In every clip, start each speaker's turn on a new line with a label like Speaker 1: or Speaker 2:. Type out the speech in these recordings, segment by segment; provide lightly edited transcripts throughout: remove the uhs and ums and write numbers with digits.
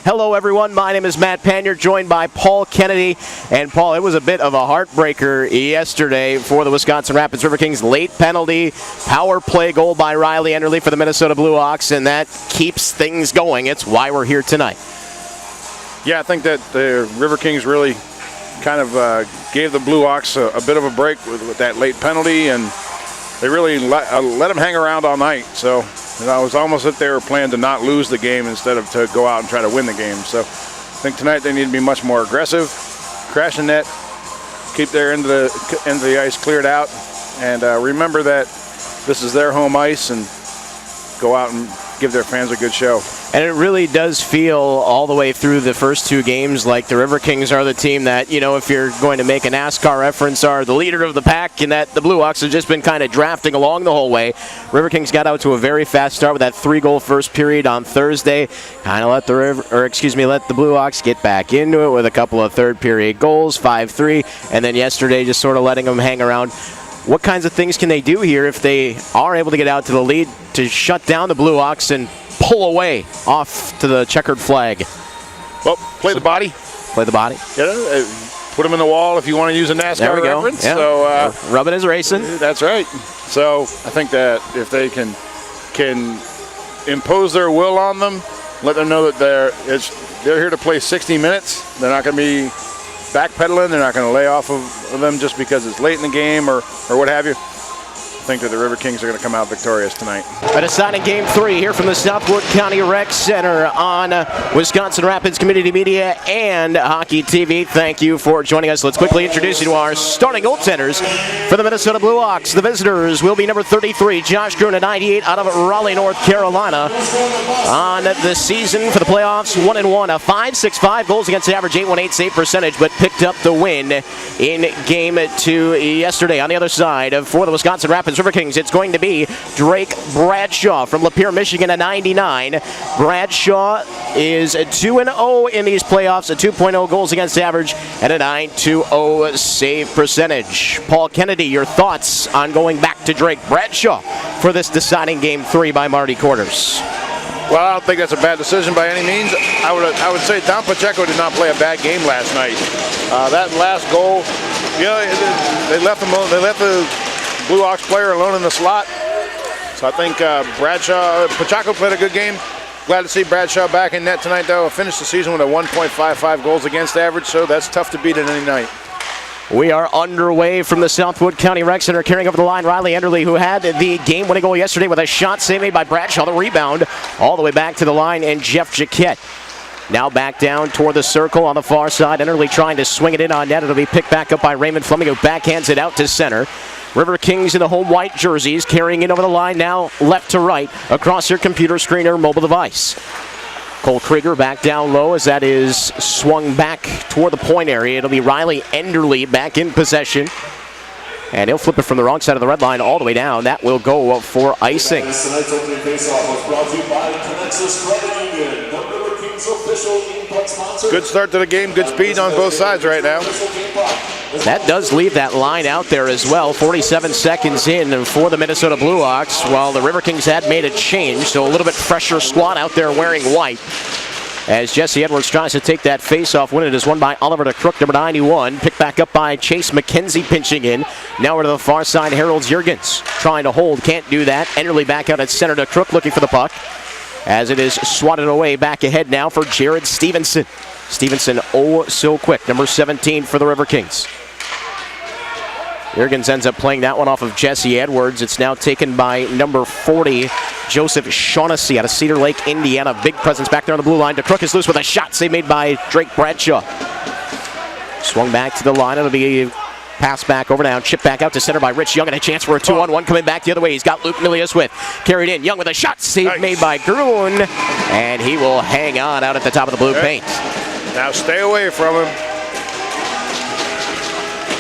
Speaker 1: Hello, everyone. My name is Matt Panier, joined by Paul Kennedy. And, Paul, it was a bit of a heartbreaker yesterday for the Wisconsin Rapids Riverkings. Late penalty, power play goal by Riley Enderle for the Minnesota BlueOx, and that keeps things going. It's why we're here tonight.
Speaker 2: Yeah, I think that the Riverkings really kind of gave the BlueOx a bit of a break with that late penalty, and they really let them hang around all night. So it was almost that they were planning to not lose the game instead of to go out and try to win the game. So I think tonight they need to be much more aggressive, crash the net, keep their end of the ice cleared out, and remember that this is their home ice, and go out and give their fans a good show.
Speaker 1: And it really does feel all the way through the first two games like the Riverkings are the team that, you know, if you're going to make a NASCAR reference, are the leader of the pack, and that the BlueOx have just been kind of drafting along the whole way. Riverkings got out to a very fast start with that 3-goal first period on Thursday. Kind of let the BlueOx get back into it with a couple of third period goals, 5-3, and then yesterday just sort of letting them hang around. What kinds of things can they do here if they are able to get out to the lead to shut down the BlueOx and pull away off to the checkered flag?
Speaker 2: Well, play the body.
Speaker 1: Play the body.
Speaker 2: Yeah, put them in the wall if you want to use a NASCAR reference.
Speaker 1: Yeah.
Speaker 2: So
Speaker 1: rubbing is racing.
Speaker 2: That's right. So I think that if they can impose their will on them, let them know that they're here to play 60 minutes. They're not going to be backpedaling. They're not going to lay off of them just because it's late in the game or what have you. I think that the Riverkings are going to come out victorious tonight.
Speaker 1: A deciding Game 3 here from the Southwood County Rec Center on Wisconsin Rapids Community Media and Hockey TV. Thank you for joining us. Let's quickly introduce you to our starting goaltenders for the Minnesota BlueOx. The visitors will be number 33, Josh Gruen, at 98, out of Raleigh, North Carolina. On the season for the playoffs, 1-1, a .565 goals against average, .818 save percentage, but picked up the win in Game 2 yesterday. On the other side, for the Wisconsin Rapids Riverkings, it's going to be Drake Bradshaw from Lapeer, Michigan, at 99. Bradshaw is 2-0 in these playoffs, a 2.0 goals against average, and a .920 save percentage. Paul Kennedy, your thoughts on going back to Drake Bradshaw for this deciding Game 3 by Marty Quarters?
Speaker 2: Well, I don't think that's a bad decision by any means. I would say Don Pacheco did not play a bad game last night. That last goal, they left the BlueOx player alone in the slot. So I think Pacheco played a good game. Glad to see Bradshaw back in net tonight, though. Finished the season with a 1.55 goals against average, so that's tough to beat at any night.
Speaker 1: We are underway from the Southwood County Rec Center. Carrying over the line, Riley Enderle, who had the game-winning goal yesterday with a shot save made by Bradshaw. The rebound all the way back to the line, and Jeff Jaquette now back down toward the circle on the far side. Enderle trying to swing it in on net. It'll be picked back up by Raymond Fleming, who backhands it out to center. Riverkings in the home white jerseys, carrying it over the line now left to right across your computer screen or mobile device. Cole Krieger back down low as that is swung back toward the point area. It'll be Riley Enderle back in possession. And he'll flip it from the wrong side of the red line all the way down. That will go for icing.
Speaker 3: Tonight's opening faceoff was brought to you by Connexus Credit Union, the Riverkings official input sponsor.
Speaker 2: Good start to the game, good speed on both sides right now.
Speaker 1: That does leave that line out there as well. 47 seconds in for the Minnesota BlueOx, while the Riverkings had made a change, so a little bit fresher squad out there wearing white. As Jesse Edwards tries to take that face-off win, it is won by Oliver DeCrook, number 91. Picked back up by Chase McKenzie pinching in. Now we're to the far side, Harold Jurgens trying to hold, can't do that. Enderle back out at center, DeCrook looking for the puck. As it is swatted away back ahead now for Jared Stevenson. Stevenson, oh so quick, number 17 for the Riverkings. Jurgens ends up playing that one off of Jesse Edwards. It's now taken by number 40, Joseph Shaughnessy out of Cedar Lake, Indiana. Big presence back there on the blue line. DeCrook is loose with a shot save made by Drake Bradshaw. Swung back to the line. It'll be pass back over now. Chip back out to center by Rich Young, and a chance for a 2-on-1 coming back the other way. He's got Luke Milius with. Carried in. Young with a shot save made by Gruen, and he will hang on out at the top of the blue paint.
Speaker 2: Now stay away from him.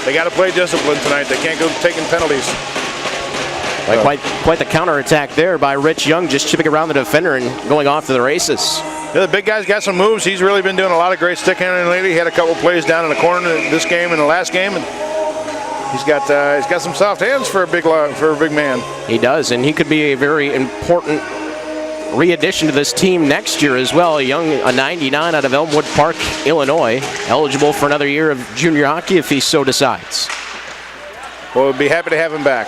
Speaker 2: They got to play discipline tonight. They can't go taking penalties.
Speaker 1: Quite the counterattack there by Rich Young, just chipping around the defender and going off to the races.
Speaker 2: Yeah, the big guy's got some moves. He's really been doing a lot of great stick handling lately. He had a couple plays down in the corner this game and the last game, and he's got some soft hands for a big man.
Speaker 1: He does, and he could be a very important re-addition to this team next year as well. A 99 out of Elmwood Park, Illinois, eligible for another year of junior hockey if he so decides.
Speaker 2: Well, we'll be happy to have him back.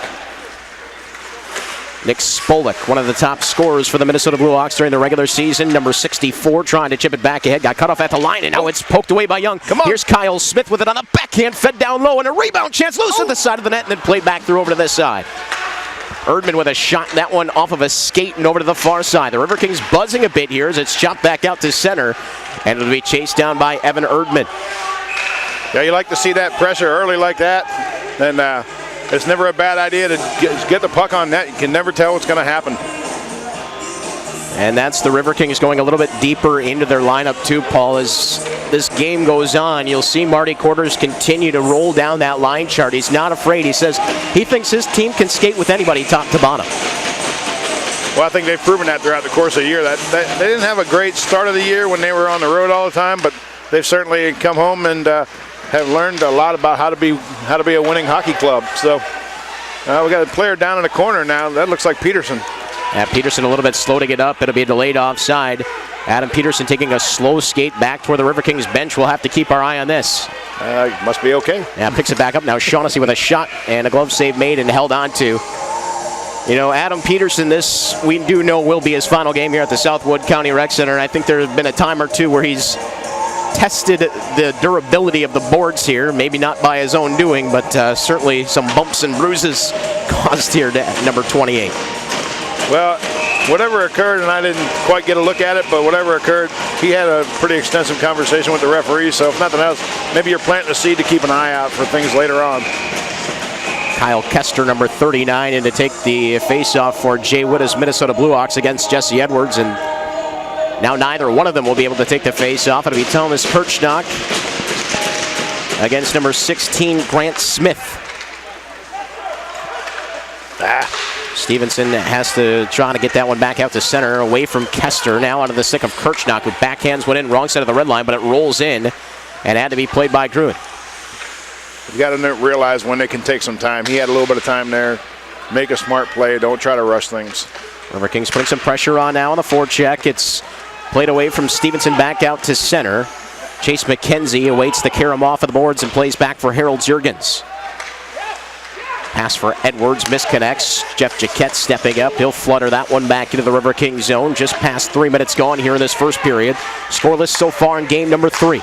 Speaker 1: Nick Spolik, one of the top scorers for the Minnesota BlueOx during the regular season. Number 64, trying to chip it back ahead. Got cut off at the line, and now it's poked away by Young.
Speaker 2: Come on.
Speaker 1: Here's Kyle Smith with it on the backhand, fed down low, and a rebound chance loose at the side of the net, and then played back through over to this side. Erdman with a shot, that one off of a skate and over to the far side. The Riverkings buzzing a bit here as it's chopped back out to center, and it'll be chased down by Evan Erdman.
Speaker 2: Yeah, you like to see that pressure early like that, and it's never a bad idea to get the puck on net. You can never tell what's going to happen.
Speaker 1: And that's the Riverkings going a little bit deeper into their lineup too, Paul. As this game goes on, you'll see Marty Quarters continue to roll down that line chart. He's not afraid. He says he thinks his team can skate with anybody top to bottom.
Speaker 2: Well, I think they've proven that throughout the course of the year. That they didn't have a great start of the year when they were on the road all the time, but they've certainly come home and have learned a lot about how to be a winning hockey club. So we got a player down in the corner now. That looks like Peterson.
Speaker 1: Yeah, Peterson a little bit slow to get up. It'll be a delayed offside. Adam Peterson taking a slow skate back toward the Riverkings bench. We'll have to keep our eye on this.
Speaker 2: Must be okay.
Speaker 1: Yeah, picks it back up now. Shaughnessy with a shot and a glove save made and held on to. You know, Adam Peterson, this we do know will be his final game here at the Southwood County Rec Center. And I think there's been a time or two where he's tested the durability of the boards here. Maybe not by his own doing, but certainly some bumps and bruises caused here to number 28.
Speaker 2: Well, whatever occurred, and I didn't quite get a look at it, but whatever occurred, he had a pretty extensive conversation with the referee. So if nothing else, maybe you're planting a seed to keep an eye out for things later on.
Speaker 1: Kyle Kester, number 39, in to take the face-off for Jay Witta's Minnesota BlueOx against Jesse Edwards. And now neither one of them will be able to take the face-off. It'll be Thomas Kirchnock against number 16, Grant Smith. Stevenson has to try to get that one back out to center, away from Kester. Now out of the stick of Kirchnock, who backhands went in wrong side of the red line, but it rolls in and had to be played by Gruen.
Speaker 2: You've got to realize when they can take some time. He had a little bit of time there. Make a smart play. Don't try to rush things.
Speaker 1: Riverkings putting some pressure on now on the forecheck. It's played away from Stevenson back out to center. Chase McKenzie awaits the carom off of the boards and plays back for Harold Juergens. Pass for Edwards, misconnects. Jeff Jaquette stepping up. He'll flutter that one back into the Riverkings zone. Just past 3 minutes gone here in this first period. Scoreless so far in game number 3.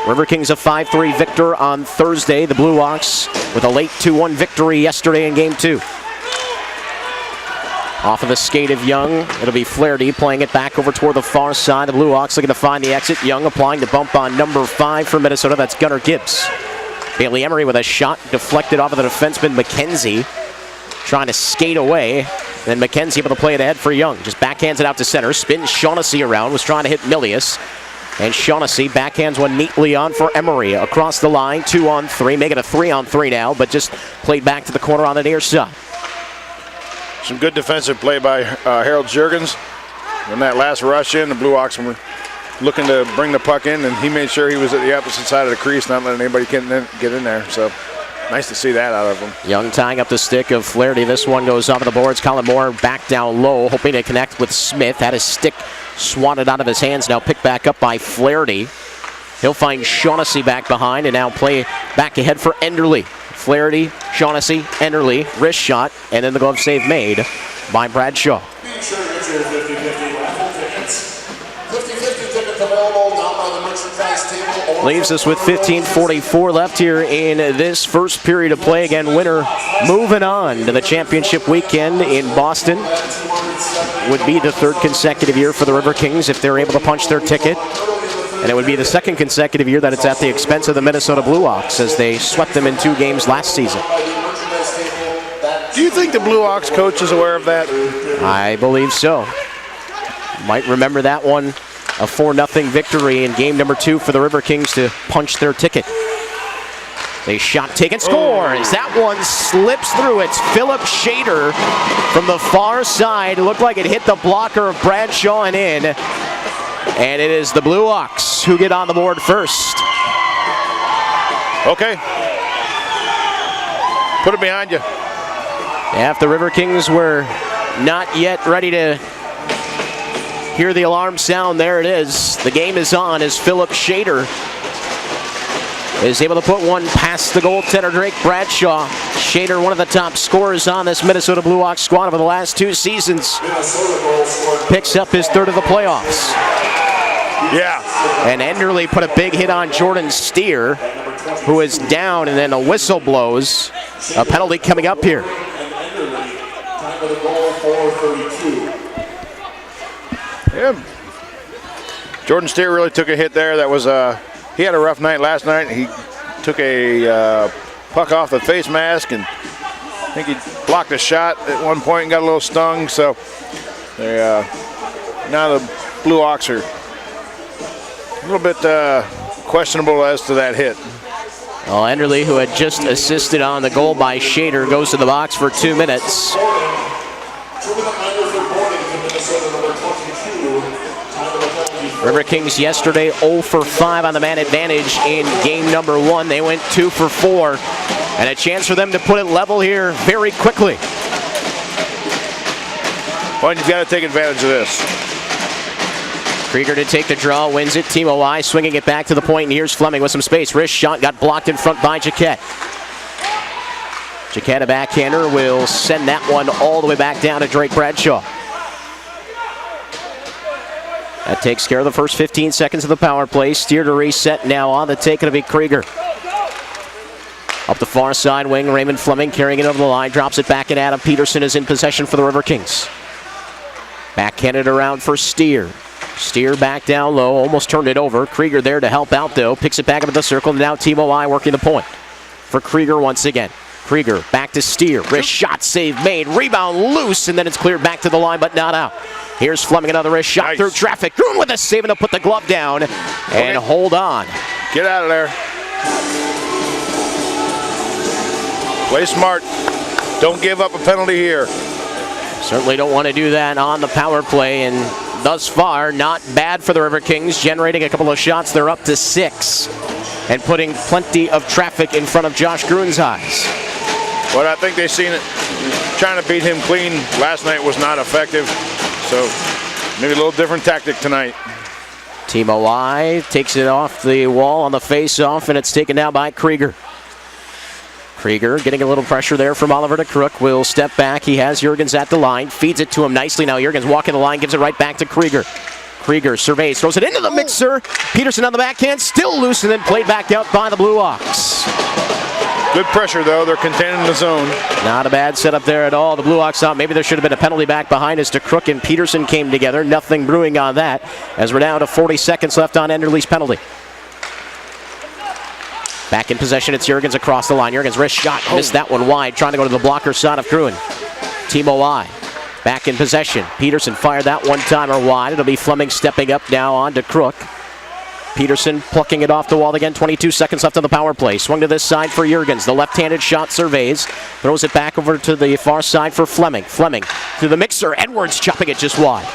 Speaker 1: Riverkings a 5-3 victor on Thursday. The BlueOx with a late 2-1 victory yesterday in game 2. Off of the skate of Young, it'll be Flaherty playing it back over toward the far side. The BlueOx looking to find the exit. Young applying the bump on number 5 for Minnesota. That's Gunnar Gibbs. Bailey Emery with a shot deflected off of the defenseman McKenzie. Trying to skate away. Then McKenzie able to play it ahead for Young. Just backhands it out to center. Spins Shaughnessy around. Was trying to hit Milius. And Shaughnessy backhands one neatly on for Emery. Across the line, 2-on-3. Make it a 3-on-3 now, but just played back to the corner on the near side.
Speaker 2: Some good defensive play by Harold Juergens. When that last rush in, the BlueOx were looking to bring the puck in, and he made sure he was at the opposite side of the crease, not letting anybody get in there. So nice to see that out of him. Young
Speaker 1: tying up the stick of Flaherty. This one goes off of the boards. Colin Moore back down low, hoping to connect with Smith. Had his stick swatted out of his hands. Now picked back up by Flaherty. He'll find Shaughnessy back behind and now play back ahead for Enderle. Flaherty, Shaughnessy, Enderle, wrist shot, and then the glove save made by Bradshaw.
Speaker 3: Be sure to get your 50/50 raffle tickets. 50/50 tickets available now by the merchandise table.
Speaker 1: Leaves us with 15:44 left here in this first period of play. Again, winner moving on to the championship weekend in Boston. Would be the 3rd consecutive year for the Riverkings if they're able to punch their ticket. And it would be the 2nd consecutive year that it's at the expense of the Minnesota BlueOx as they swept them in 2 games last season.
Speaker 2: Do you think the BlueOx coach is aware of that?
Speaker 1: I believe so. Might remember that one, a 4-0 victory in game number 2 for the Riverkings to punch their ticket. They shot, taken, scores. That one slips through. It's Philip Shader from the far side. It looked like it hit the blocker of Bradshaw and in. And it is the BlueOx who get on the board first.
Speaker 2: Okay. Put it behind you.
Speaker 1: Yeah, if the Riverkings were not yet ready to hear the alarm sound. There it is. The game is on as Philip Shader is able to put one past the goaltender, Drake Bradshaw. Shader, one of the top scorers on this Minnesota BlueOx squad over the last 2 seasons, picks up his 3rd of the playoffs.
Speaker 2: Yeah.
Speaker 1: And Enderle put a big hit on Jordan Steer, who is down, and then a whistle blows. A penalty coming up here.
Speaker 2: Yeah. Jordan Steer really took a hit there. That was he had a rough night last night. He took a puck off the face mask, and I think he blocked a shot at one point and got a little stung. So now the BlueOx are a little bit questionable as to that hit.
Speaker 1: Well, Enderle, who had just assisted on the goal by Shader, goes to the box for 2 minutes. Riverkings yesterday 0 for 5 on the man advantage in game number 1. They went 2 for 4. And a chance for them to put it level here very quickly.
Speaker 2: Well, you've got to take advantage of this.
Speaker 1: Krieger to take the draw, wins it. Timo I swinging it back to the point, and here's Fleming with some space. Wrist shot got blocked in front by Jaquette. Jaquette, a backhander, will send that one all the way back down to Drake Bradshaw. That takes care of the first 15 seconds of the power play. Steer to reset now on the take. It'll be Krieger. Up the far side wing, Raymond Fleming carrying it over the line, drops it back, and Adam Peterson is in possession for the Riverkings. Backhanded around for Steer. Steer back down low, almost turned it over. Krieger there to help out though, picks it back up at the circle, and now Timo I working the point for Krieger once again. Krieger back to Steer, wrist shot, save made, rebound loose, and then it's cleared back to the line, but not out. Here's Fleming, another wrist shot through traffic. Gruen with a save and to put the glove down and hold on.
Speaker 2: Get out of there. Play smart. Don't give up a penalty here.
Speaker 1: Certainly don't want to do that on the power play, and thus far, not bad for the Riverkings, generating a couple of shots. They're up to 6 and putting plenty of traffic in front of Josh Gruen's eyes.
Speaker 2: But I think they've seen it. Trying to beat him clean last night was not effective, so maybe a little different tactic tonight.
Speaker 1: Timo I takes it off the wall on the face-off, and it's taken down by Krieger. Krieger getting a little pressure there from Oliver to Crook. Will step back. He has Jurgens at the line. Feeds it to him nicely. Now Jurgens walking the line. Gives it right back to Krieger. Krieger surveys. Throws it into the mixer. Peterson on the backhand. Still loose and then played back out by the BlueOx.
Speaker 2: Good pressure, though. They're containing the zone.
Speaker 1: Not a bad setup there at all. The BlueOx thought maybe there should have been a penalty back behind as to Crook and Peterson came together. Nothing brewing on that as we're down to 40 seconds left on Enderle's penalty. Back in possession, it's Jurgens across the line. Jurgens wrist shot, missed that one wide, trying to go to the blocker side of Gruen. Timo I back in possession. Peterson fired that one-timer wide. It'll be Fleming stepping up now on to Crook. Peterson plucking it off the wall again. 22 seconds left on the power play. Swung to this side for Jurgens. The left-handed shot surveys. Throws it back over to the far side for Fleming. Fleming through the mixer. Edwards chopping it just wide.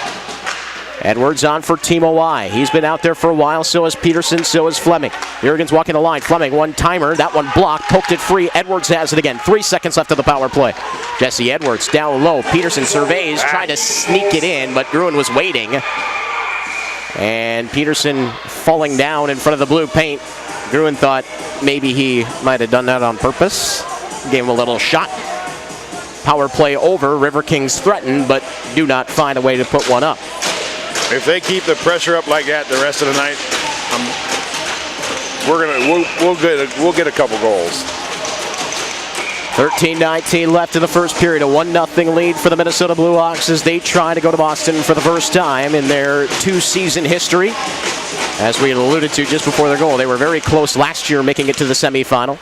Speaker 1: Edwards on for Timo I. He's been out there for a while, so is Peterson, so is Fleming. Jurgens walking the line. Fleming, one-timer. That one blocked, poked it free. Edwards has it again. 3 seconds left of the power play. Jesse Edwards down low. Peterson surveys, trying to sneak it in, but Gruen was waiting. And Peterson falling down in front of the blue paint. Gruen thought maybe he might have done that on purpose. Gave him a little shot. Power play over. Riverkings threaten, but do not find a way to put one up.
Speaker 2: If they keep the pressure up like that the rest of the night, we'll get a couple goals.
Speaker 1: 13-19 left in the first period. A 1-0 lead for the Minnesota BlueOx as they try to go to Boston for the first time in their 2-season history. As we alluded to just before their goal, they were very close last year making it to the semifinal.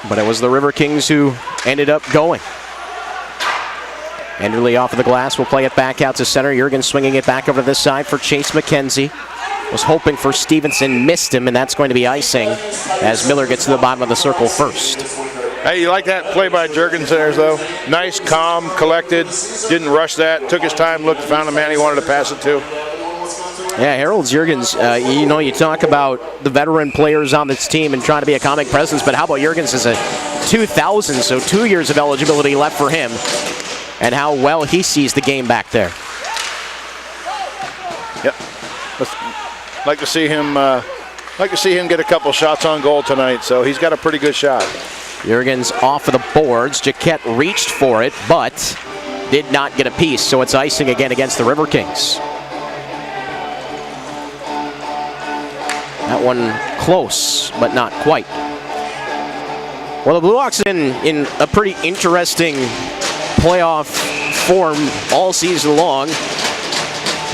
Speaker 1: But it was the Riverkings who ended up going. Enderle off of the glass will play it back out to center. Jurgens swinging it back over to this side for Chase McKenzie. Was hoping for Stevenson, missed him, and that's going to be icing as Miller gets to the bottom of the circle first.
Speaker 2: Hey, you like that play by Jurgens there, though? Nice, calm, collected, didn't rush that, took his time, looked, found a man he wanted to pass it to.
Speaker 1: Yeah, Harold Jurgens, you talk about the veteran players on this team and trying to be a comic presence, but how about Jurgens as a 2000, so 2 years of eligibility left for him, and how well he sees the game back there.
Speaker 2: Yep. Like to see him get a couple shots on goal tonight. So he's got a pretty good shot.
Speaker 1: Jurgens off of the boards. Jaquette reached for it, but did not get a piece. So it's icing again against the Riverkings. That one close, but not quite. Well, the BlueOx in a pretty interesting playoff form all season long,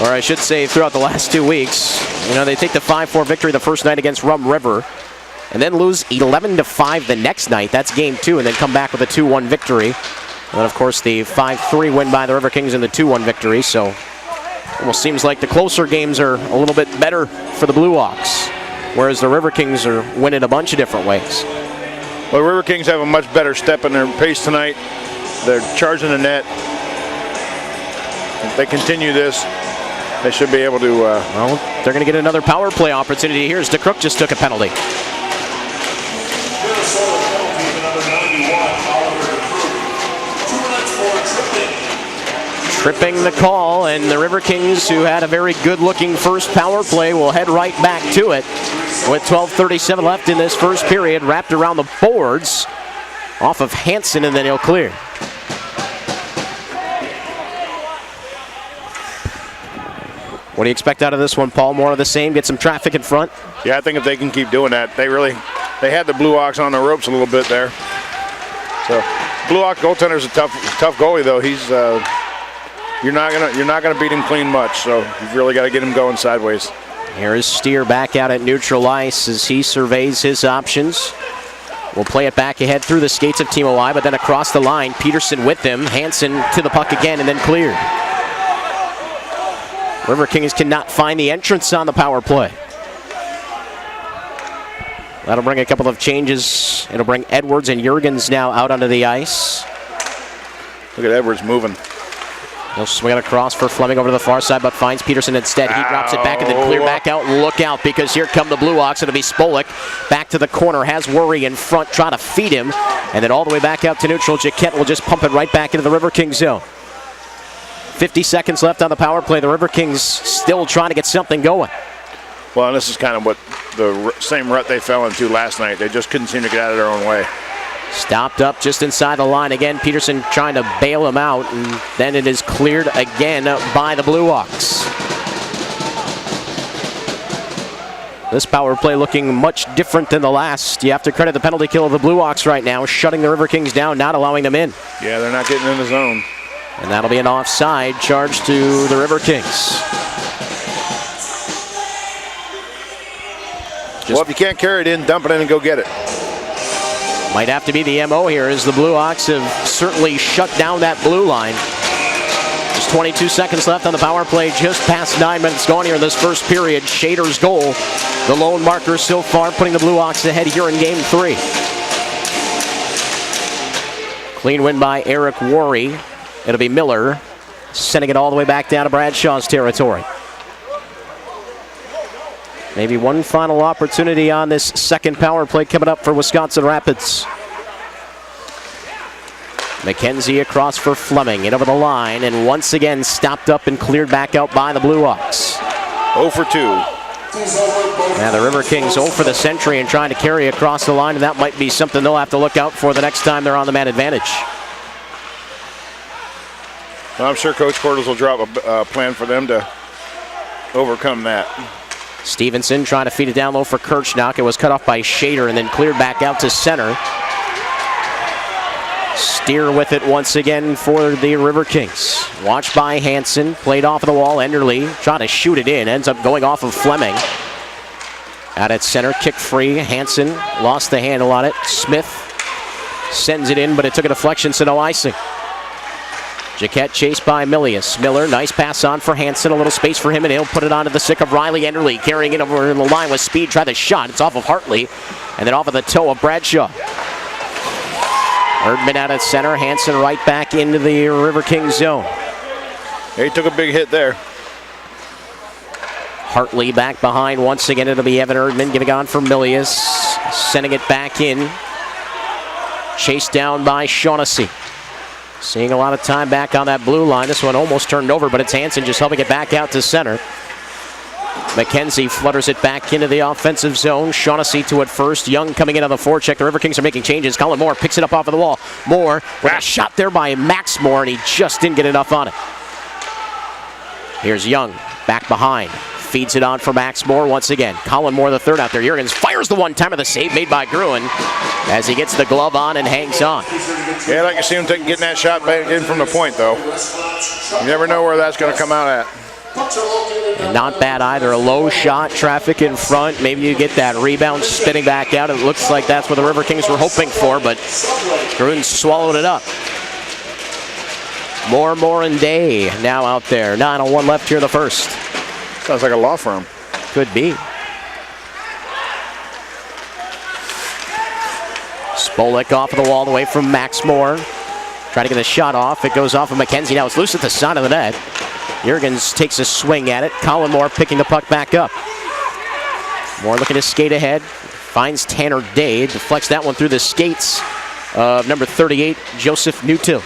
Speaker 1: or I should say throughout the last 2 weeks. You know, they take the 5-4 victory the first night against Rum River, and then lose 11-5 the next night. That's game 2, and then come back with a 2-1 victory. And then, of course, the 5-3 win by the Riverkings in the 2-1 victory. So almost seems like the closer games are a little bit better for the BlueOx, whereas the Riverkings are winning a bunch of different ways.
Speaker 2: Well, Riverkings have a much better step in their pace tonight. They're charging the net. If they continue this, they should be able to...
Speaker 1: Well, they're going to get another power play opportunity. Here's DeCrook just took a penalty.
Speaker 3: Minnesota penalty to number 91, Oliver DeCrook. 2 minutes for tripping.
Speaker 1: Tripping the call, and the Riverkings, who had a very good-looking first power play, will head right back to it with 12:37 left in this first period. Wrapped around the boards off of Hansen, and then he'll clear. What do you expect out of this one, Paul? More of the same? Get some traffic in front?
Speaker 2: Yeah, I think if they can keep doing that, they had the BlueOx on the ropes a little bit there. So BlueOx goaltender's a tough goalie though. He's you're not gonna beat him clean much. So you've really got to get him going sideways.
Speaker 1: Here is Steer back out at neutral ice as he surveys his options. We'll play it back ahead through the skates of Team OI, but then across the line, Peterson with them. Hansen to the puck again and then cleared. Riverkings cannot find the entrance on the power play. That'll bring a couple of changes. It'll bring Edwards and Jurgens now out onto the ice.
Speaker 2: Look at Edwards moving.
Speaker 1: He'll swing it across for Fleming over to the far side, but finds Peterson instead. He drops it back and then clear back out. And look out, because here come the BlueOx. It'll be Spolik back to the corner. Has Worry in front, trying to feed him. And then all the way back out to neutral. Jaquette will just pump it right back into the Riverkings zone. 50 seconds left on the power play. The Riverkings still trying to get something going.
Speaker 2: Well, and this is kind of what the same rut they fell into last night. They just couldn't seem to get out of their own way.
Speaker 1: Stopped up just inside the line again. Peterson trying to bail him out, and then it is cleared again by the BlueOx. This power play looking much different than the last. You have to credit the penalty kill of the BlueOx right now, shutting the Riverkings down, not allowing them in.
Speaker 2: Yeah, they're not getting in the zone.
Speaker 1: And that'll be an offside charge to the Riverkings.
Speaker 2: Well, if you can't carry it in, dump it in and go get it.
Speaker 1: Might have to be the MO here, as the BlueOx have certainly shut down that blue line. Just 22 seconds left on the power play, just past 9 minutes gone here in this first period. Shader's goal, the lone marker so far, putting the BlueOx ahead here in Game 3. Clean win by Eric Worry. It'll be Miller sending it all the way back down to Bradshaw's territory. Maybe one final opportunity on this second power play coming up for Wisconsin Rapids. McKenzie across for Fleming, in over the line, and once again stopped up and cleared back out by the BlueOx.
Speaker 2: 0 for 2.
Speaker 1: Now the Riverkings 0 for the century and trying to carry across the line, and that might be something they'll have to look out for the next time they're on the man advantage.
Speaker 2: Well, I'm sure Coach Portals will drop a plan for them to overcome that.
Speaker 1: Stevenson trying to feed it down low for Kirchnock. It was cut off by Shader and then cleared back out to center. Steer with it once again for the Riverkings. Watched by Hansen, played off of the wall. Enderle trying to shoot it in, ends up going off of Fleming. Out at center, kick free. Hansen lost the handle on it. Smith sends it in, but it took a deflection, so no icing. Jaquette chased by Milius. Miller, nice pass on for Hansen. A little space for him, and he'll put it onto the stick of Riley. Enderle carrying it over the line with speed. Try the shot. It's off of Hartley, and then off of the toe of Bradshaw. Erdman out at center. Hansen right back into the Riverkings zone.
Speaker 2: Yeah, he took a big hit there.
Speaker 1: Hartley back behind once again. It'll be Evan Erdman giving on for Milius. Sending it back in. Chased down by Shaughnessy. Seeing a lot of time back on that blue line. This one almost turned over, but it's Hansen just helping it back out to center. McKenzie flutters it back into the offensive zone. Shaughnessy to it first. Young coming in on the forecheck. The Riverkings are making changes. Colin Moore picks it up off of the wall. Moore with a shot there by Max Moore, and he just didn't get enough on it. Here's Young back behind. Feeds it on for Max Moore once again. Colin Moore, the third out there. Jurgens fires the one-timer. The save made by Gruen as he gets the glove on and hangs on.
Speaker 2: Yeah, like you see him getting that shot back in from the point, though. You never know where that's going to come out at.
Speaker 1: And not bad either. A low shot, traffic in front. Maybe you get that rebound spinning back out. It looks like that's what the Riverkings were hoping for, but Gruen swallowed it up. Moore, and Day now out there. 9:01 left here in the first.
Speaker 2: Sounds like a law firm.
Speaker 1: Could be. Spolik off of the wall away from Max Moore. Trying to get the shot off. It goes off of McKenzie. Now it's loose at the side of the net. Jurgens takes a swing at it. Colin Moore picking the puck back up. Moore looking to skate ahead. Finds Tanner Day. Deflects that one through the skates of number 38, Joseph Newtill.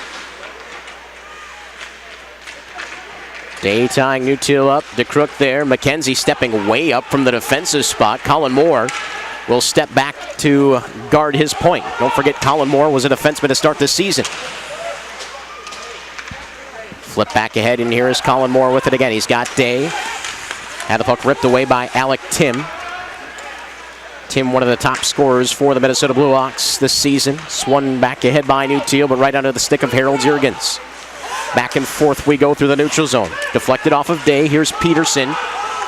Speaker 1: Day tying Newtill up. DeCrook there. McKenzie stepping way up from the defensive spot. Colin Moore will step back to guard his point. Don't forget, Colin Moore was a defenseman to start this season. Flip back ahead, and here is Colin Moore with it again. He's got Day. Had the puck ripped away by Alec Tim. Tim, one of the top scorers for the Minnesota BlueOx this season. Swung back ahead by Newtill, but right under the stick of Harold Jurgens. Back and forth we go through the neutral zone. Deflected off of Day. Here's Peterson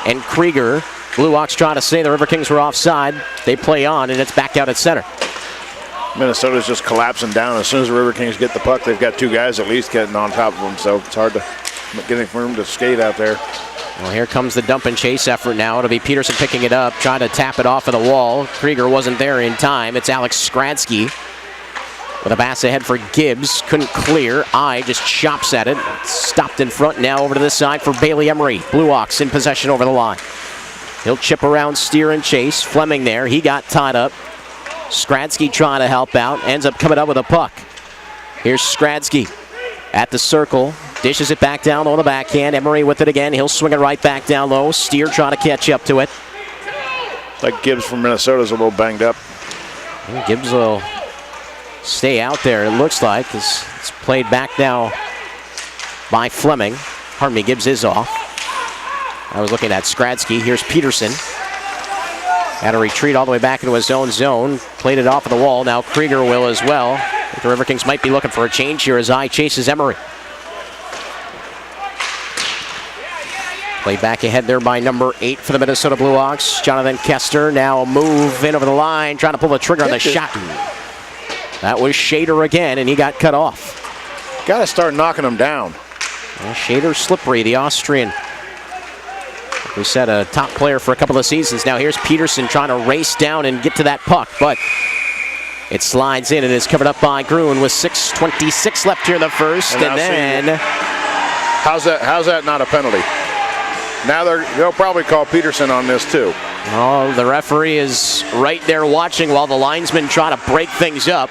Speaker 1: and Krieger. BlueOx trying to say the Riverkings were offside. They play on, and it's back out at center.
Speaker 2: Minnesota's just collapsing down. As soon as the Riverkings get the puck, they've got two guys at least getting on top of them, so it's hard to get room to skate out there.
Speaker 1: Well, here comes the dump and chase effort now. It'll be Peterson picking it up, trying to tap it off of the wall. Krieger wasn't there in time. It's Alex Skradsky with a pass ahead for Gibbs. Couldn't clear. Just chops at it. Stopped in front now over to this side for Bailey Emery. BlueOx in possession over the line. He'll chip around, steer and chase. Fleming there. He got tied up. Skradsky trying to help out. Ends up coming up with a puck. Here's Skradsky at the circle. Dishes it back down on the backhand. Emery with it again. He'll swing it right back down low. Steer trying to catch up to it.
Speaker 2: Like Gibbs from Minnesota's a little banged up.
Speaker 1: Gibbs will stay out there, it looks like. It's played back now by Fleming. Pardon me, Gibbs is off. I was looking at Skradsky. Here's Peterson. Had to retreat all the way back into his own zone. Played it off of the wall. Now Krieger will as well. I think the Riverkings might be looking for a change here as chases Emery. Played back ahead there by number 8 for the Minnesota BlueOx. Jonathan Kester now move in over the line, trying to pull the trigger on the shot. That was Shader again, and he got cut off.
Speaker 2: Got to start knocking them down.
Speaker 1: Well, Shader slippery, the Austrian. We said a top player for a couple of seasons. Now here's Peterson trying to race down and get to that puck, but it slides in and is covered up by Gruen with 6:26 left here in the first. And then
Speaker 2: how's that not a penalty? Now they'll probably call Peterson on this too.
Speaker 1: Oh, the referee is right there watching while the linesmen try to break things up.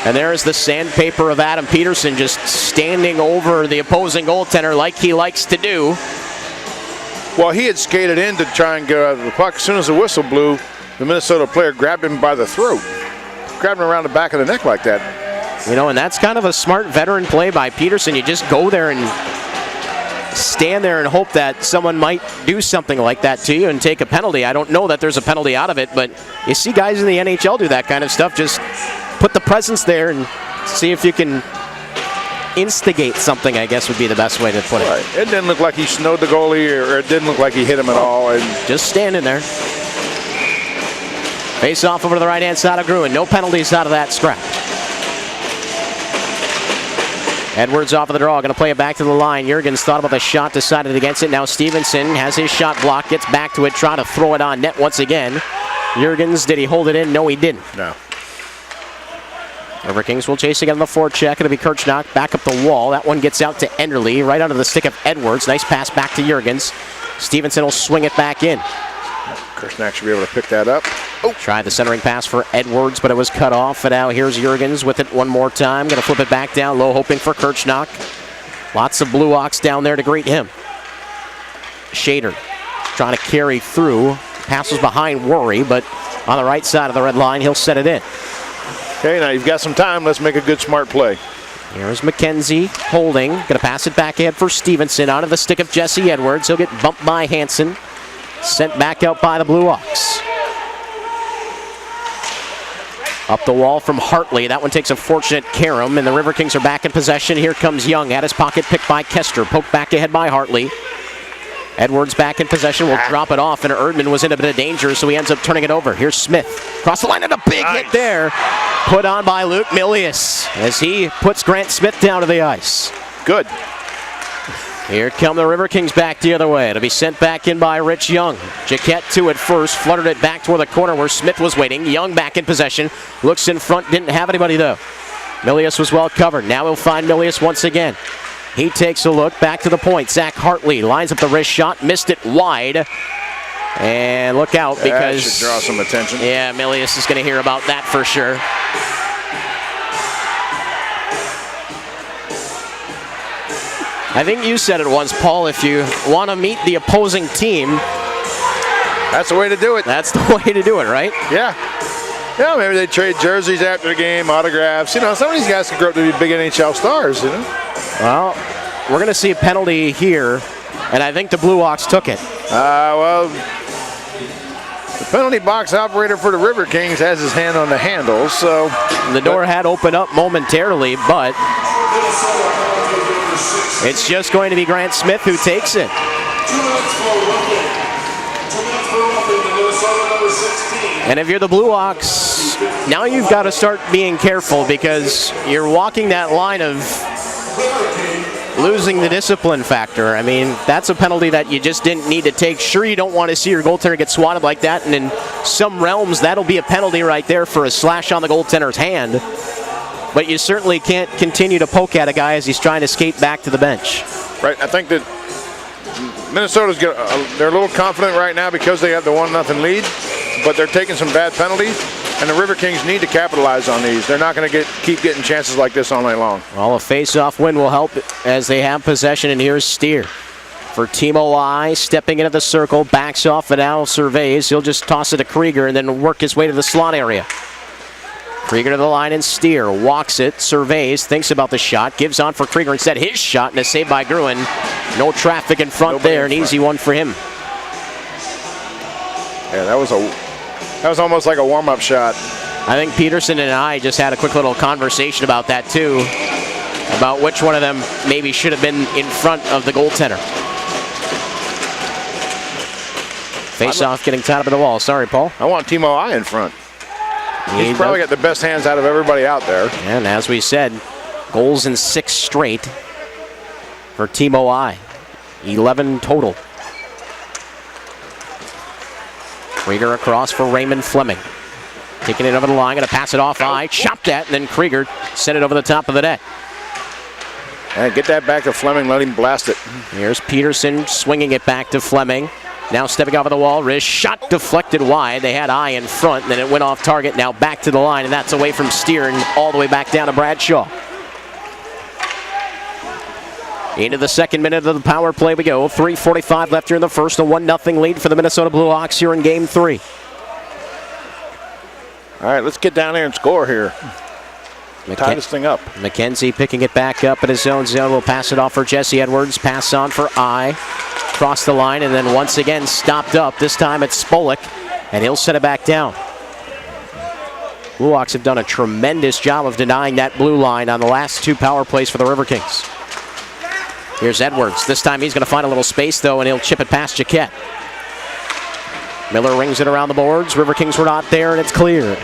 Speaker 1: And there's the sandpaper of Adam Peterson just standing over the opposing goaltender like he likes to do.
Speaker 2: Well, he had skated in to try and get out of the puck. As soon as the whistle blew, the Minnesota player grabbed him by the throat. Grabbed him around the back of the neck like that.
Speaker 1: You know, and that's kind of a smart veteran play by Peterson. You just go there and stand there and hope that someone might do something like that to you and take a penalty. I don't know that there's a penalty out of it, but you see guys in the NHL do that kind of stuff. Just put the presence there and see if you can instigate something, I guess would be the best way to put it.
Speaker 2: Right. It didn't look like he snowed the goalie, or it didn't look like he hit him at all. And
Speaker 1: just standing there. Face off over to the right-hand side of Gruen. No penalties out of that scrap. Edwards off of the draw, going to play it back to the line. Jurgens thought about the shot, decided against it. Now Stevenson has his shot blocked, gets back to it, trying to throw it on net once again. Jurgens, did he hold it in? No, he didn't.
Speaker 2: No.
Speaker 1: Riverkings will chase again on the forecheck. It'll be Kirchnock back up the wall. That one gets out to Enderle, right under the stick of Edwards. Nice pass back to Jurgens. Stevenson will swing it back in.
Speaker 2: Kirchnock should be able to pick that up.
Speaker 1: Oh. Tried the centering pass for Edwards, but it was cut off. And now here's Jurgens with it one more time. Going to flip it back down low, hoping for Kirchnock. Lots of BlueOx down there to greet him. Shader trying to carry through. Passes behind Worry, but on the right side of the red line, he'll set it in.
Speaker 2: Okay, now you've got some time. Let's make a good, smart play.
Speaker 1: Here's McKenzie holding. Going to pass it back ahead for Stevenson. Onto the stick of Jesse Edwards. He'll get bumped by Hansen. Sent back out by the BlueOx. Up the wall from Hartley. That one takes a fortunate carom, and the Riverkings are back in possession. Here comes Young at his pocket, picked by Kester. Poked back ahead by Hartley. Edwards back in possession, will drop it off, and Erdman was in a bit of danger, so he ends up turning it over. Here's Smith. Cross the line, and a big hit there. Put on by Luke Milius as he puts Grant Smith down to the ice.
Speaker 2: Good.
Speaker 1: Here come the Riverkings back the other way. It'll be sent back in by Rich Young. Jaquette to it first, fluttered it back toward the corner where Smith was waiting. Young back in possession. Looks in front, didn't have anybody though. Milius was well covered. Now he'll find Milius once again. He takes a look back to the point. Zach Hartley lines up the wrist shot, missed it wide. And look out because...
Speaker 2: That should draw some attention.
Speaker 1: Yeah, Milius is going to hear about that for sure. I think you said it once, Paul, if you want to meet the opposing team...
Speaker 2: That's the way to do it.
Speaker 1: That's the way to do it, right?
Speaker 2: Yeah. Yeah, maybe they trade jerseys after the game, autographs. You know, some of these guys could grow up to be big NHL stars, you know?
Speaker 1: Well, we're going to see a penalty here, and I think the BlueOx took it.
Speaker 2: Well, the penalty box operator for the Riverkings has his hand on the handle, so...
Speaker 1: The door had opened up momentarily, but it's just going to be Grant Smith who takes it.
Speaker 3: 2 minutes for roughing. 2 minutes for roughing the Minnesota number 16.
Speaker 1: And if you're the BlueOx, now you've got to start being careful because you're walking that line of losing the discipline factor. I mean, that's a penalty that you just didn't need to take. Sure, you don't want to see your goaltender get swatted like that, and in some realms, that'll be a penalty right there for a slash on the goaltender's hand. But you certainly can't continue to poke at a guy as he's trying to skate back to the bench.
Speaker 2: Right, I think that Minnesota's they're a little confident right now because they have the 1-0 lead, but they're taking some bad penalties, and the Riverkings need to capitalize on these. They're not going to keep getting chances like this all night long.
Speaker 1: Well, a face-off win will help as they have possession, and here's Steer. For Timo I, stepping into the circle, backs off and now surveys. He'll just toss it to Krieger and then work his way to the slot area. Krieger to the line and Steer. Walks it, surveys, thinks about the shot, gives on for Krieger instead. His shot and a save by Gruen. No traffic in front there, an easy one for him.
Speaker 2: Yeah, that was almost like a warm-up shot.
Speaker 1: I think Peterson and I just had a quick little conversation about that too, about which one of them maybe should have been in front of the goaltender. Face-off getting tied up in the wall. Sorry, Paul.
Speaker 2: I want Timo I in front. He's probably got the best hands out of everybody out there. And
Speaker 1: as we said, goals in 6 straight for Timo I. 11 total. Krieger across for Raymond Fleming. Taking it over the line, going to pass it off I. Chopped at, and then Krieger sent it over the top of the net.
Speaker 2: And get that back to Fleming, let him blast it.
Speaker 1: Here's Peterson swinging it back to Fleming. Now stepping over the wall, wrist shot deflected wide. They had I in front, and then it went off target. Now back to the line, and that's away from Steer and all the way back down to Bradshaw. Into the second minute of the power play we go. 3:45 left here in the first. A 1-0 lead for the Minnesota BlueOx here in Game 3.
Speaker 2: All right, let's get down there and score here. Tie this thing up.
Speaker 1: McKenzie picking it back up in his own zone. Will pass it off for Jesse Edwards. Pass on for I. Cross the line, and then once again stopped up. This time it's Spolik, and he'll set it back down. BlueOx have done a tremendous job of denying that blue line on the last 2 power plays for the Riverkings. Here's Edwards. This time he's going to find a little space, though, and he'll chip it past Jaquette. Miller rings it around the boards. Riverkings were not there, and it's cleared.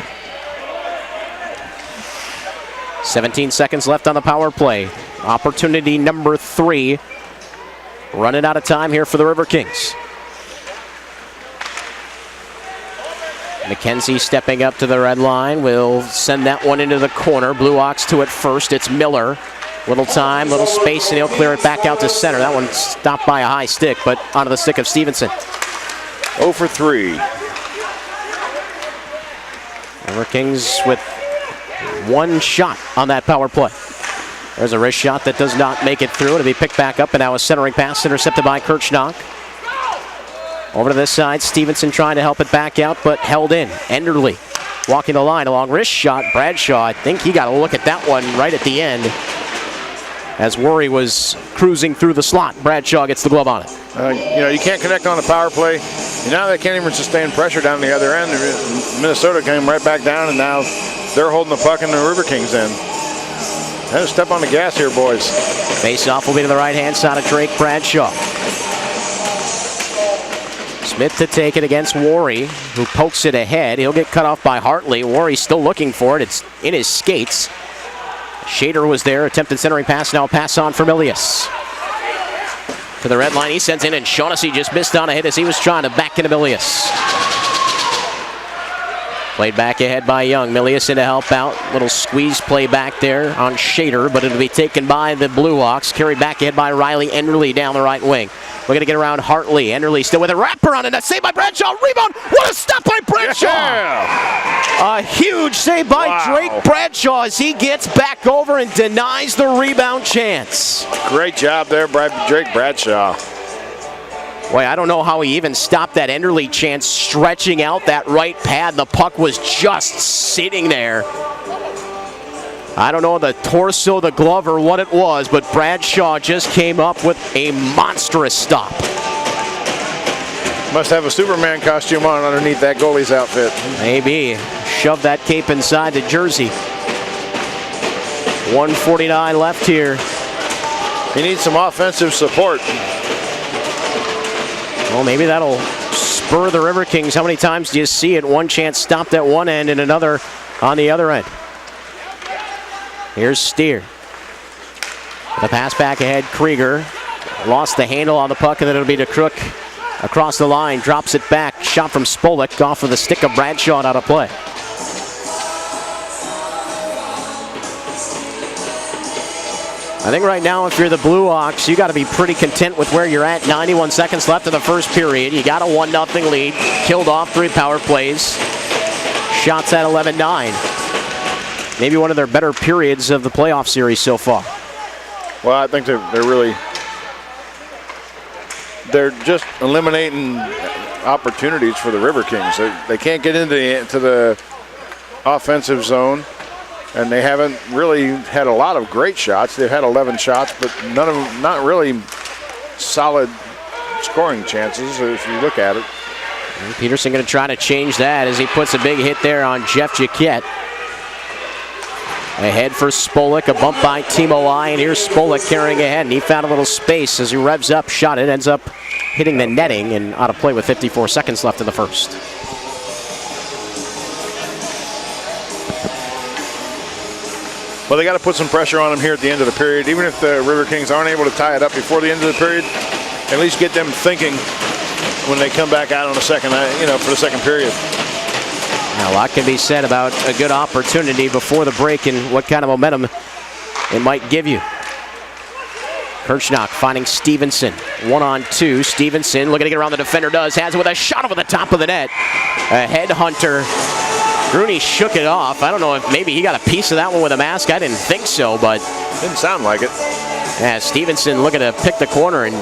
Speaker 1: 17 seconds left on the power play. Opportunity number 3. Running out of time here for the Riverkings. McKenzie stepping up to the red line. Will send that one into the corner. BlueOx to it first. It's Miller. Little time, little space, and he'll clear it back out to center. That one stopped by a high stick, but onto the stick of Stevenson.
Speaker 2: 0 for 3.
Speaker 1: Riverkings with 1 shot on that power play. There's a wrist shot that does not make it through. It'll be picked back up, and now a centering pass intercepted by Kirchnock. Over to this side, Stevenson trying to help it back out, but held in. Enderly walking the line along wrist shot. Bradshaw, I think he got a look at that one right at the end as Worry was cruising through the slot. Bradshaw gets the glove on it.
Speaker 2: You can't connect on the power play. Now they can't even sustain pressure down the other end. Minnesota came right back down, and now they're holding the puck in the Riverkings end. Had to step on the gas here, boys.
Speaker 1: Face-off will be to the right-hand side of Drake Bradshaw. Smith to take it against Worry, who pokes it ahead. He'll get cut off by Hartley. Worry's still looking for it. It's in his skates. Shader was there, attempted centering pass, now pass on for Milius. To the red line, he sends in, and Shaughnessy just missed on a hit as he was trying to back into Milius. Played back ahead by Young. Milius in to help out. Little squeeze play back there on Shader, but it'll be taken by the BlueOx. Carried back ahead by Riley Enderly down the right wing. We're going to get around Hartley. Enderly still with a wrapper on it. That's saved by Bradshaw. Rebound. What a stop by Bradshaw.
Speaker 2: Yeah.
Speaker 1: A huge save by Drake Bradshaw as he gets back over and denies the rebound chance.
Speaker 2: Great job there by Drake Bradshaw.
Speaker 1: Boy, I don't know how he even stopped that Enderly chance stretching out that right pad. The puck was just sitting there. I don't know the torso, the glove, or what it was, but Bradshaw just came up with a monstrous stop.
Speaker 2: Must have a Superman costume on underneath that goalie's outfit.
Speaker 1: Maybe. Shove that cape inside the jersey. 1:49 left here.
Speaker 2: He needs some offensive support.
Speaker 1: Well, maybe that'll spur the Riverkings. How many times do you see it? One chance stopped at one end and another on the other end. Here's Steer. The pass back ahead, Krieger. Lost the handle on the puck, and then it'll be to Crook across the line. Drops it back. Shot from Spolik off of the stick of Bradshaw and out of play. I think right now, if you're the BlueOx, you got to be pretty content with where you're at. 91 seconds left in the first period. You got a 1-0 lead. Killed off 3 power plays. Shots at 11-9. Maybe one of their better periods of the playoff series so far.
Speaker 2: Well, I think they're just eliminating opportunities for the Riverkings. They can't get into the offensive zone, and they haven't really had a lot of great shots. They've had 11 shots, but none of them, not really solid scoring chances if you look at it.
Speaker 1: And Peterson going to try to change that as he puts a big hit there on Jeff Jaquette. Ahead for Spolik, a bump by Timo I, and here's Spolik carrying ahead, and he found a little space as he revs up, shot it, ends up hitting the netting and out of play with 54 seconds left in the first.
Speaker 2: Well, they got to put some pressure on them here at the end of the period. Even if the Riverkings aren't able to tie it up before the end of the period, at least get them thinking when they come back out on the second, for the second period.
Speaker 1: Now, a lot can be said about a good opportunity before the break and what kind of momentum it might give you. Kirchnock finding Stevenson. 1-on-2. Stevenson looking to get around the defender. Has it with a shot over the top of the net. A headhunter. Rooney shook it off. I don't know if maybe he got a piece of that one with a mask. I didn't think so, but
Speaker 2: didn't sound like it.
Speaker 1: Yeah, Stevenson looking to pick the corner, and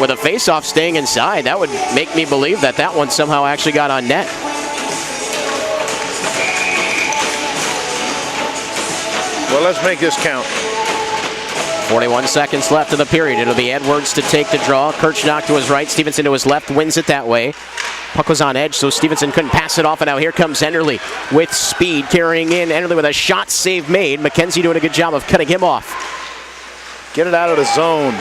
Speaker 1: with a face-off staying inside, that would make me believe that that one somehow actually got on net.
Speaker 2: Well, let's make this count.
Speaker 1: 41 seconds left in the period. It'll be Edwards to take the draw. Kirchnock to his right, Stevenson to his left, wins it that way. Puck was on edge, so Stevenson couldn't pass it off, and now here comes Enderly with speed, carrying in. Enderly with a shot save made. McKenzie doing a good job of cutting him off.
Speaker 2: Get it out of the zone.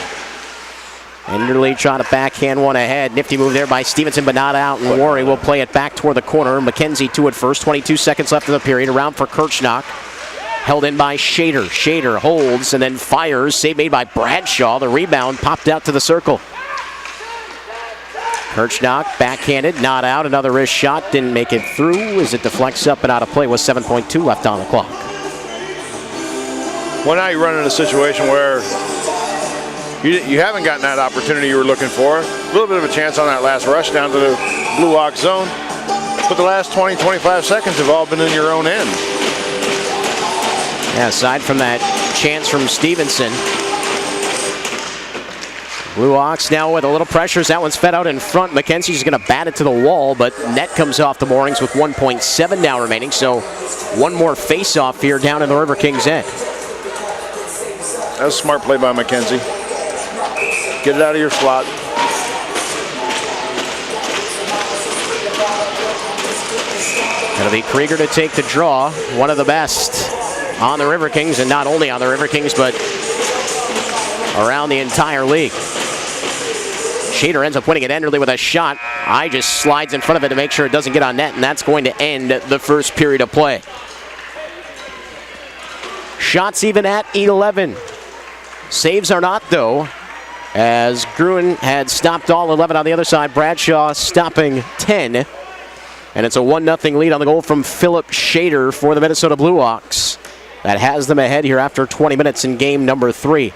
Speaker 1: Enderly trying to backhand one ahead. Nifty move there by Stevenson, but not out, and Worry will play it back toward the corner. McKenzie to it first. 22 seconds left in the period. Around for Kirchnock. Held in by Shader. Shader holds and then fires. Save made by Bradshaw. The rebound popped out to the circle. Kirchnock backhanded, not out. Another wrist shot. Didn't make it through as it deflects up and out of play with 7.2 left on the clock.
Speaker 2: Well, now you run into a situation where you haven't gotten that opportunity you were looking for. A little bit of a chance on that last rush down to the BlueOx zone. But the last 20, 25 seconds have all been in your own end.
Speaker 1: Yeah, aside from that chance from Stevenson, BlueOx now with a little pressure. That one's fed out in front. McKenzie's going to bat it to the wall, but net comes off the moorings with 1.7 now remaining. So one more face-off here down in the Riverkings end.
Speaker 2: That was a smart play by McKenzie. Get it out of your slot.
Speaker 1: It'll be Krieger to take the draw. One of the best on the Riverkings, and not only on the Riverkings, but around the entire league. Shader ends up winning it Enderly with a shot. I just slides in front of it to make sure it doesn't get on net, and that's going to end the first period of play. Shots even at 11. Saves are not, though, as Gruen had stopped all 11 on the other side. Bradshaw stopping 10. And it's a 1-0 lead on the goal from Philip Shader for the Minnesota BlueOx. That has them ahead here after 20 minutes in game number 3.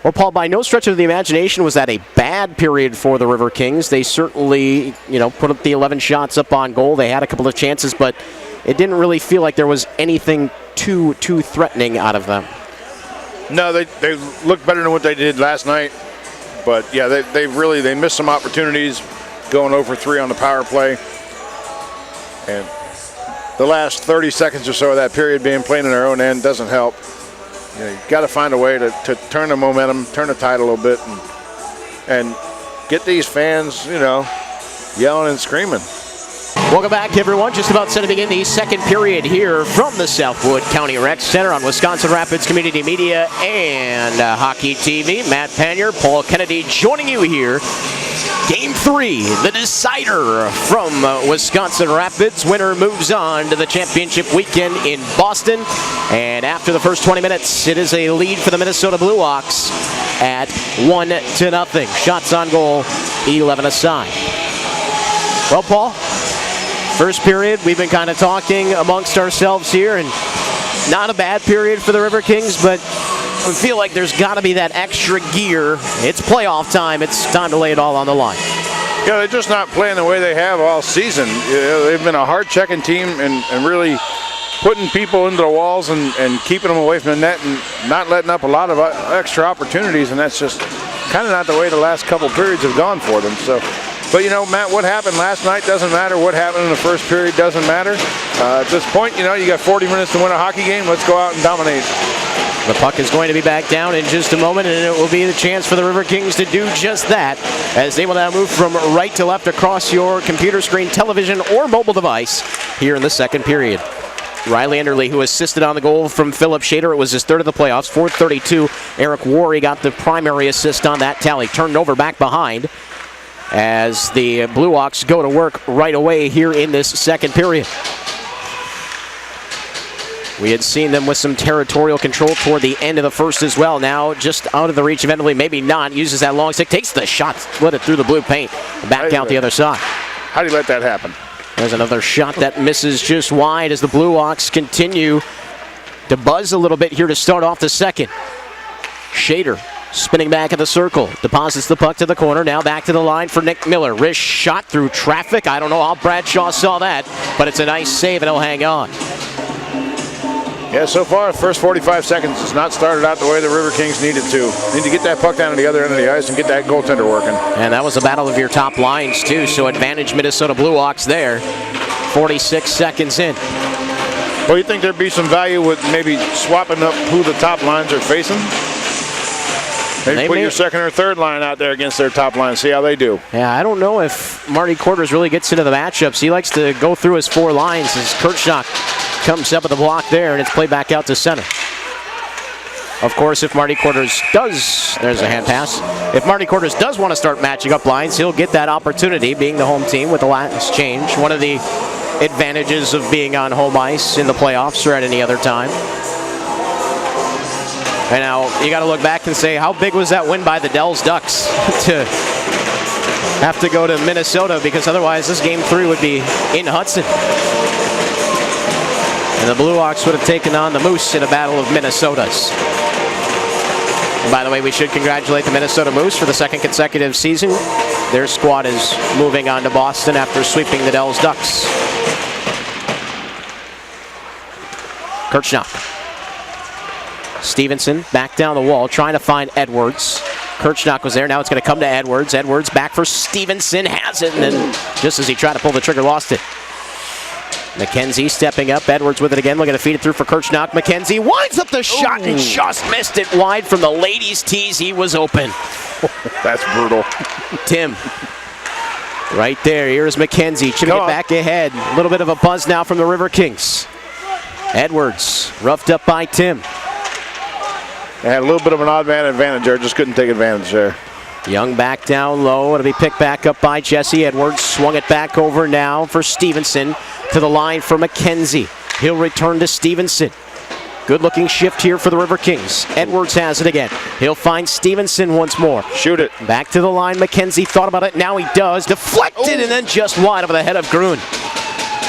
Speaker 1: Well, Paul, by no stretch of the imagination was that a bad period for the Riverkings. They certainly, put up the 11 shots up on goal. They had a couple of chances, but it didn't really feel like there was anything too threatening out of them.
Speaker 2: No, they looked better than what they did last night. But, yeah, they missed some opportunities going 0 for 3 on the power play. And the last 30 seconds or so of that period being played in their own end doesn't help. You've got to find a way to turn the momentum, turn the tide a little bit, and get these fans, yelling and screaming.
Speaker 1: Welcome back, everyone. Just about set to begin the second period here from the Southwood County Rec Center on Wisconsin Rapids Community Media and Hockey TV. Matt Panier, Paul Kennedy joining you here. Game 3, the decider from Wisconsin Rapids. Winner moves on to the championship weekend in Boston. And after the first 20 minutes, it is a lead for the Minnesota BlueOx at 1-0. Shots on goal, 11 aside. Well, Paul, first period, we've been kind of talking amongst ourselves here, and not a bad period for the Riverkings, but we feel like there's got to be that extra gear. It's playoff time. It's time to lay it all on the line.
Speaker 2: Yeah, they're just not playing the way they have all season. They've been a hard-checking team and really putting people into the walls and keeping them away from the net and not letting up a lot of extra opportunities, and that's just kind of not the way the last couple periods have gone for them. So, but Matt, what happened last night doesn't matter. What happened in the first period doesn't matter. At this point, you got 40 minutes to win a hockey game. Let's go out and dominate.
Speaker 1: The puck is going to be back down in just a moment, and it will be the chance for the Riverkings to do just that, as they will now move from right to left across your computer screen, television, or mobile device here in the second period. Riley Enderly, who assisted on the goal from Philip Shader. It was his third of the playoffs, 432. Eric Worre got the primary assist on that tally. Turned over back behind as the BlueOx go to work right away here in this second period. We had seen them with some territorial control toward the end of the first as well. Now just out of the reach of Enderly, maybe not. Uses that long stick, takes the shot, split it through the blue paint, back out the other side.
Speaker 2: How do you let that happen?
Speaker 1: There's another shot that misses just wide as the BlueOx continue to buzz a little bit here to start off the second. Shader spinning back in the circle, deposits the puck to the corner, now back to the line for Nick Miller. Wrist shot through traffic. I don't know how Bradshaw saw that, but it's a nice save and he'll hang on.
Speaker 2: Yeah, so far, the first 45 seconds has not started out the way the Riverkings needed to. Need to get that puck down to the other end of the ice and get that goaltender working.
Speaker 1: And that was a battle of your top lines, too, so advantage Minnesota BlueOx there. 46 seconds in.
Speaker 2: Well, you think there'd be some value with maybe swapping up who the top lines are facing? Maybe put your second or third line out there against their top line, see how they do.
Speaker 1: Yeah, I don't know if Marty Quarters really gets into the matchups. He likes to go through his 4 lines as Kirchhoff comes up with the block there, and it's played back out to center. Of course, if Marty Quarters does, there's a hand pass. If Marty Quarters does want to start matching up lines, he'll get that opportunity, being the home team with the last change. One of the advantages of being on home ice in the playoffs or at any other time. And now you got to look back and say, how big was that win by the Dells Ducks to have to go to Minnesota, because otherwise this game 3 would be in Hudson. And the BlueOx would have taken on the Moose in a battle of Minnesotas. And by the way, we should congratulate the Minnesota Moose for the second consecutive season. Their squad is moving on to Boston after sweeping the Dells Ducks. Kirchhoff. Stevenson back down the wall, trying to find Edwards. Kirchnock was there. Now it's going to come to Edwards. Edwards back for Stevenson. Has it. And then just as he tried to pull the trigger, lost it. McKenzie stepping up. Edwards with it again. Looking to feed it through for Kirchnock. McKenzie winds up the shot and just missed it wide from the ladies' tees. He was open.
Speaker 2: That's brutal.
Speaker 1: Tim. Right there. Here's McKenzie. Chipping it back ahead. A little bit of a buzz now from the Riverkings. Edwards. Roughed up by Tim.
Speaker 2: They had a little bit of an odd man advantage there. Just couldn't take advantage there.
Speaker 1: Young back down low. It'll be picked back up by Jesse Edwards. Swung it back over now for Stevenson. To the line for McKenzie. He'll return to Stevenson. Good looking shift here for the Riverkings. Edwards has it again. He'll find Stevenson once more.
Speaker 2: Shoot it.
Speaker 1: Back to the line. McKenzie thought about it. Now he does. Deflected and then just wide over the head of Gruen.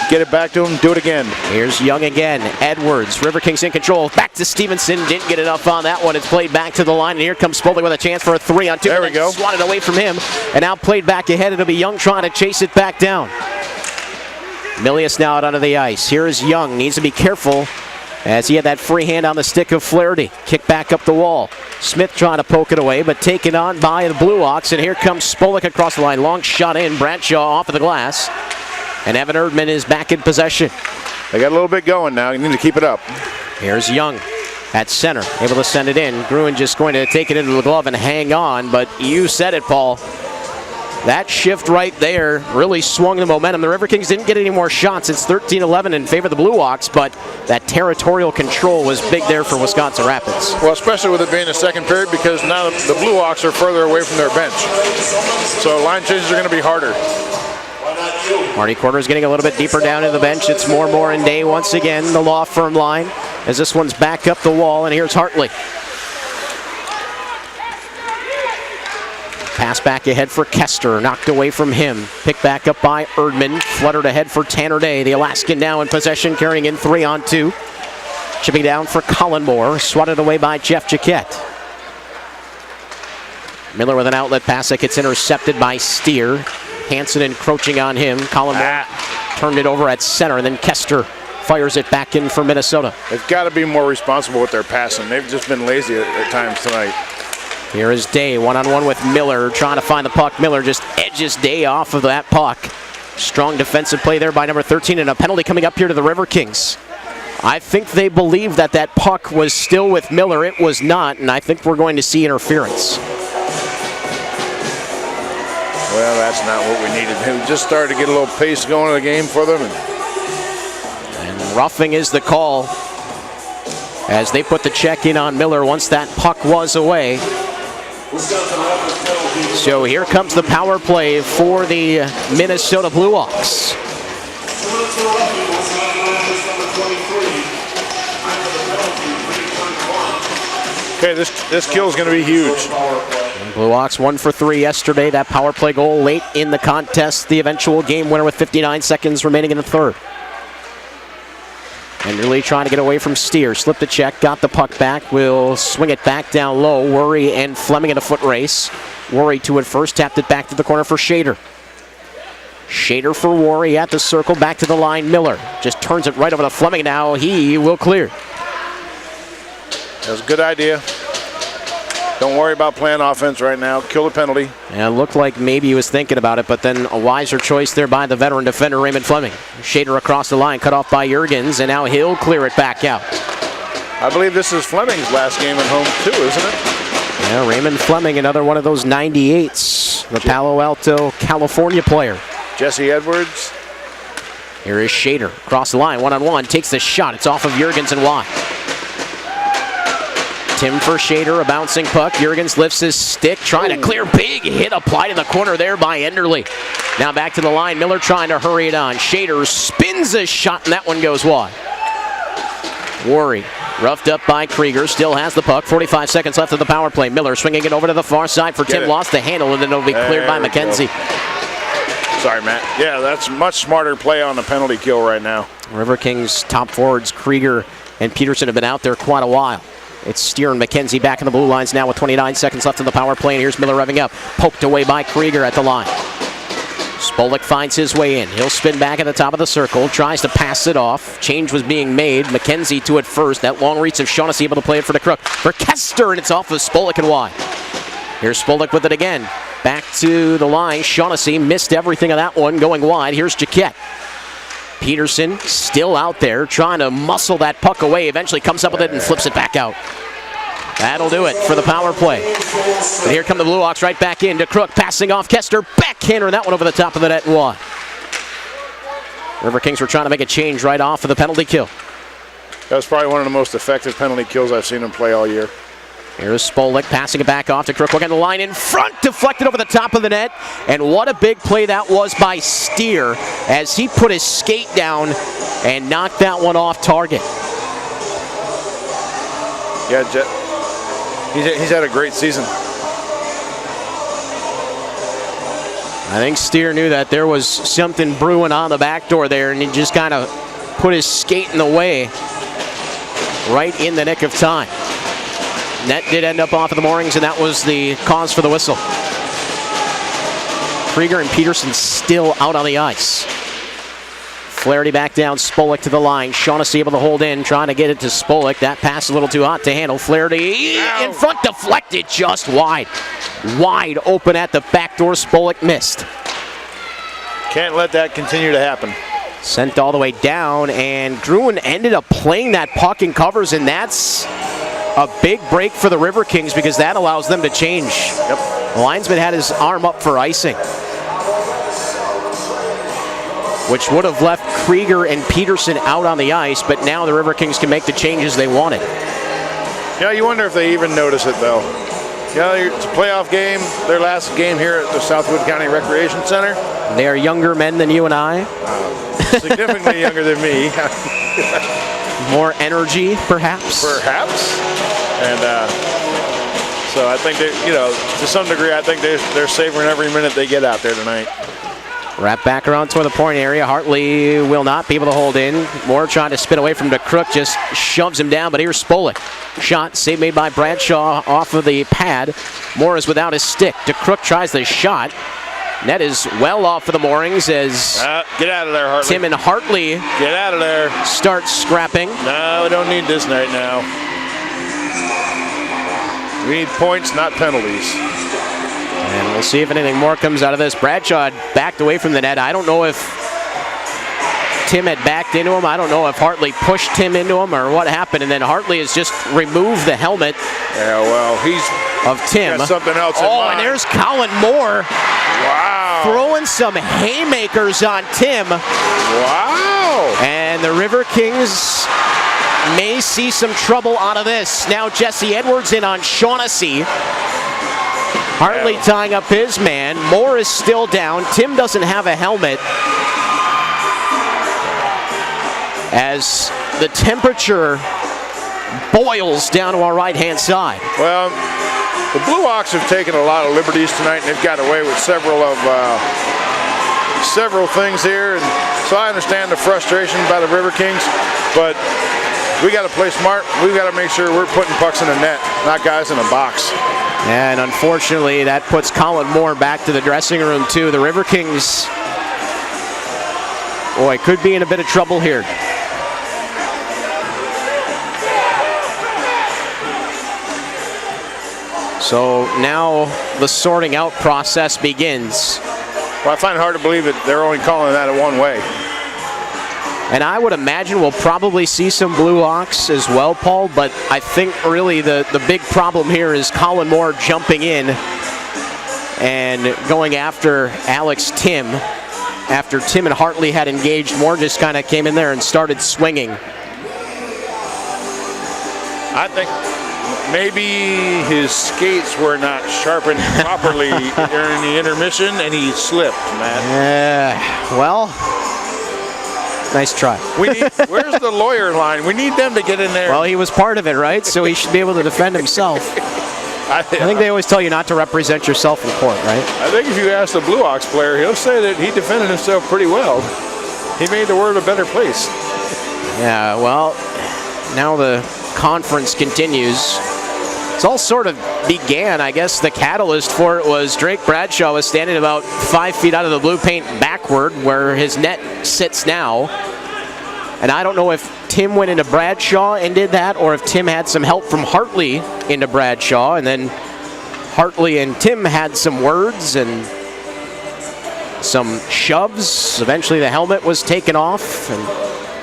Speaker 2: Get it back to him. Do it again.
Speaker 1: Here's Young again. Edwards. Riverkings in control. Back to Stevenson. Didn't get enough on that one. It's played back to the line. And here comes Spaulding with a chance for a 3-on-2.
Speaker 2: There we go.
Speaker 1: Swatted away from him. And now played back ahead. It'll be Young trying to chase it back down. Milius now out onto the ice. Here's Young. Needs to be careful as he had that free hand on the stick of Flaherty. Kick back up the wall. Smith trying to poke it away, but taken on by the BlueOx. And here comes Spolik across the line. Long shot in. Bradshaw off of the glass. And Evan Erdman is back in possession.
Speaker 2: They got a little bit going now. You need to keep it up.
Speaker 1: Here's Young at center. Able to send it in. Gruen just going to take it into the glove and hang on. But you said it, Paul. That shift right there really swung the momentum. The Riverkings didn't get any more shots. It's 13-11 in favor of the BlueOx, but that territorial control was big there for Wisconsin Rapids.
Speaker 2: Well, especially with it being a second period, because now the BlueOx are further away from their bench. So line changes are going to be harder.
Speaker 1: Marty Quarter's getting a little bit deeper down in the bench. It's more and Day once again, the law firm line, as this one's back up the wall, and here's Hartley. Pass back ahead for Kester, knocked away from him. Picked back up by Erdman, fluttered ahead for Tanner Day. The Alaskan now in possession, carrying in 3-on-2. Chipping down for Colin Moore, swatted away by Jeff Jaquette. Miller with an outlet pass that gets intercepted by Steer. Hansen encroaching on him. Colin Moore turned it over at center, and then Kester fires it back in for Minnesota.
Speaker 2: They've got to be more responsible with their passing. They've just been lazy at times tonight.
Speaker 1: Here is Day, one-on-one with Miller, trying to find the puck. Miller just edges Day off of that puck. Strong defensive play there by number 13, and a penalty coming up here to the Riverkings. I think they believe that that puck was still with Miller. It was not, and I think we're going to see interference.
Speaker 2: Well, that's not what we needed. He just started to get a little pace going in the game for them.
Speaker 1: And roughing is the call as they put the check in on Miller once that puck was away. So here comes the power play for the Minnesota BlueOx.
Speaker 2: Okay, this kill is going to be huge.
Speaker 1: BlueOx 1 for 3 yesterday. That power play goal late in the contest. The eventual game winner with 59 seconds remaining in the third. And really trying to get away from Steer. Slipped the check, got the puck back. Will swing it back down low. Worry and Fleming in a foot race. Worry to it first, tapped it back to the corner for Shader. Shader for Worry at the circle, back to the line. Miller just turns it right over to Fleming. Now he will clear.
Speaker 2: That was a good idea. Don't worry about playing offense right now. Kill the penalty.
Speaker 1: And it looked like maybe he was thinking about it, but then a wiser choice there by the veteran defender, Raymond Fleming. Shader across the line, cut off by Jurgens, and now he'll clear it back out.
Speaker 2: I believe this is Fleming's last game at home, too, isn't it?
Speaker 1: Yeah, Raymond Fleming, another one of those 98s. The Palo Alto, California player.
Speaker 2: Jesse Edwards.
Speaker 1: Here is Shader, across the line, one-on-one, takes the shot. It's off of Jurgens and wide. Tim for Shader, a bouncing puck. Jurgens lifts his stick, trying to clear. Big hit applied in the corner there by Enderle. Now back to the line. Miller trying to hurry it on. Shader spins a shot, and that one goes wide. Worry, roughed up by Krieger, still has the puck. 45 seconds left of the power play. Miller swinging it over to the far side for Tim. Lost the handle, and then it'll be cleared by McKenzie.
Speaker 2: Sorry, Matt. Yeah, that's much smarter play on the penalty kill right now.
Speaker 1: Riverkings top forwards Krieger and Peterson have been out there quite a while. It's Steer and McKenzie back in the blue lines now with 29 seconds left in the power play. And here's Miller revving up. Poked away by Krieger at the line. Spolik finds his way in. He'll spin back at the top of the circle. Tries to pass it off. Change was being made. McKenzie to it first. That long reach of Shaughnessy able to play it for the crook. For Kester, and it's off of Spolik and wide. Here's Spolik with it again. Back to the line. Shaughnessy missed everything on that one, going wide. Here's Jaquette. Peterson still out there trying to muscle that puck away. Eventually comes up with it and flips it back out. That'll do it for the power play. But here come the BlueOx right back in to Crook. Passing off Kester. Backhander, that one over the top of the net and wide. Riverkings were trying to make a change right off of the penalty kill.
Speaker 2: That was probably one of the most effective penalty kills I've seen him play all year.
Speaker 1: Here's Spolik passing it back off to Crook. Look at the line in front, deflected over the top of the net. And what a big play that was by Steer as he put his skate down and knocked that one off target.
Speaker 2: Yeah, he's had a great season.
Speaker 1: I think Steer knew that there was something brewing on the back door there, and he just kind of put his skate in the way right in the nick of time. Net did end up off of the moorings, and that was the cause for the whistle. Krieger and Peterson still out on the ice. Flaherty back down, Spolik to the line. Shaughnessy able to hold in, trying to get it to Spolik. That pass a little too hot to handle. Flaherty in front, deflected just wide. Wide open at the back door. Spolik missed.
Speaker 2: Can't let that continue to happen.
Speaker 1: Sent all the way down, and Gruen ended up playing that puck in covers, and that's a big break for the Riverkings because that allows them to change.
Speaker 2: Yep.
Speaker 1: The linesman had his arm up for icing, which would have left Krieger and Peterson out on the ice, but now the Riverkings can make the changes they wanted.
Speaker 2: Yeah, you wonder if they even notice it, though. Yeah, it's a playoff game, their last game here at the Southwood County Recreation Center.
Speaker 1: They are younger men than you and I.
Speaker 2: Significantly younger than me.
Speaker 1: More energy, perhaps?
Speaker 2: Perhaps. And so I think, to some degree, I think they're savoring every minute they get out there tonight.
Speaker 1: Wrap back around toward the point area. Hartley will not be able to hold in. Moore trying to spin away from DeCrook, just shoves him down, but here's Spolik. Shot, save made by Bradshaw off of the pad. Moore is without his stick. DeCrook tries the shot. Net is well off of the moorings as
Speaker 2: get out of there, Hartley.
Speaker 1: Tim and Hartley
Speaker 2: get out of there.
Speaker 1: Start scrapping.
Speaker 2: No, we don't need this night now. We need points, not penalties.
Speaker 1: And we'll see if anything more comes out of this. Bradshaw backed away from the net. I don't know if Tim had backed into him. I don't know if Hartley pushed Tim into him or what happened. And then Hartley has just removed the helmet.
Speaker 2: Yeah, well, he's
Speaker 1: of Tim.
Speaker 2: Got something else in mind.
Speaker 1: And there's Colin Moore.
Speaker 2: Wow.
Speaker 1: Throwing some haymakers on Tim.
Speaker 2: Wow.
Speaker 1: And the Riverkings may see some trouble out of this. Now Jesse Edwards in on Shaughnessy. Hartley tying up his man. Moore is still down. Tim doesn't have a helmet. As the temperature boils down to our right-hand side.
Speaker 2: Well, the BlueOx have taken a lot of liberties tonight, and they've got away with several things here. And so I understand the frustration by the Riverkings, but we got to play smart. We've got to make sure we're putting pucks in the net, not guys in a box.
Speaker 1: And unfortunately, that puts Colin Moore back to the dressing room, too. The Riverkings, boy, could be in a bit of trouble here. So now the sorting out process begins.
Speaker 2: Well, I find it hard to believe that they're only calling that one way.
Speaker 1: And I would imagine we'll probably see some BlueOx as well, Paul, but I think really the big problem here is Colin Moore jumping in and going after Alex Tim. After Tim and Hartley had engaged, Moore just kind of came in there and started swinging.
Speaker 2: I think maybe his skates were not sharpened properly during the intermission, and he slipped, Matt.
Speaker 1: Well, nice try.
Speaker 2: Where's the lawyer line? We need them to get in there.
Speaker 1: Well, he was part of it, right? So he should be able to defend himself. I think they always tell you not to represent yourself in court, right?
Speaker 2: I think if you ask the BlueOx player, he'll say that he defended himself pretty well. He made the world a better place.
Speaker 1: Yeah, well, now the conference continues. It's all sort of began, I guess the catalyst for it was Drake Bradshaw was standing about 5 feet out of the blue paint backward where his net sits now. And I don't know if Tim went into Bradshaw and did that or if Tim had some help from Hartley into Bradshaw. And then Hartley and Tim had some words and some shoves. Eventually the helmet was taken off, and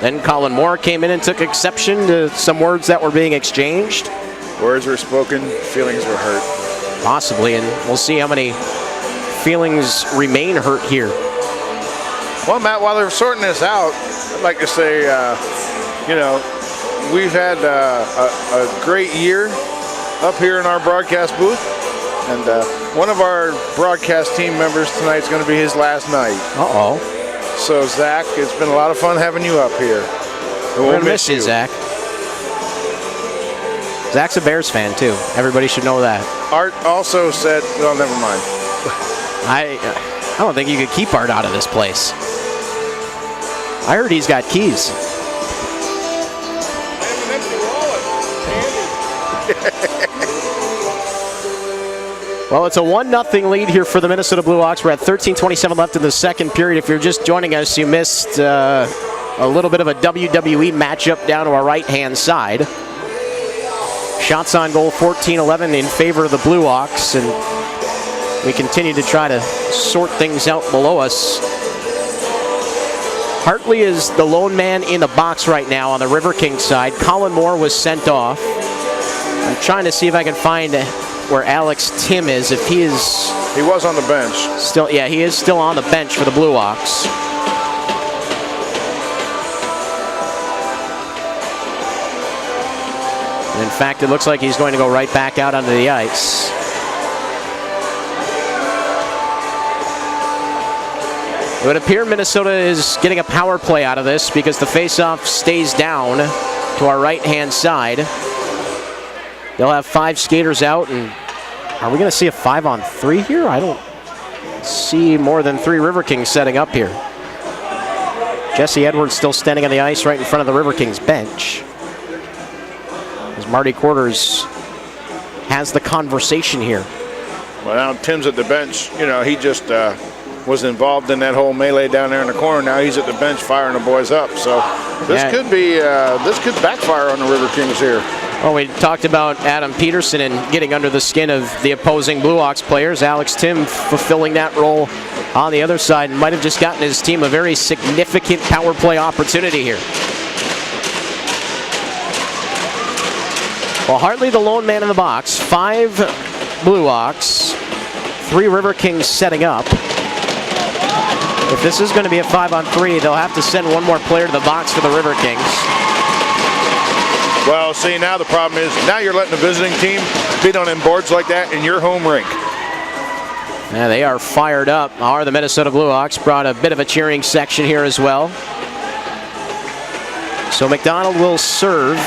Speaker 1: then Colin Moore came in and took exception to some words that were being exchanged.
Speaker 2: Words were spoken, feelings were hurt.
Speaker 1: Possibly, and we'll see how many feelings remain hurt here.
Speaker 2: Well, Matt, while they're sorting this out, I'd like to say, you know, we've had a great year up here in our broadcast booth, and one of our broadcast team members tonight is going to be his last night.
Speaker 1: Uh-oh.
Speaker 2: So, Zach, it's been a lot of fun having you up here.
Speaker 1: We're going to miss you, Zach. Zach's a Bears fan, too. Everybody should know that.
Speaker 2: Art also said, well, never mind.
Speaker 1: I don't think you could keep Art out of this place. I heard he's got keys.
Speaker 2: I have an empty wallet.
Speaker 1: Well, it's a 1-0 lead here for the Minnesota BlueOx. We're at 13:27 left in the second period. If you're just joining us, you missed a little bit of a WWE matchup down to our right-hand side. Shots on goal 14-11 in favor of the BlueOx, and we continue to try to sort things out below us. Hartley is the lone man in the box right now on the Riverkings side. Colin Moore was sent off. I'm trying to see if I can find where Alex Tim is. If he is...
Speaker 2: He was on the bench.
Speaker 1: Still, yeah, he is still on the bench for the BlueOx. In fact, it looks like he's going to go right back out onto the ice. It would appear Minnesota is getting a power play out of this because the faceoff stays down to our right-hand side. They'll have 5 skaters out, and are we going to see a 5-on-3 here? I don't see more than 3 Riverkings setting up here. Jesse Edwards still standing on the ice right in front of the Riverkings bench, as Marty Quarters has the conversation here.
Speaker 2: Well, now Tim's at the bench. You know, he just was involved in that whole melee down there in the corner. Now he's at the bench firing the boys up. So this could be, this could backfire on the Riverkings here.
Speaker 1: Well, we talked about Adam Peterson and getting under the skin of the opposing BlueOx players. Alex Tim fulfilling that role on the other side and might have just gotten his team a very significant power play opportunity here. Well, Hartley the lone man in the box. 5 BlueOx, 3 Riverkings setting up. If this is going to be a 5-on-3, they'll have to send one more player to the box for the Riverkings.
Speaker 2: Well, see, now the problem is, now you're letting the visiting team beat on them boards like that in your home rink.
Speaker 1: Yeah, they are fired up. Are the Minnesota BlueOx. Brought a bit of a cheering section here as well. So McDonald will serve.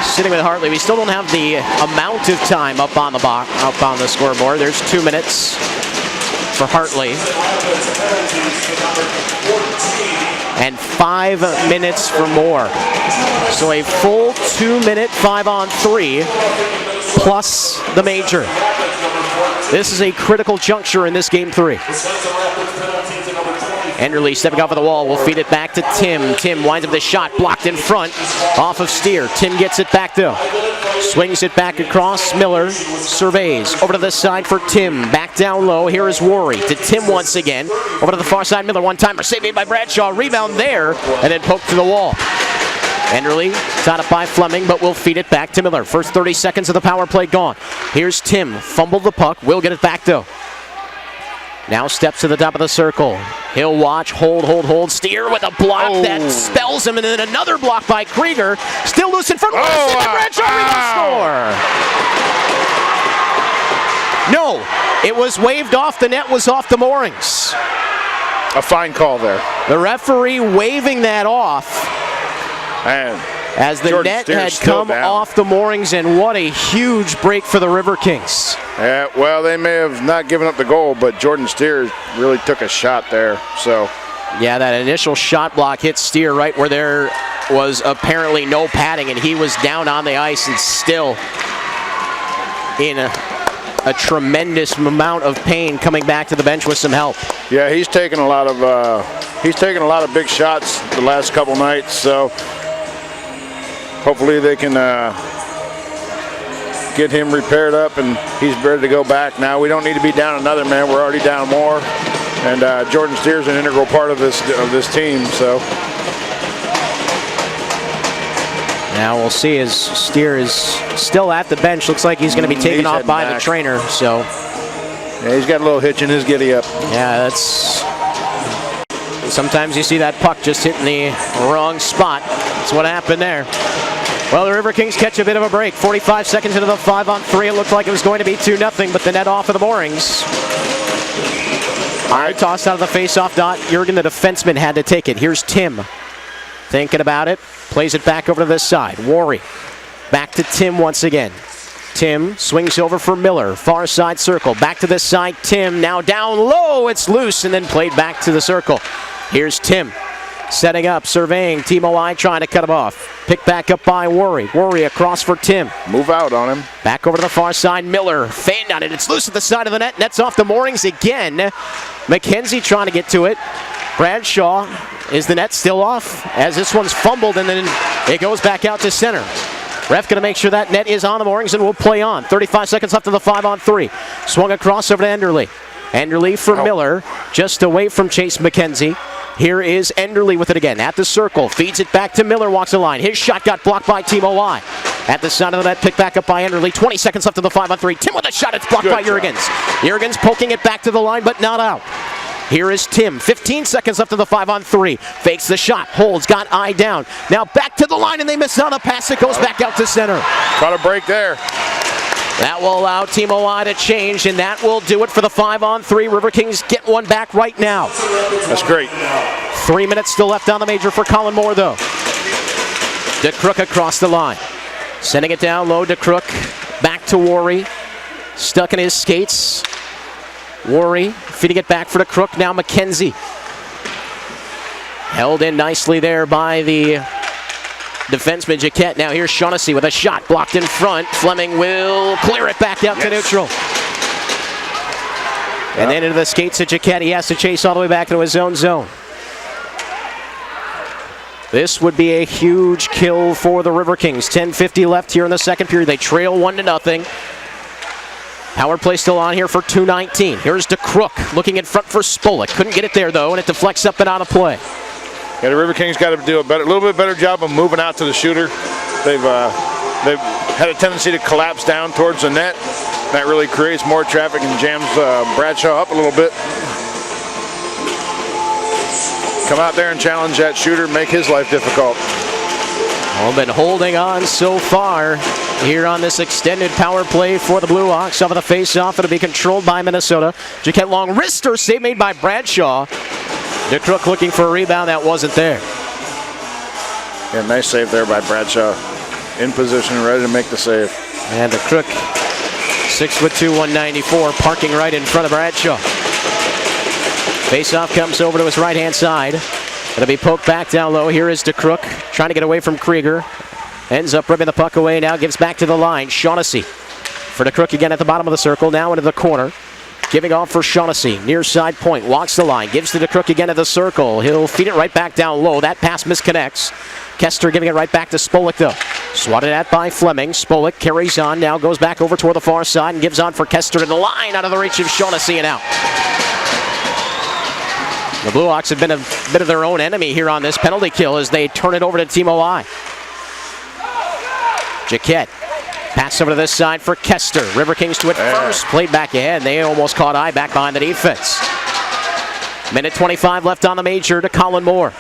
Speaker 1: Sitting with Hartley. We still don't have the amount of time up on the box, up on the scoreboard. There's 2 minutes for Hartley. And 5 minutes for Moore. So a full 2-minute 5-on-3 plus the major. This is a critical juncture in this game 3. Enderle stepping off of the wall, will feed it back to Tim. Tim winds up the shot, blocked in front, off of Steer. Tim gets it back though. Swings it back across, Miller surveys. Over to the side for Tim, back down low, here is Rory. To Tim once again, over to the far side, Miller one-timer, saved made by Bradshaw, rebound there, and then poked to the wall. Enderle tied up by Fleming, but will feed it back to Miller. First 30 seconds of the power play gone. Here's Tim, fumbled the puck, will get it back though. Now steps to the top of the circle. He'll watch, hold. Steer with a block that spells him, and then another block by Krieger. Still loose in front of Larson, and Bradshaw score. No, it was waved off. The net was off the moorings.
Speaker 2: A fine call there.
Speaker 1: The referee waving that off.
Speaker 2: And
Speaker 1: as the net had come off the moorings, and what a huge break for the Riverkings.
Speaker 2: Yeah, well, they may have not given up the goal, but Jordan Steer really took a shot there. So,
Speaker 1: yeah, that initial shot block hit Steer right where there was apparently no padding, and he was down on the ice and still in a tremendous amount of pain, coming back to the bench with some help.
Speaker 2: Yeah, he's taken a lot of big shots the last couple nights. So hopefully they can get him repaired up, and he's ready to go back. Now we don't need to be down another man. We're already down more, and Jordan Steer's an integral part of this team. So
Speaker 1: now we'll see as Steer is still at the bench. Looks like he's going to be taken off by the trainer. So
Speaker 2: yeah, he's got a little hitch in his giddy up.
Speaker 1: yeah, that's. Sometimes you see that puck just hitting the wrong spot. That's what happened there. Well, the Riverkings catch a bit of a break. 45 seconds into the 5-on-3. It looked like it was going to be 2-0, but the net off of the moorings. All right, tossed out of the face-off dot. Jurgen, the defenseman, had to take it. Here's Tim. Thinking about it. Plays it back over to this side. Worry. Back to Tim once again. Tim swings over for Miller. Far side circle. Back to this side. Tim now down low. It's loose and then played back to the circle. Here's Tim. Setting up, surveying. Timo I trying to cut him off. Picked back up by Worry. Worry across for Tim.
Speaker 2: Move out on him.
Speaker 1: Back over to the far side. Miller fanned on it. It's loose at the side of the net. Nets off the moorings again. McKenzie trying to get to it. Bradshaw. Is the net still off? As this one's fumbled and then it goes back out to center. Ref going to make sure that net is on the moorings and will play on. 35 seconds left of the 5-on-3. Swung across over to Enderle. Enderle for Miller. Just away from Chase McKenzie. Here is Enderle with it again at the circle. Feeds it back to Miller, walks the line. His shot got blocked by Timo I. At the side of the net, picked back up by Enderle. 20 seconds left of the 5-on-3. Tim with a shot, it's blocked by Jurgens. Jurgens poking it back to the line, but not out. Here is Tim. 15 seconds left of the 5-on-3. Fakes the shot, holds, got eye down. Now back to the line, and they miss on a pass that goes back out to center.
Speaker 2: Got a break there.
Speaker 1: That will allow Timo I to change, and that will do it for the 5-on-3. Riverkings get one back right now.
Speaker 2: That's great.
Speaker 1: 3 minutes still left on the major for Colin Moore, though. DeCrook across the line. Sending it down low, DeCrook. Back to Worry. Stuck in his skates. Worry feeding it back for DeCrook. Now McKenzie. Held in nicely there by the defenseman Jaquette. Now here's Shaughnessy with a shot blocked in front. Fleming will clear it back out to neutral. And then into the skates of Jaquette. He has to chase all the way back into his own zone. This would be a huge kill for the Riverkings. 10:50 left here in the second period. They trail 1-0. Power play still on here for 2:19. Here's DeCrook looking in front for Spolik. Couldn't get it there though, and it deflects up and out of play.
Speaker 2: Yeah, the Riverkings got to do a little bit better job of moving out to the shooter. They've had a tendency to collapse down towards the net. That really creates more traffic and jams Bradshaw up a little bit. Come out there and challenge that shooter, make his life difficult.
Speaker 1: Well, been holding on so far here on this extended power play for the BlueOx. Off of the face-off, it'll be controlled by Minnesota. Jaquette long wrister save made by Bradshaw. DeCrook looking for a rebound that wasn't there.
Speaker 2: Yeah, nice save there by Bradshaw. In position, ready to make the save.
Speaker 1: And DeCrook, 6'2", 194, parking right in front of Bradshaw. Face-off comes over to his right-hand side. It'll be poked back down low. Here is DeCrook trying to get away from Krieger. Ends up ripping the puck away. Now gives back to the line. Shaughnessy for DeCrook again at the bottom of the circle. Now into the corner. Giving off for Shaughnessy. Near side point. Walks the line. Gives to DeCrook again at the circle. He'll feed it right back down low. That pass misconnects. Kester giving it right back to Spolik though. Swatted at by Fleming. Spolik carries on. Now goes back over toward the far side and gives on for Kester to the line. Out of the reach of Shaughnessy and out. The BlueOx have been a bit of their own enemy here on this penalty kill as they turn it over to Timo I. Jaquette. Pass over to this side for Kester. Riverkings to it first. Played back ahead. They almost caught eye back behind the defense. Minute 25 left on the major to Colin Moore.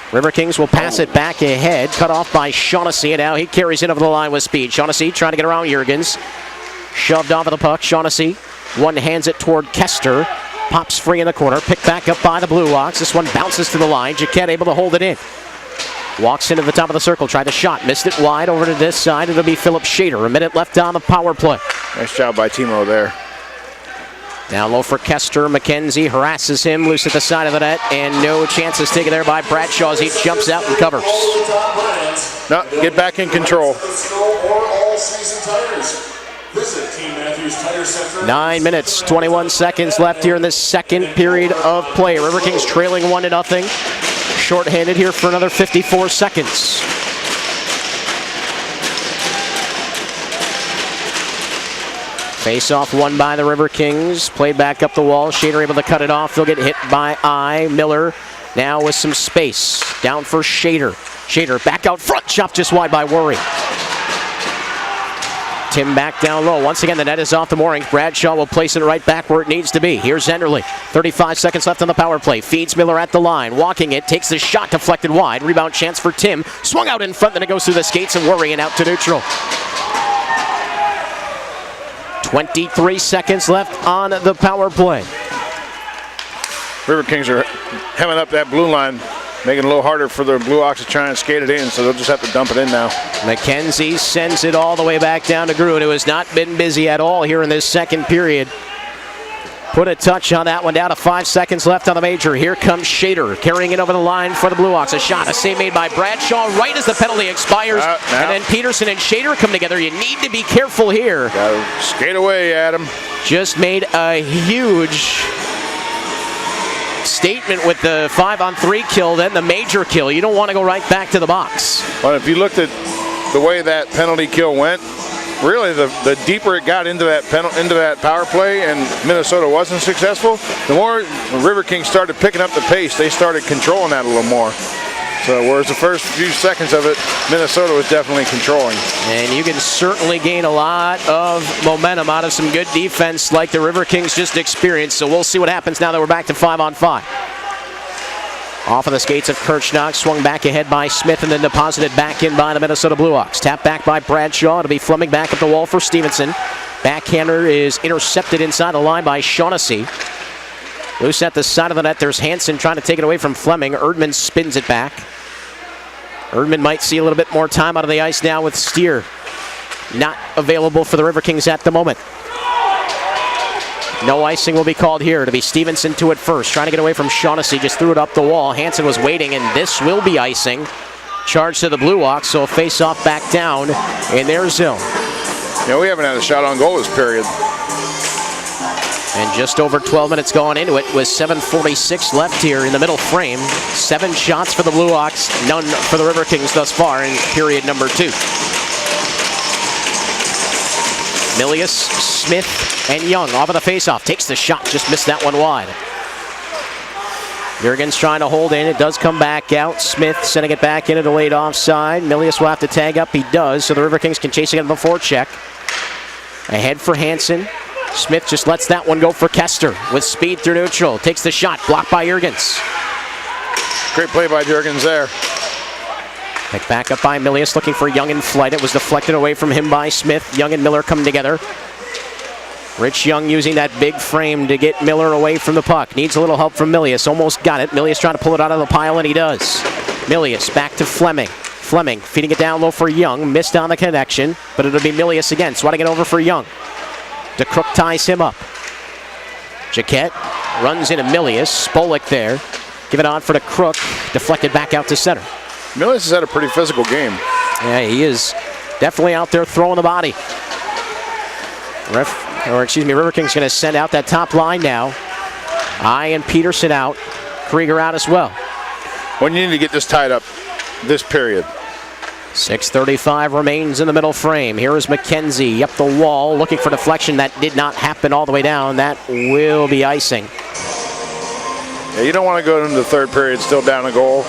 Speaker 1: Riverkings will pass it back ahead. Cut off by Shaughnessy. And now he carries it over the line with speed. Shaughnessy trying to get around Jurgens. Shoved off of the puck. Shaughnessy one hands it toward Kester. Pops free in the corner. Picked back up by the BlueOx. This one bounces to the line. Jaquette able to hold it in. Walks into the top of the circle, tried the shot, missed it wide over to this side. It'll be Philip Shader. A minute left on the power play.
Speaker 2: Nice job by Timo there.
Speaker 1: Down low for Kester. McKenzie harasses him, loose at the side of the net, and no chances taken there by Bradshaw as he jumps out and covers.
Speaker 2: No, get back in control.
Speaker 1: 9 minutes, 21 seconds left here in this second period of play. Riverkings trailing 1-0. Short-handed here for another 54 seconds. Face-off won by the Riverkings. Played back up the wall. Shader able to cut it off. They'll get hit by I. Miller now with some space. Down for Shader. Shader back out front. Shot just wide by Worry. Tim back down low. Once again, the net is off the moorings. Bradshaw will place it right back where it needs to be. Here's Enderle. 35 seconds left on the power play. Feeds Miller at the line. Walking it. Takes the shot. Deflected wide. Rebound chance for Tim. Swung out in front. Then it goes through the skates and Worry and out to neutral. 23 seconds left on the power play.
Speaker 2: Riverkings are hemming up that blue line, making it a little harder for the BlueOx to try and skate it in, so they'll just have to dump it in now.
Speaker 1: McKenzie sends it all the way back down to Gruen, who has not been busy at all here in this second period. Put a touch on that one, down to 5 seconds left on the major. Here comes Shader, carrying it over the line for the BlueOx. A shot, a save made by Bradshaw right as the penalty expires. And then Peterson and Shader come together. You need to be careful here.
Speaker 2: Gotta skate away, Adam.
Speaker 1: Just made a huge statement with the 5-on-3 kill, then the major kill. You don't want to go right back to the box.
Speaker 2: Well, if you looked at the way that penalty kill went, really the deeper it got into that power play and Minnesota wasn't successful, the more the Riverkings started picking up the pace. They started controlling that a little more. So whereas the first few seconds of it, Minnesota was definitely controlling. And
Speaker 1: you can certainly gain a lot of momentum out of some good defense like the Riverkings just experienced. So we'll see what happens now that we're back to 5-on-5. Off of the skates of Kirchnock, swung back ahead by Smith and then deposited back in by the Minnesota BlueOx. Tapped back by Bradshaw. It'll be Fleming back up the wall for Stevenson. Backhander is intercepted inside the line by Shaughnessy. Loose at the side of the net. There's Hansen trying to take it away from Fleming. Erdman spins it back. Erdman might see a little bit more time out of the ice now with Steer not available for the Riverkings at the moment. No icing will be called here. It'll be Stevenson to it first. Trying to get away from Shaughnessy. Just threw it up the wall. Hansen was waiting, and this will be icing. Charge to the BlueOx, so a face-off back down in their zone.
Speaker 2: Yeah, we haven't had a shot on goal this period.
Speaker 1: And just over 12 minutes going into it with 7:46 left here in the middle frame. 7 shots for the BlueOx, none for the Riverkings thus far in period number 2. Milius, Smith, and Young off of the faceoff. Takes the shot, just missed that one wide. Jurgens trying to hold in. It does come back out. Smith sending it back into the late offside. Milius will have to tag up. He does, so the Riverkings can chase it on the forecheck. Ahead for Hansen. Smith just lets that one go for Kester with speed through neutral. Takes the shot, blocked by Jurgens.
Speaker 2: Great play by Jurgens there.
Speaker 1: Picked back up by Milius, looking for Young in flight. It was deflected away from him by Smith. Young and Miller come together. Rich Young using that big frame to get Miller away from the puck. Needs a little help from Milius. Almost got it. Milius trying to pull it out of the pile, and he does. Milius back to Fleming. Fleming feeding it down low for Young. Missed on the connection, but it'll be Milius again. Swatting it over for Young. DeCrook ties him up. Jaquette runs into Milius. Spolik there. Give it on for DeCrook. Deflected back out to center.
Speaker 2: Milius has had a pretty physical game.
Speaker 1: Yeah, he is definitely out there throwing the body. Riverkings going to send out that top line now. I and Peterson out. Krieger out as well.
Speaker 2: When you need to get this tied up this period.
Speaker 1: 6:35 remains in the middle frame. Here is McKenzie up the wall looking for deflection. That did not happen all the way down. That will be icing.
Speaker 2: Yeah, you don't want to go into the third period still down a goal.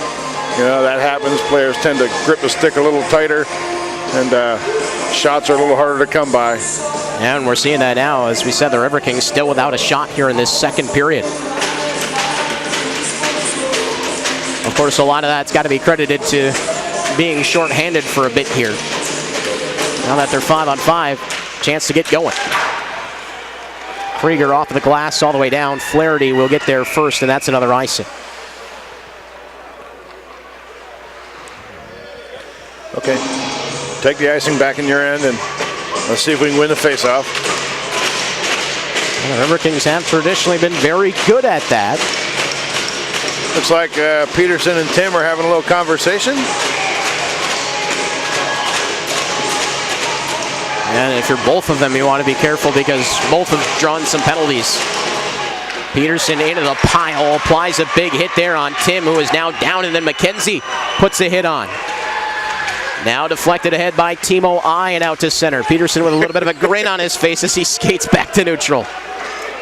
Speaker 2: You know, that happens. Players tend to grip the stick a little tighter, and shots are a little harder to come by.
Speaker 1: And we're seeing that now. As we said, the Riverkings still without a shot here in this second period. Of course, a lot of that's got to be credited to being shorthanded for a bit here. Now that they're 5-on-5, chance to get going. Krieger off of the glass all the way down. Flaherty will get there first, and that's another icing.
Speaker 2: Okay, take the icing back in your end, and let's see if we can win the faceoff.
Speaker 1: Well, the Riverkings have traditionally been very good at that.
Speaker 2: Looks like Peterson and Tim are having a little conversation.
Speaker 1: And if you're both of them, you want to be careful because both have drawn some penalties. Peterson into the pile, applies a big hit there on Tim, who is now down, and then McKenzie puts the hit on. Now deflected ahead by Timo I and out to center. Peterson with a little bit of a grin on his face as he skates back to neutral.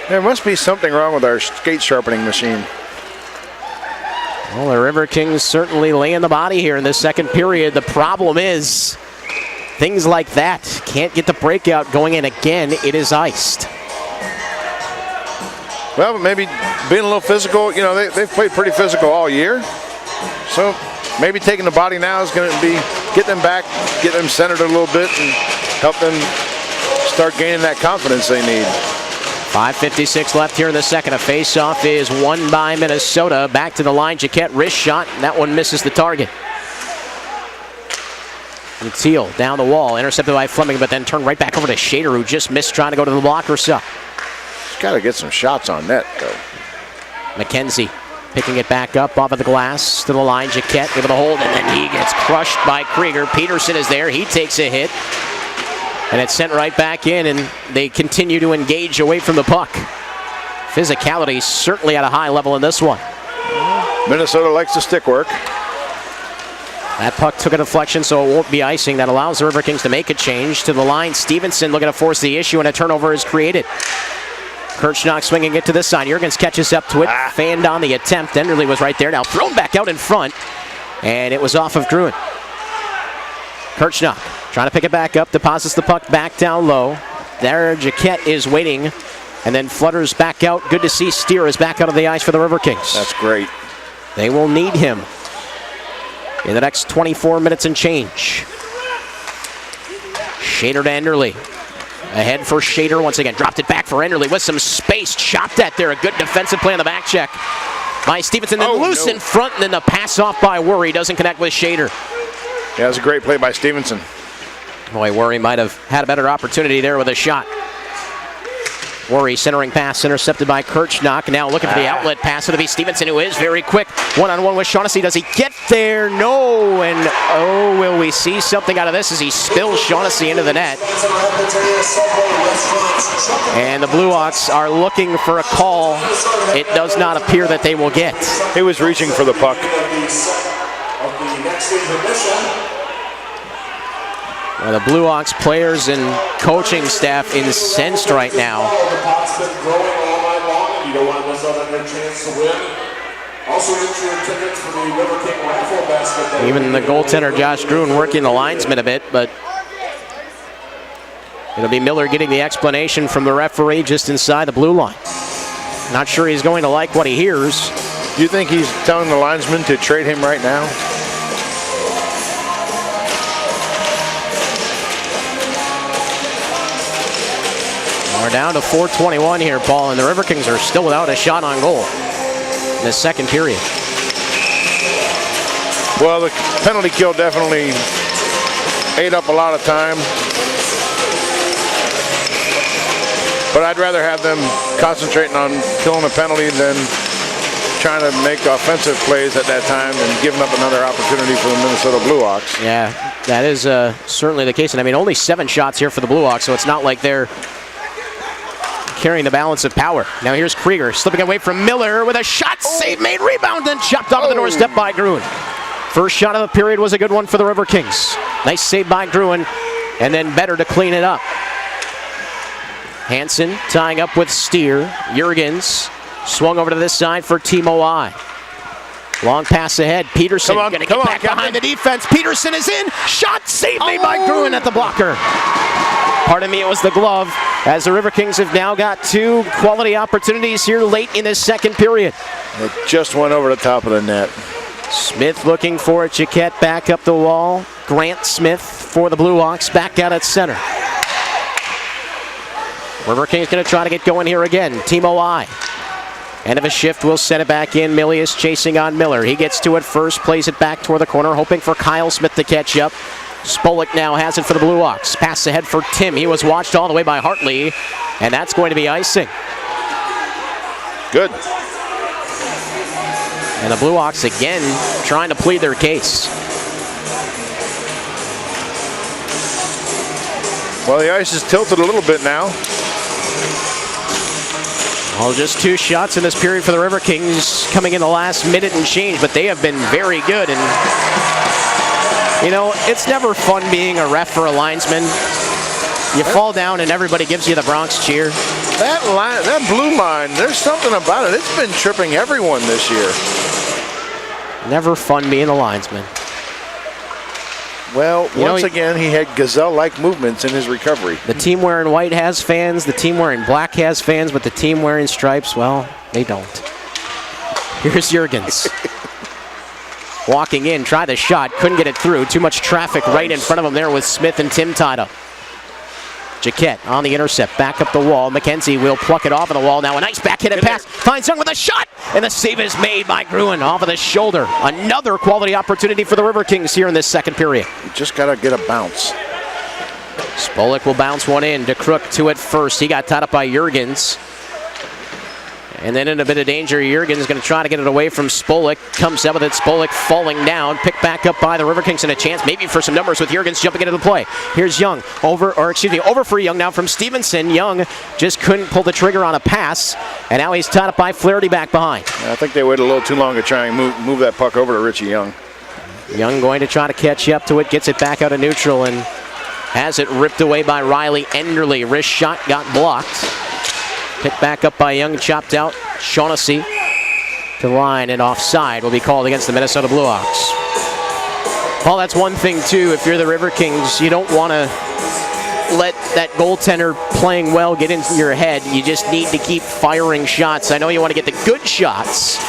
Speaker 2: There must be something wrong with our skate sharpening machine.
Speaker 1: Well, the Riverkings certainly laying the body here in this second period. The problem is things like that can't get the breakout going, and again, it is iced.
Speaker 2: Well, maybe being a little physical. You know, they've played pretty physical all year. So maybe taking the body now is going to be get them back, get them centered a little bit, and help them start gaining that confidence they need.
Speaker 1: 5:56 left here in the second. A face-off is won by Minnesota. Back to the line, Jaquette, wrist shot, and that one misses the target. And Teal down the wall, intercepted by Fleming, but then turned right back over to Shader, who just missed trying to go to the block herself.
Speaker 2: He's got to get some shots on net, though.
Speaker 1: McKenzie picking it back up off of the glass to the line. Jaquette able to hold, and then he gets crushed by Krieger. Peterson is there. He takes a hit. And it's sent right back in, and they continue to engage away from the puck. Physicality certainly at a high level in this one.
Speaker 2: Minnesota likes the stick work.
Speaker 1: That puck took a deflection, so it won't be icing. That allows the Riverkings to make a change to the line. Stevenson looking to force the issue, and a turnover is created. Kirchnock swinging it to this side. Jurgens catches up to it, fanned on the attempt. Enderle was right there. Now thrown back out in front, and it was off of Gruen. Kirchnock trying to pick it back up, deposits the puck back down low. There, Jaquette is waiting, and then flutters back out. Good to see Steer is back out of the ice for the Riverkings.
Speaker 2: That's great.
Speaker 1: They will need him in the next 24 minutes and change. Shader to Enderle. Ahead for Shader once again. Dropped it back for Enderle with some space. Chopped at there. A good defensive play on the back check by Stevenson. Then loose in front, and then the pass off by Worry. Doesn't connect with Shader.
Speaker 2: Yeah, it was a great play by Stevenson.
Speaker 1: Boy, Worry might have had a better opportunity there with a shot. Worry centering pass intercepted by Kirchnock. Now looking for the outlet pass. It'll be Stevenson, who is very quick. One-on-one with Shaughnessy. Does he get there? No. And oh, will we see something out of this as he spills Shaughnessy into the net? And the BlueOx are looking for a call. It does not appear that they will get.
Speaker 2: He was reaching for the puck.
Speaker 1: Well, the BlueOx players and coaching staff incensed right now.
Speaker 3: The puck's been growing all night long, and you don't want to miss out on your chance to win. Also, get your tickets for the River King raffle basket.
Speaker 1: Even the goaltender Josh Gruen working the linesman a bit, but it'll be Miller getting the explanation from the referee just inside the blue line. Not sure he's going to like what he hears.
Speaker 2: Do you think he's telling the linesman to trade him right now?
Speaker 1: We're down to 4:21 here, Paul, and the Riverkings are still without a shot on goal in the second period.
Speaker 2: Well, the penalty kill definitely ate up a lot of time. But I'd rather have them concentrating on killing a penalty than trying to make offensive plays at that time and giving up another opportunity for the Minnesota BlueOx.
Speaker 1: Yeah, that is certainly the case. And I mean, only 7 shots here for the BlueOx, so it's not like they're carrying the balance of power. Now here's Krieger slipping away from Miller with a shot, save made, rebound, then chopped off the doorstep by Gruen. First shot of the period was a good one for the Riverkings. Nice save by Gruen, and then better to clean it up. Hansen tying up with Steer. Jurgens swung over to this side for Timo I. Long pass ahead. Peterson going to get back behind the defense. Peterson is in. Shot saved made by Gruen at the blocker. Pardon me, it was the glove, as the Riverkings have now got 2 quality opportunities here late in this second period.
Speaker 2: It just went over the top of the net.
Speaker 1: Smith looking for it. Jaquette back up the wall. Grant Smith for the BlueOx back out at center. Riverkings going to try to get going here again. Timo I. End of a shift, will set it back in. Milius chasing on Miller. He gets to it first, plays it back toward the corner, hoping for Kyle Smith to catch up. Spolik now has it for the BlueOx. Pass ahead for Tim. He was watched all the way by Hartley, and that's going to be icing.
Speaker 2: Good.
Speaker 1: And the BlueOx again trying to plead their case.
Speaker 2: Well, the ice is tilted a little bit now.
Speaker 1: Well, just 2 shots in this period for the Riverkings coming in the last minute and change, but they have been very good. And You know, it's never fun being a ref or a linesman. You fall down and everybody gives you the Bronx cheer.
Speaker 2: That blue line, there's something about it. It's been tripping everyone this year.
Speaker 1: Never fun being a linesman.
Speaker 2: Well, once again, he had gazelle-like movements in his recovery.
Speaker 1: The team wearing white has fans, the team wearing black has fans, but the team wearing stripes, well, they don't. Here's Jurgens. Walking in, try the shot, couldn't get it through. Too much traffic right in front of him there with Smith and Tim tied up. Jaquette on the intercept, back up the wall. McKenzie will pluck it off of the wall. Now a nice backhand pass. Finds Young with a shot, and the save is made by Gruen off of the shoulder. Another quality opportunity for the Riverkings here in this second period.
Speaker 2: You just got to get a bounce.
Speaker 1: Spolik will bounce one in. DeCrook to it first. He got tied up by Jurgens. And then in a bit of danger, Jurgens is going to try to get it away from Spolik. Comes up with it, Spolik falling down. Picked back up by the Riverkings, and a chance maybe for some numbers with Jurgens jumping into the play. Here's Young, over for Young now from Stevenson. Young just couldn't pull the trigger on a pass, and now he's tied up by Flaherty back behind.
Speaker 2: I think they waited a little too long to try and move that puck over to Richie Young.
Speaker 1: Young going to try to catch up to it, gets it back out of neutral, and has it ripped away by Riley Enderle. Wrist shot got blocked. Picked back up by Young, chopped out. Shaughnessy to the line, and offside will be called against the Minnesota BlueOx. Paul, that's one thing, too. If you're the Riverkings, you don't want to let that goaltender playing well get into your head. You just need to keep firing shots. I know you want to get the good shots.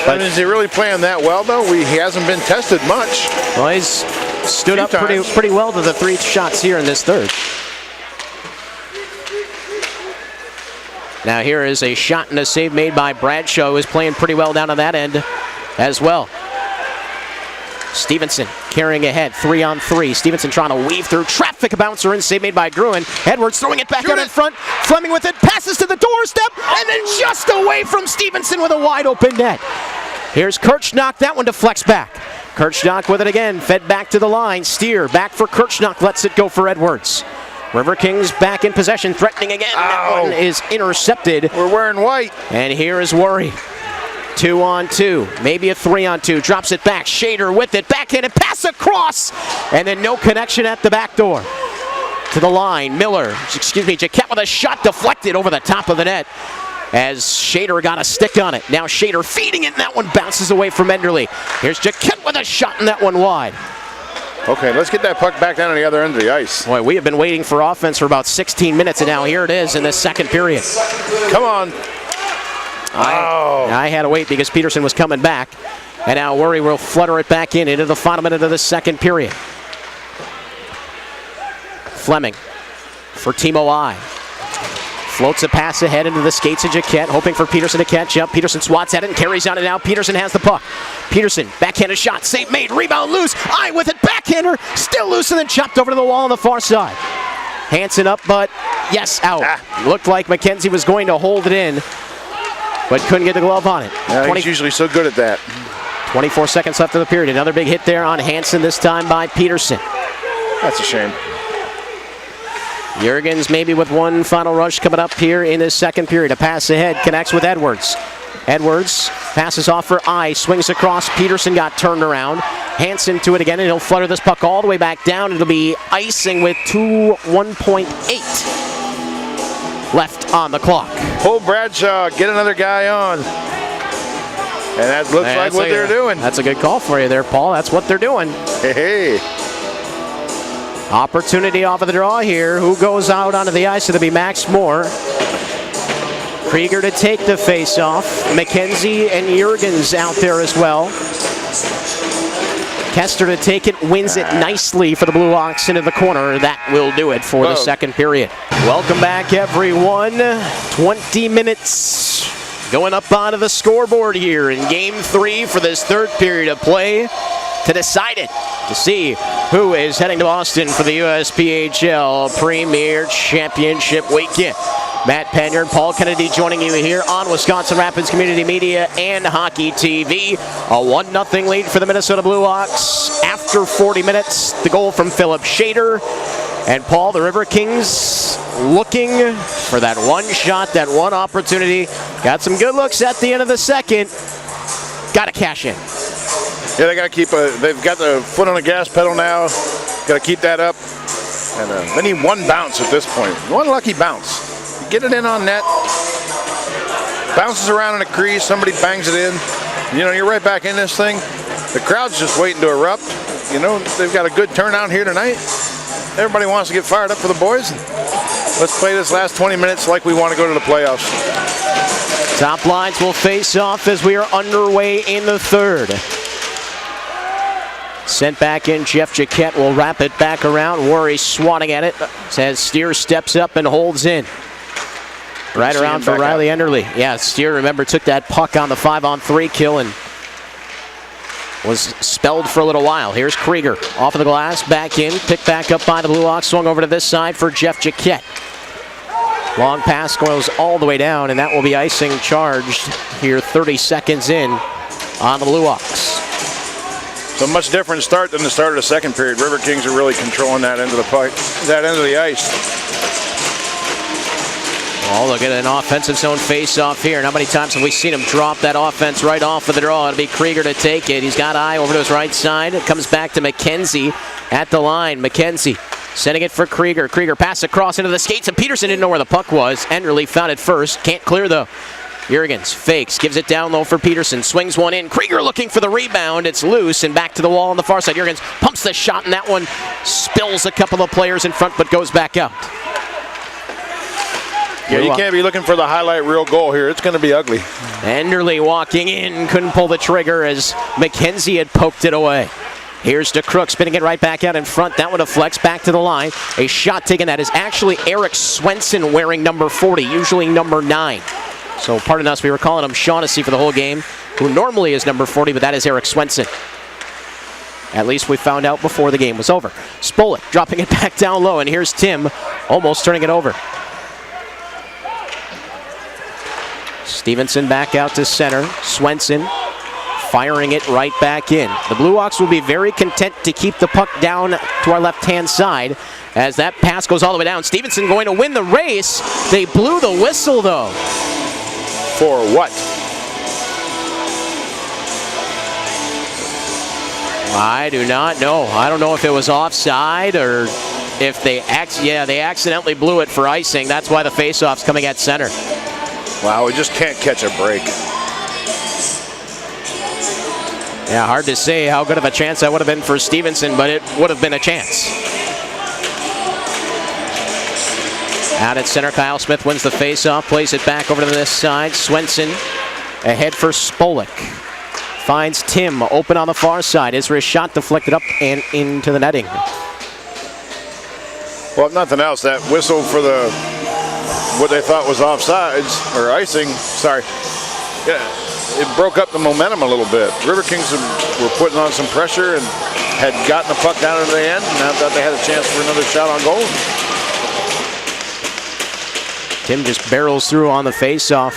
Speaker 2: But is he really playing that well, though? He hasn't been tested much.
Speaker 1: Well, he's stood up pretty well to the 3 shots here in this third. Now here is a shot and a save made by Bradshaw, who is playing pretty well down on that end as well. Stevenson carrying ahead, 3-on-3. Stevenson trying to weave through traffic, a bouncer in, save made by Gruen. Edwards throwing it back out in front. Fleming with it, passes to the doorstep, and then just away from Stevenson with a wide open net. Here's Kirchnock, that one deflects back. Kirchnock with it again, fed back to the line. Steer back for Kirchnock, lets it go for Edwards. Riverkings back in possession, threatening again.
Speaker 2: Ow.
Speaker 1: That one is intercepted.
Speaker 2: We're wearing white.
Speaker 1: And here is Worry. 2-on-2, maybe a 3-on-2. Drops it back. Shader with it. Backhanded pass across. And then no connection at the back door. To the line. Jaquette with a shot deflected over the top of the net as Shader got a stick on it. Now Shader feeding it, and that one bounces away from Enderle. Here's Jaquette with a shot, and that one wide.
Speaker 2: Okay, let's get that puck back down on the other end of the ice.
Speaker 1: Boy, we have been waiting for offense for about 16 minutes, and now here it is in the second period.
Speaker 2: Come on.
Speaker 1: I had to wait because Peterson was coming back, and now Worry will flutter it back into the final minute of the second period. Fleming for Timo I. Floats a pass ahead into the skates of Jaquette, hoping for Peterson to catch up. Peterson swats at it and carries on it now. Peterson has the puck. Peterson, backhanded shot, save made, rebound loose. I with it, backhander, still loose, and then chopped over to the wall on the far side. Hanson up, but yes, out. Looked like McKenzie was going to hold it in, but couldn't get the glove on it.
Speaker 2: Yeah, he's usually so good at that.
Speaker 1: 24 seconds left of the period. Another big hit there on Hanson, this time by Peterson.
Speaker 2: That's a shame.
Speaker 1: Jurgens maybe with one final rush coming up here in this second period. A pass ahead, connects with Edwards. Edwards passes off for I, swings across. Peterson got turned around. Hanson to it again, and he'll flutter this puck all the way back down. It'll be icing with 1.8 left on the clock.
Speaker 2: Pull Bradshaw, get another guy on. And that looks like what they're doing.
Speaker 1: That's a good call for you there, Paul. That's what they're doing.
Speaker 2: Hey.
Speaker 1: Opportunity off of the draw here. Who goes out onto the ice? It'll be Max Moore. Krieger to take the face-off. McKenzie and Jurgens out there as well. Kester to take it, wins it nicely for the BlueOx into the corner. That will do it for the second period. Welcome back, everyone. 20 minutes going up onto the scoreboard here in Game 3 for this third period of play to decide it, to see who is heading to Boston for the USPHL Premier Championship Weekend. Matt Panyard, Paul Kennedy joining you here on Wisconsin Rapids Community Media and Hockey TV. A 1-0 lead for the Minnesota BlueOx after 40 minutes. The goal from Philip Shader. And Paul, the Riverkings looking for that one shot, that one opportunity. Got some good looks at the end of the second. Got to cash in.
Speaker 2: Yeah, they got to keep. They've got the foot on the gas pedal now. Got to keep that up. And they need one bounce at this point. One lucky bounce. Get it in on net. Bounces around in a crease. Somebody bangs it in. You know, you're right back in this thing. The crowd's just waiting to erupt. You know, they've got a good turnout here tonight. Everybody wants to get fired up for the boys. Let's play this last 20 minutes like we want to go to the playoffs.
Speaker 1: Top lines will face off as we are underway in the third. Sent back in, Jeff Jaquette will wrap it back around. Worry swatting at it as Steer steps up and holds in. Right around for Riley Enderle. Yeah, Steer, remember, took that puck on the 5-on-3 kill and was spelled for a little while. Here's Krieger off of the glass, back in, picked back up by the BlueOx, swung over to this side for Jeff Jaquette. Long pass goes all the way down, and that will be icing charged here 30 seconds in on the BlueOx.
Speaker 2: So much different start than the start of the second period. Riverkings are really controlling that end of the puck, that end of the ice.
Speaker 1: Oh, look at an offensive zone face-off here. How many times have we seen him drop that offense right off of the draw? It'll be Krieger to take it. He's got eye over to his right side. It comes back to McKenzie at the line. McKenzie sending it for Krieger. Krieger pass across into the skates, and Peterson didn't know where the puck was. Enderle found it first. Can't clear, though. Jurgens fakes, gives it down low for Peterson. Swings one in. Krieger looking for the rebound. It's loose, and back to the wall on the far side. Jurgens pumps the shot, and that one spills a couple of players in front, but goes back out.
Speaker 2: Yeah, you can't be looking for the highlight reel goal here. It's going to be ugly.
Speaker 1: Enderle walking in, couldn't pull the trigger as McKenzie had poked it away. Here's DeCrook spinning it right back out in front. That one deflects back to the line. A shot taken that is actually Eric Swenson wearing number 40, usually number 9. So pardon us, we were calling him Shaughnessy for the whole game, who normally is number 40, but that is Eric Swenson. At least we found out before the game was over. Spolik dropping it back down low, and here's Tim almost turning it over. Stevenson back out to center. Swenson firing it right back in. The BlueOx will be very content to keep the puck down to our left-hand side as that pass goes all the way down. Stevenson going to win the race. They blew the whistle, though.
Speaker 2: For what?
Speaker 1: I do not know. I don't know if it was offside or if they accidentally blew it for icing. That's why the faceoff's coming at center.
Speaker 2: Wow, we just can't catch a break.
Speaker 1: Yeah, hard to say how good of a chance that would have been for Stevenson, but it would have been a chance. Out at center, Kyle Smith wins the faceoff, plays it back over to this side. Swenson ahead for Spolik. Finds Tim open on the far side. Isra's shot deflected up and into the netting.
Speaker 2: Well, if nothing else, that whistle for the what they thought was offsides or icing, sorry, yeah, it broke up the momentum a little bit. Riverkings were putting on some pressure and had gotten the puck down into the end, and now thought they had a chance for another shot on goal.
Speaker 1: Tim just barrels through on the faceoff.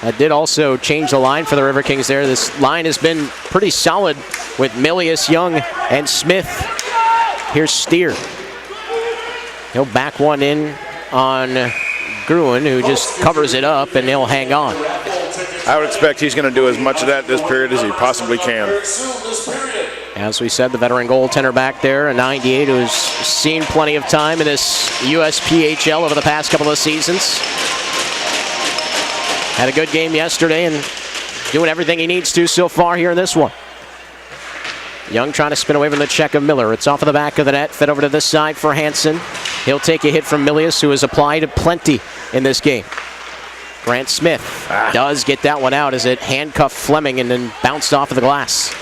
Speaker 1: That did also change the line for the Riverkings there. This line has been pretty solid with Milius, Young, and Smith. Here's Steer. He'll back one in on Gruen, who just covers it up, and he'll hang on.
Speaker 2: I would expect he's going to do as much of that this period as he possibly can.
Speaker 1: As we said, the veteran goaltender back there, a 98 who's seen plenty of time in this USPHL over the past couple of seasons. Had a good game yesterday and doing everything he needs to so far here in this one. Young trying to spin away from the check of Miller. It's off of the back of the net, fed over to this side for Hansen. He'll take a hit from Milius, who has applied plenty in this game. Grant Smith does get that one out as it handcuffed Fleming and then bounced off of the glass.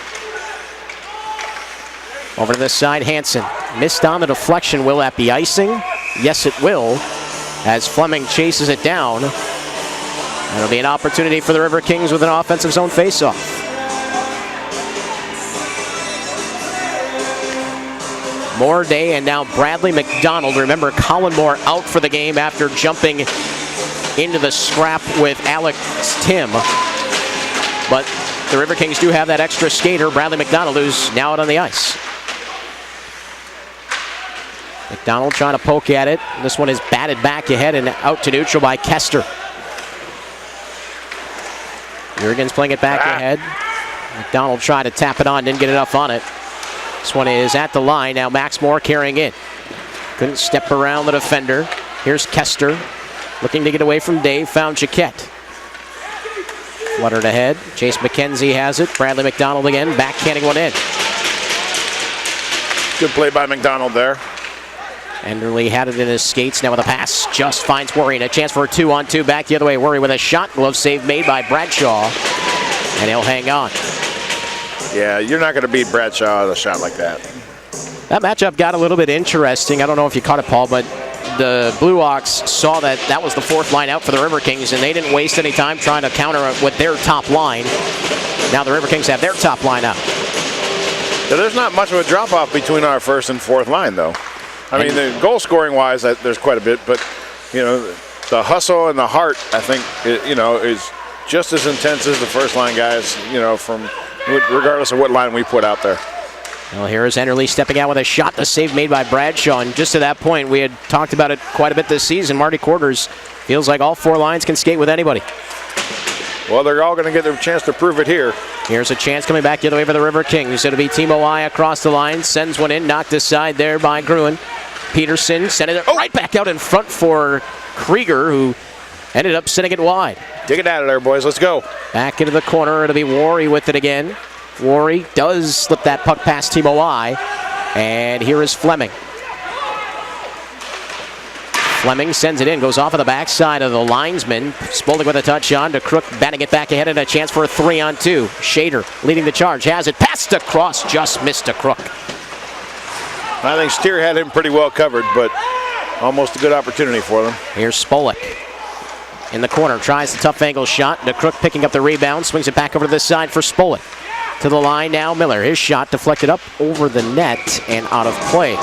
Speaker 1: Over to this side, Hansen. Missed on the deflection. Will that be icing? Yes, it will, as Fleming chases it down. That'll be an opportunity for the Riverkings with an offensive zone faceoff. Morday and now Bradley McDonald. Remember, Colin Moore out for the game after jumping into the scrap with Alex Tim. But the Riverkings do have that extra skater, Bradley McDonald, who's now out on the ice. McDonald trying to poke at it. This one is batted back ahead and out to neutral by Kester. Jurgens playing it back ahead. McDonald tried to tap it on, didn't get enough on it. This one is at the line. Now Max Moore carrying it. Couldn't step around the defender. Here's Kester looking to get away from Dave. Found Jaquette. Fluttered ahead. Chase McKenzie has it. Bradley McDonald again, backhanding one in.
Speaker 2: Good play by McDonald there.
Speaker 1: Enderle had it in his skates. Now with a pass, just finds Worry, and a chance for a 2-on-2. Back the other way. Worry with a shot. Glove save made by Bradshaw, and he'll hang on.
Speaker 2: Yeah, you're not going to beat Bradshaw with a shot like that.
Speaker 1: That matchup got a little bit interesting. I don't know if you caught it, Paul, but the BlueOx saw that was the fourth line out for the Riverkings, and they didn't waste any time trying to counter it with their top line. Now the Riverkings have their top line out.
Speaker 2: So there's not much of a drop-off between our first and fourth line, though. I mean, the goal scoring wise, there's quite a bit, but the hustle and the heart, I think, is just as intense as the first line guys. From regardless of what line we put out there.
Speaker 1: Well, here is Enderle stepping out with a shot. The save made by Bradshaw, and just to that point, we had talked about it quite a bit this season. Marty Quarters feels like all four lines can skate with anybody.
Speaker 2: Well, they're all going to get their chance to prove it here.
Speaker 1: Here's a chance coming back the other way for the Riverkings. It'll be Timo I across the line, sends one in, knocked aside there by Gruen. Peterson sent it right back out in front for Krieger, who ended up sending it wide.
Speaker 2: Dig it out of there, boys. Let's go.
Speaker 1: Back into the corner. It'll be Worry with it again. Worry does slip that puck past Timo I. And here is Fleming. Fleming sends it in, goes off of the backside of the linesman. Spoldick with a touch on to Crook, batting it back ahead and a chance for a 3-on-2. Shader leading the charge, has it, passed across, just missed a Crook.
Speaker 2: I think Steer had him pretty well covered, but almost a good opportunity for them.
Speaker 1: Here's Spoldick in the corner, tries the tough angle shot. DeCrook picking up the rebound, swings it back over to the side for Spoldick. To the line now, Miller. His shot deflected up over the net and out of play.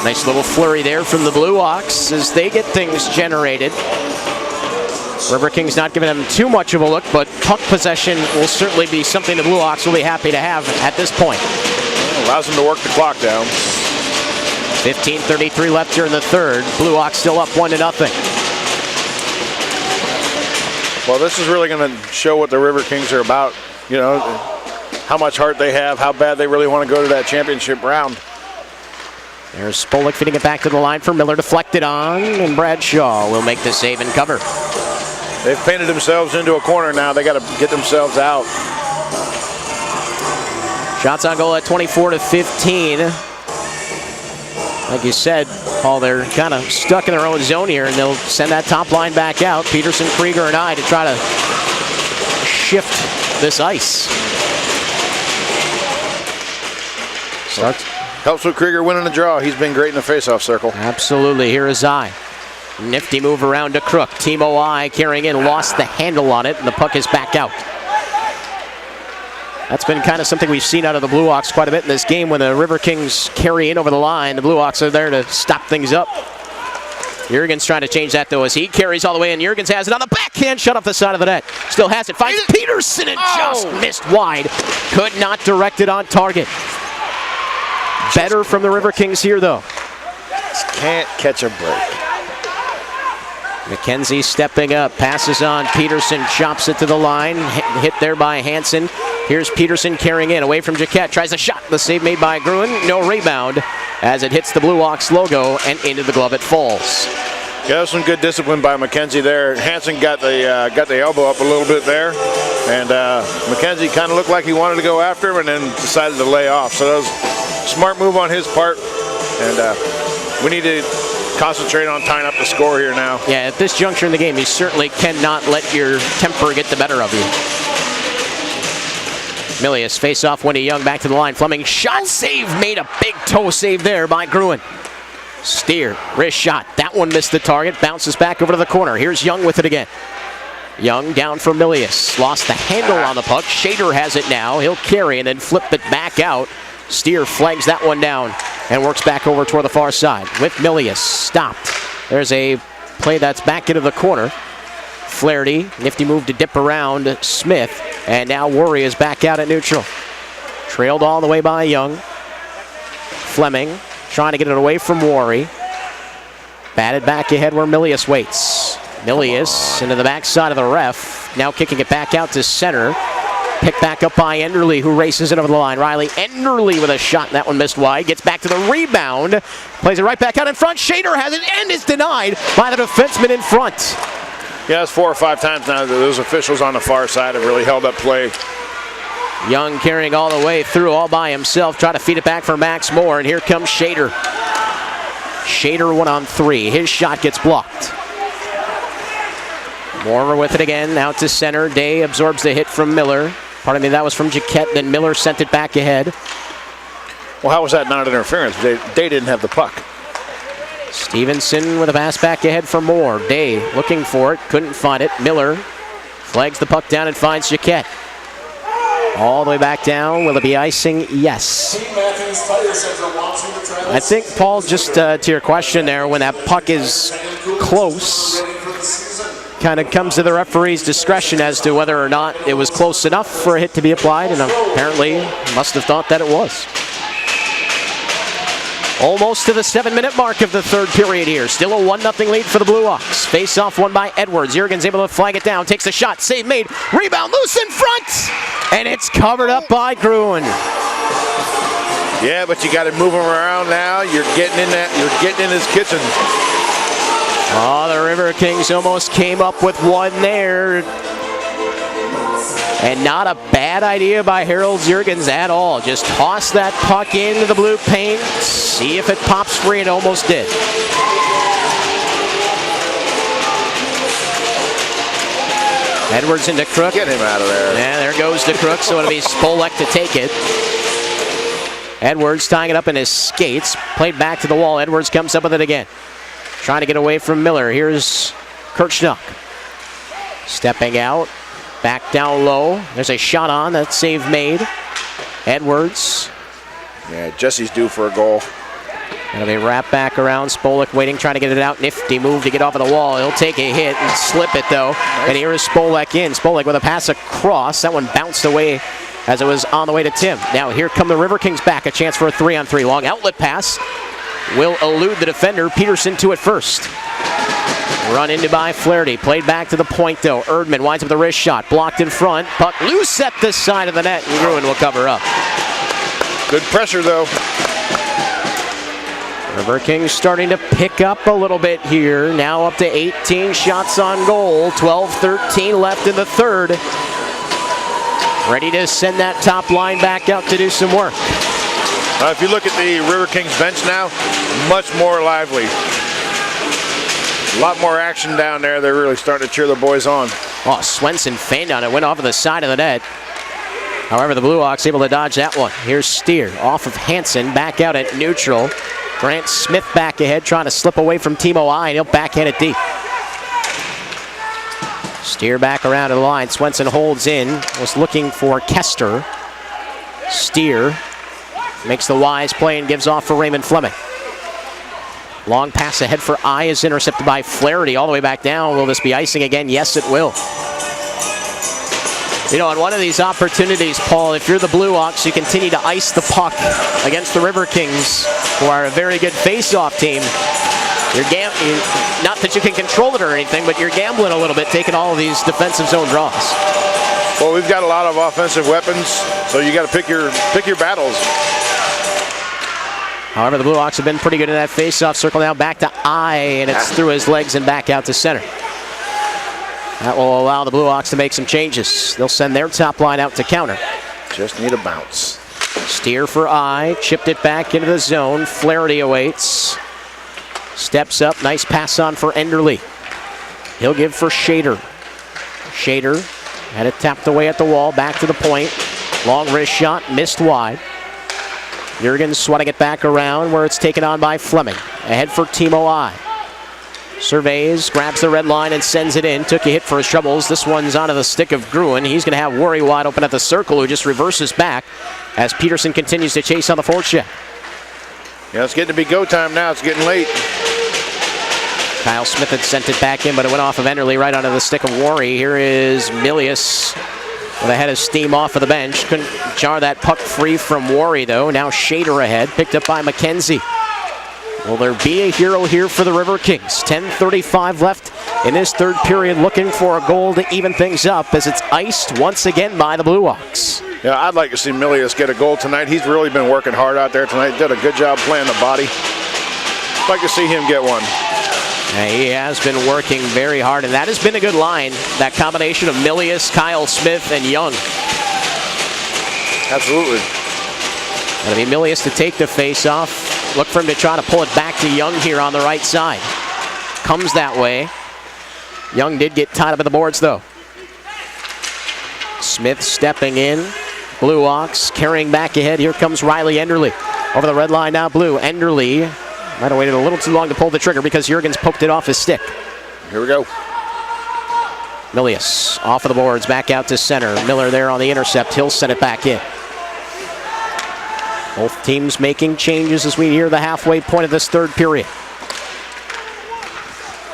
Speaker 1: Nice little flurry there from the BlueOx as they get things generated. Riverkings not giving them too much of a look, but puck possession will certainly be something the BlueOx will be happy to have at this point.
Speaker 2: Allows them to work the clock down.
Speaker 1: 15:33 left here in the third. BlueOx still up 1-0.
Speaker 2: Well, this is really going to show what the Riverkings are about. How much heart they have, how bad they really want to go to that championship round.
Speaker 1: There's Spoldick feeding it back to the line for Miller, deflected on, and Bradshaw will make the save and cover.
Speaker 2: They've painted themselves into a corner now. They got to get themselves out.
Speaker 1: Shots on goal at 24-15. Like you said, Paul, they're kind of stuck in their own zone here, and they'll send that top line back out. Peterson, Krieger, and I to try to shift this ice.
Speaker 2: Helps with Krieger winning the draw. He's been great in the faceoff circle.
Speaker 1: Absolutely. Here is I. Nifty move around to Crook. Timo I carrying in, lost the handle on it, and the puck is back out. That's been kind of something we've seen out of the BlueOx quite a bit in this game. When the Riverkings carry in over the line, the BlueOx are there to stop things up. Jurgens trying to change that, though, as he carries all the way, and Jurgens has it on the backhand, shut off the side of the net. Still has it, finds Peterson, and just missed wide. Could not direct it on target. Better from the Riverkings here, though.
Speaker 2: Just can't catch a break.
Speaker 1: McKenzie stepping up, passes on. Peterson chops it to the line. Hit there by Hansen. Here's Peterson carrying in, away from Jaquette. Tries a shot. The save made by Gruen. No rebound as it hits the BlueOx logo and into the glove it falls.
Speaker 2: Yeah, some good discipline by McKenzie there. Hansen got the elbow up a little bit there, and McKenzie kind of looked like he wanted to go after him and then decided to lay off. So that was a smart move on his part, and we need to concentrate on tying up the score here now.
Speaker 1: Yeah, at this juncture in the game, you certainly cannot let your temper get the better of you. Milius face off Wendy Young back to the line. Fleming shot save, made a big toe save there by Gruen. Steer, wrist shot. That one missed the target, bounces back over to the corner. Here's Young with it again. Young down for Milius. Lost the handle on the puck. Shader has it now. He'll carry and then flip it back out. Steer flags that one down and works back over toward the far side with Milius. Stopped. There's a play that's back into the corner. Flaherty, nifty move to dip around Smith, and now Worry is back out at neutral. Trailed all the way by Young. Fleming trying to get it away from Worry. Batted back ahead where Milius waits. Milius into the backside of the ref. Now kicking it back out to center. Picked back up by Enderle, who races it over the line. Riley Enderle with a shot. That one missed wide. Gets back to the rebound. Plays it right back out in front. Shader has it and is denied by the defenseman in front.
Speaker 2: Yeah, it's 4 or 5 times now that those officials on the far side have really held up play.
Speaker 1: Young carrying all the way through all by himself. Try to feed it back for Max Moore, and here comes Shader. Shader 1-on-3. His shot gets blocked. Moore with it again, out to center. Day absorbs the hit from Miller. Pardon me, that was from Jaquette, then Miller sent it back ahead.
Speaker 2: Well, how was that not interference? Day didn't have the puck.
Speaker 1: Stevenson with a pass back ahead for Moore. Day looking for it, couldn't find it. Miller flags the puck down and finds Jaquette. All the way back down. Will it be icing? Yes. I think, Paul, just to your question there, when that puck is close, kind of comes to the referee's discretion as to whether or not it was close enough for a hit to be applied, and apparently must have thought that it was. Almost to the 7-minute mark of the third period here. Still a 1-0 lead for the BlueOx. Face-off won by Edwards. Jurgens able to flag it down. Takes the shot. Save made. Rebound loose in front. And it's covered up by Gruen.
Speaker 2: Yeah, but you got to move him around now. You're getting in that. You're getting in his kitchen.
Speaker 1: Oh, the Riverkings almost came up with one there. And not a bad idea by Harold Jurgens at all. Just toss that puck into the blue paint, see if it pops free, and almost did. Edwards into Crook.
Speaker 2: Get him out of there.
Speaker 1: Yeah, there goes the Crook, so it'll be Spolek to take it. Edwards tying it up in his skates. Played back to the wall. Edwards comes up with it again. Trying to get away from Miller. Here's Kirchnock. Stepping out. Back down low. There's a shot on. That save made. Edwards.
Speaker 2: Yeah, Jesse's due for a goal.
Speaker 1: It'll be wrapped back around. Spolek waiting, trying to get it out. Nifty move to get off of the wall. He'll take a hit and slip it, though. Nice. And here is Spolek in. Spolek with a pass across. That one bounced away as it was on the way to Tim. Now here come the Riverkings back. A chance for a 3-on-3. Long outlet pass. Will elude the defender. Peterson to it first. Run into by Flaherty. Played back to the point, though. Erdman winds up with a wrist shot. Blocked in front. Puck loose at the side of the net. And Gruen will cover up.
Speaker 2: Good pressure, though.
Speaker 1: Riverkings starting to pick up a little bit here. Now up to 18 shots on goal. 12-13 left in the third. Ready to send that top line back out to do some work.
Speaker 2: If you look at the Riverkings bench now, much more lively. A lot more action down there. They're really starting to cheer the boys on.
Speaker 1: Oh, Swenson feigned on it. Went off of the side of the net. However, the BlueOx able to dodge that one. Here's Steer off of Hansen. Back out at neutral. Grant Smith back ahead, trying to slip away from Timo I, and he'll backhand it deep. Steer back around to the line. Swenson holds in. Was looking for Kester. Steer makes the wise play and gives off for Raymond Fleming. Long pass ahead for I is intercepted by Flaherty all the way back down. Will this be icing again? Yes, it will. You know, on one of these opportunities, Paul, if you're the BlueOx, you continue to ice the puck against the Riverkings, who are a very good face-off team. You're not that you can control it or anything, but you're gambling a little bit, taking all of these defensive zone draws.
Speaker 2: Well, we've got a lot of offensive weapons, so you got to pick your battles.
Speaker 1: However, the BlueOx have been pretty good in that face-off. Circle now back to I, and it's through his legs and back out to center. That will allow the BlueOx to make some changes. They'll send their top line out to counter.
Speaker 2: Just need a bounce.
Speaker 1: Steer for I, chipped it back into the zone. Flaherty awaits. Steps up, nice pass on for Enderle. He'll give for Shader. Shader had it tapped away at the wall, back to the point. Long wrist shot, missed wide. Jurgens swatting it back around where it's taken on by Fleming. Ahead for Timo I. Surveys, grabs the red line and sends it in. Took a hit for his troubles. This one's onto the stick of Gruen. He's going to have Worry wide open at the circle, who just reverses back as Peterson continues to chase on the forecheck.
Speaker 2: Yeah, it's getting to be go time now. It's getting late.
Speaker 1: Kyle Smith had sent it back in, but it went off of Enderle right onto the stick of Worry. Here is Milius with a head of steam off of the bench. Couldn't jar that puck free from Worry, though. Now Shader ahead, picked up by McKenzie. Will there be a hero here for the Riverkings? 10:35 left in this third period, looking for a goal to even things up as it's iced once again by the BlueOx.
Speaker 2: Yeah, I'd like to see Milius get a goal tonight. He's really been working hard out there tonight. Did a good job playing the body. I'd like to see him get one.
Speaker 1: Yeah, he has been working very hard, and that has been a good line. That combination of Milius, Kyle Smith, and Young.
Speaker 2: Absolutely.
Speaker 1: It'll be Milius to take the face-off. Look for him to try to pull it back to Young here on the right side. Comes that way. Young did get tied up at the boards, though. Smith stepping in. BlueOx carrying back ahead. Here comes Riley Enderle. Over the red line now, Blue. Enderle might have waited a little too long to pull the trigger because Jurgens poked it off his stick.
Speaker 2: Here we go.
Speaker 1: Milius off of the boards, back out to center. Miller there on the intercept. He'll send it back in. Both teams making changes as we near the halfway point of this third period.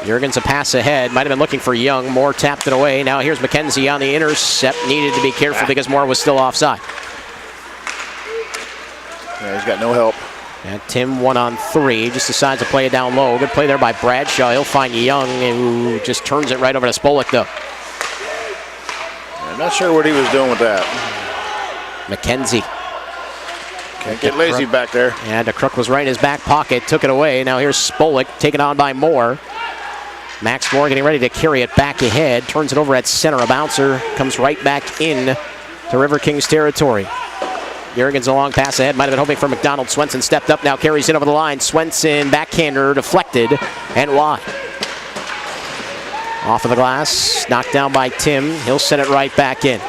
Speaker 1: Jurgens a pass ahead. Might have been looking for Young. Moore tapped it away. Now here's McKenzie on the intercept. Needed to be careful because Moore was still offside.
Speaker 2: Yeah, he's got no help.
Speaker 1: And Tim 1-on-3, just decides to play it down low. Good play there by Bradshaw. He'll find Young, who just turns it right over to Spolik, though.
Speaker 2: I'm not sure what he was doing with that.
Speaker 1: McKenzie.
Speaker 2: Can't get lazy back there.
Speaker 1: And DeCrook was right in his back pocket, took it away. Now here's Spolik, taken on by Moore. Max Moore getting ready to carry it back ahead. Turns it over at center. A bouncer comes right back in to Riverkings territory. Jurgens a long pass ahead. Might have been hoping for McDonald. Swenson stepped up now, carries it over the line. Swenson, backhander, deflected, and wide. Off of the glass, knocked down by Tim. He'll send it right back in.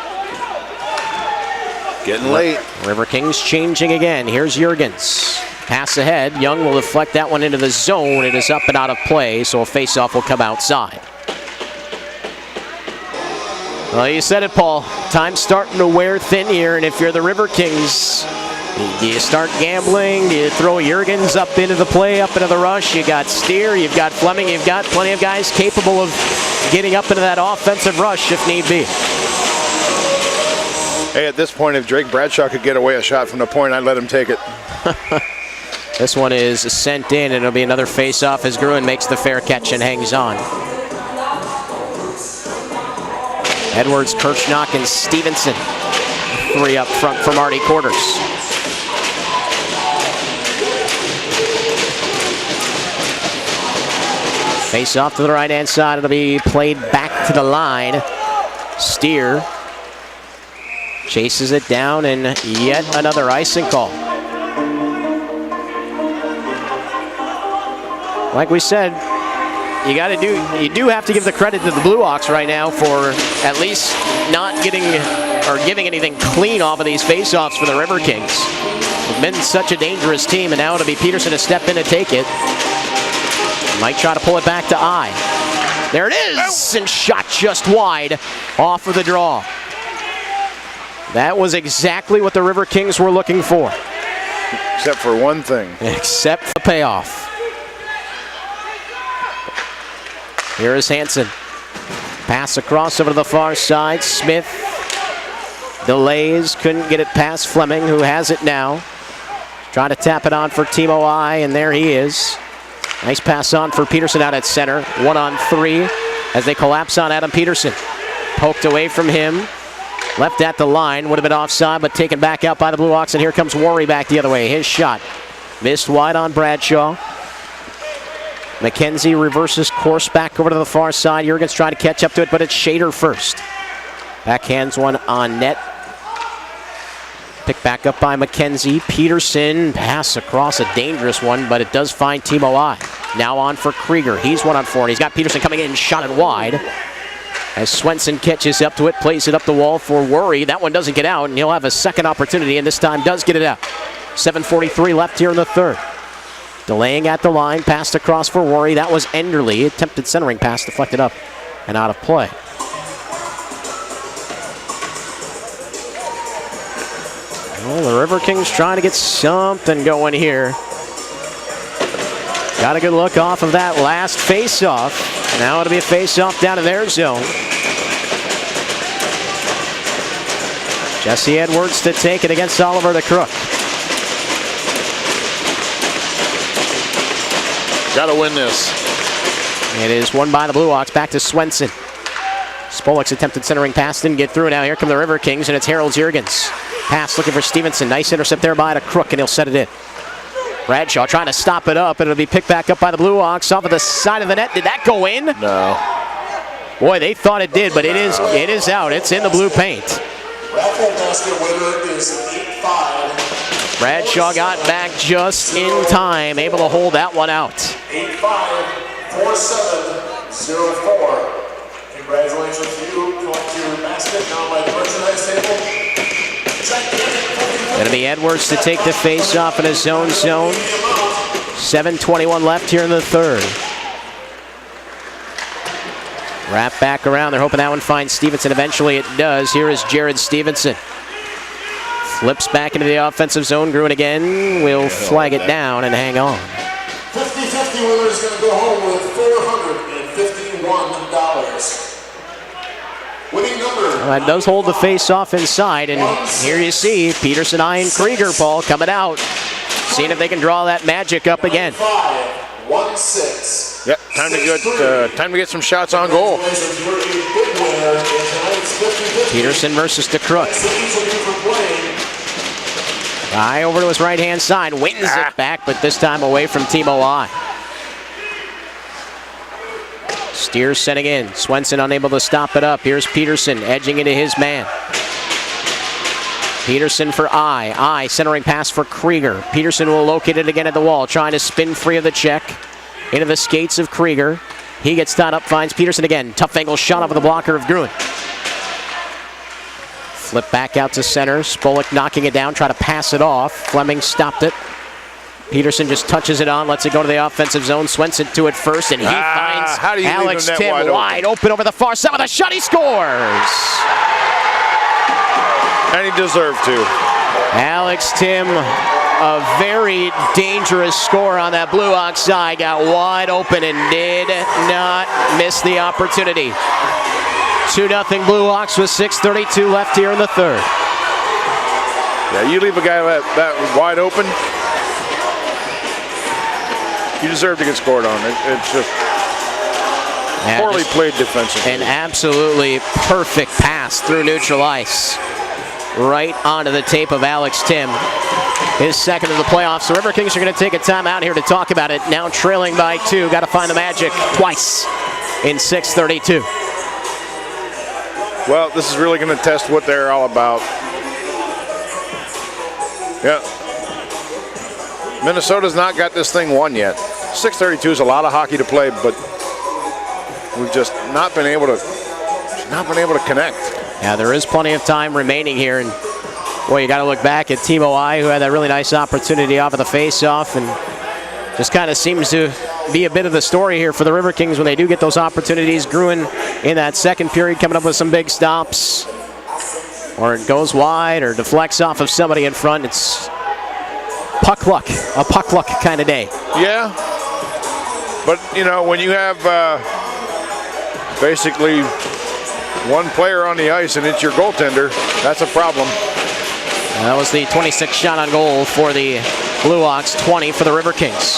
Speaker 2: Getting late.
Speaker 1: Riverkings changing again. Here's Jurgens. Pass ahead. Young will deflect that one into the zone. It is up and out of play, so a face-off will come outside. Well, you said it, Paul. Time's starting to wear thin here, and if you're the Riverkings, do you start gambling? Do you throw Jurgens up into the play, up into the rush? You got Steer, you've got Fleming, you've got plenty of guys capable of getting up into that offensive rush if need be.
Speaker 2: Hey, at this point, if Drake Bradshaw could get away a shot from the point, I'd let him take it.
Speaker 1: This one is sent in, and it'll be another face-off as Gruen makes the fair catch and hangs on. Edwards, Kirchnock, and Stevenson. Three up front for Marty Quarters. Face off to the right-hand side. It'll be played back to the line. Steer chases it down, and yet another icing call. Like we said, you do have to give the credit to the BlueOx right now for at least not getting or giving anything clean off of these face-offs for the Riverkings. They've been such a dangerous team, and now it'll be Peterson to step in and take it. Might try to pull it back to I. There it is, and shot just wide off of the draw. That was exactly what the Riverkings were looking for.
Speaker 2: Except for one thing.
Speaker 1: Except for the payoff. Here is Hansen. Pass across over to the far side. Smith delays, couldn't get it past Fleming, who has it now. Trying to tap it on for Timo I, and there he is. Nice pass on for Peterson out at center. 1-on-3 as they collapse on Adam Peterson. Poked away from him. Left at the line. Would have been offside, but taken back out by the BlueOx, and here comes Worry back the other way. His shot missed wide on Bradshaw. McKenzie reverses course back over to the far side. Jurgens trying to catch up to it, but it's Shader first. Backhands one on net. Picked back up by McKenzie. Peterson, pass across, a dangerous one, but it does find Timo I. Now on for Krieger. He's 1-on-4, and he's got Peterson coming in and shot it wide. As Swenson catches up to it, plays it up the wall for Worry. That one doesn't get out, and he'll have a second opportunity, and this time does get it out. 7:43 left here in the third. Delaying at the line, passed across for Worry. That was Enderle. Attempted centering pass, deflected up and out of play. Well, the Riverkings trying to get something going here. Got a good look off of that last face-off. Now it'll be a face-off down in their zone. Jesse Edwards to take it against Oliver the Crook.
Speaker 2: Got to win this.
Speaker 1: It is won by the BlueOx. Back to Swenson. Spolik's attempted centering pass didn't get through. Now here come the Riverkings, and it's Harold Juergens. Pass looking for Stevenson. Nice intercept there by the Crook, and he'll set it in. Bradshaw trying to stop it up, and it'll be picked back up by the BlueOx off of the side of the net. Did that go in?
Speaker 2: No.
Speaker 1: Boy, they thought it did, but it is out. It's in the blue paint.
Speaker 3: Raffle basket winner is 8-5.
Speaker 1: Bradshaw got back just in time, able to hold that one out.
Speaker 3: 8-5, 4-7, 0-4. Congratulations to you. Collect your basket now by the merchandise table.
Speaker 1: Going to be Edwards to take the face off in a zone. 7:21 left here in the third. Wrap back around. They're hoping that one finds Stevenson. Eventually it does. Here is Jared Stevenson. Flips back into the offensive zone. Gruen again will flag it down and hang on.
Speaker 3: 50-50 winner is going to go home with $451. Winning number.
Speaker 1: That does hold the face off inside, and here you see Peterson eyeing Krieger, Paul, coming out. Seeing if they can draw that magic up again.
Speaker 3: 5-1-6.
Speaker 2: Yep, time to get some shots on goal.
Speaker 1: Peterson versus DeCrook. Eye over to his right-hand side, wins it back, but this time away from Timo I. Steers setting in. Swenson unable to stop it up. Here's Peterson edging into his man. Peterson for I. I centering pass for Krieger. Peterson will locate it again at the wall, trying to spin free of the check. Into the skates of Krieger. He gets tied up, finds Peterson again. Tough angle shot off of the blocker of Gruen. Flip back out to center. Spolik knocking it down, try to pass it off. Fleming stopped it. Peterson just touches it on, lets it go to the offensive zone. Swenson to it first, and he finds Alex Tim wide open over the far side with a shot. He scores!
Speaker 2: And he deserved to.
Speaker 1: Alex Tim, a very dangerous score on that BlueOx side. Got wide open and did not miss the opportunity. 2-0 BlueOx with 6:32 left here in the third.
Speaker 2: Yeah, you leave a guy that wide open, you deserve to get scored on. It's just poorly played defensively.
Speaker 1: An absolutely perfect pass through neutral ice. Right onto the tape of Alex Tim. His second of the playoffs. The Riverkings are going to take a timeout here to talk about it. Now trailing by 2. Got to find the magic twice in 6:32.
Speaker 2: Well, this is really going to test what they're all about. Yeah. Minnesota's not got this thing won yet. 6:32 is a lot of hockey to play, but we've just not been able to connect.
Speaker 1: Yeah, there is plenty of time remaining here, and boy, you got to look back at Timo I, who had that really nice opportunity off of the face-off, and just kind of seems to be a bit of the story here for the Riverkings when they do get those opportunities. Gruen in that second period coming up with some big stops, or it goes wide or deflects off of somebody in front. It's puck luck, a puck luck kind of day.
Speaker 2: Yeah, but you know, when you have basically one player on the ice and it's your goaltender, that's a problem.
Speaker 1: And that was the 26th shot on goal for the BlueOx, 20 for the Riverkings.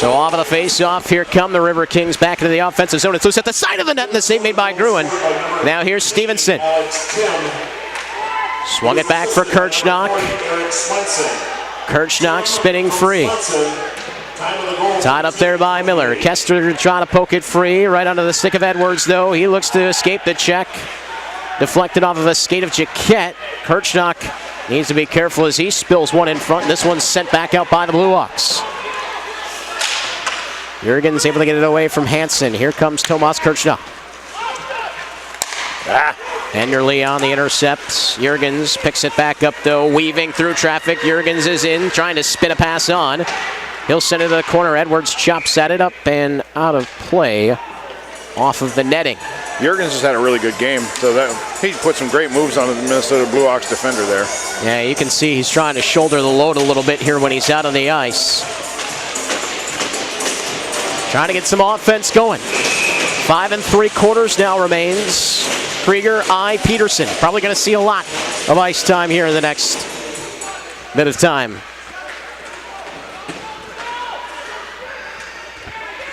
Speaker 1: So off of the face-off, here come the Riverkings back into the offensive zone. It's loose at the side of the net, and the save made by Gruen. Now here's Stevenson. Swung it back for Kirchnock. Kirchnock spinning free. Tied up there by Miller. Kester trying to poke it free. Right onto the stick of Edwards, though. He looks to escape the check. Deflected off of a skate of Jaquette. Kirchnock needs to be careful as he spills one in front. This one's sent back out by the BlueOx. Juergens able to get it away from Hansen. Here comes Tomas Kirchnock. Enderle on the intercept. Juergens picks it back up, though, weaving through traffic. Juergens is in, trying to spin a pass on. He'll send it to the corner. Edwards chops at it up and out of play off of the netting.
Speaker 2: Juergens has had a really good game, so that he put some great moves on the Minnesota BlueOx defender there.
Speaker 1: Yeah, you can see he's trying to shoulder the load a little bit here when he's out on the ice. Trying to get some offense going. 5 3/4 now remains. Krieger, Peterson. Probably going to see a lot of ice time here in the next bit of time.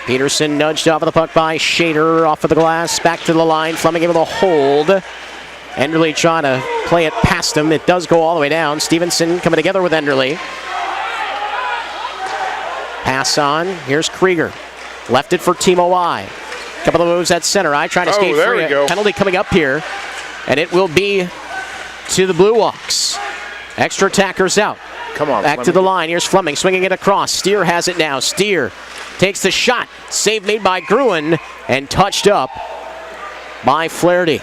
Speaker 1: Peterson nudged off of the puck by Shader, off of the glass, back to the line. Fleming able to hold. Enderle trying to play it past him. It does go all the way down. Stevenson coming together with Enderle. Pass on. Here's Krieger. Left it for Timo I. Couple of moves at center. I trying to skate
Speaker 2: there
Speaker 1: free.
Speaker 2: we go.
Speaker 1: Penalty coming up here. And it will be to the BlueOx. Extra attackers out.
Speaker 2: Come on,
Speaker 1: Back to the line. Here's Fleming swinging it across. Steer has it now. Steer takes the shot. Save made by Gruen and touched up by Flaherty.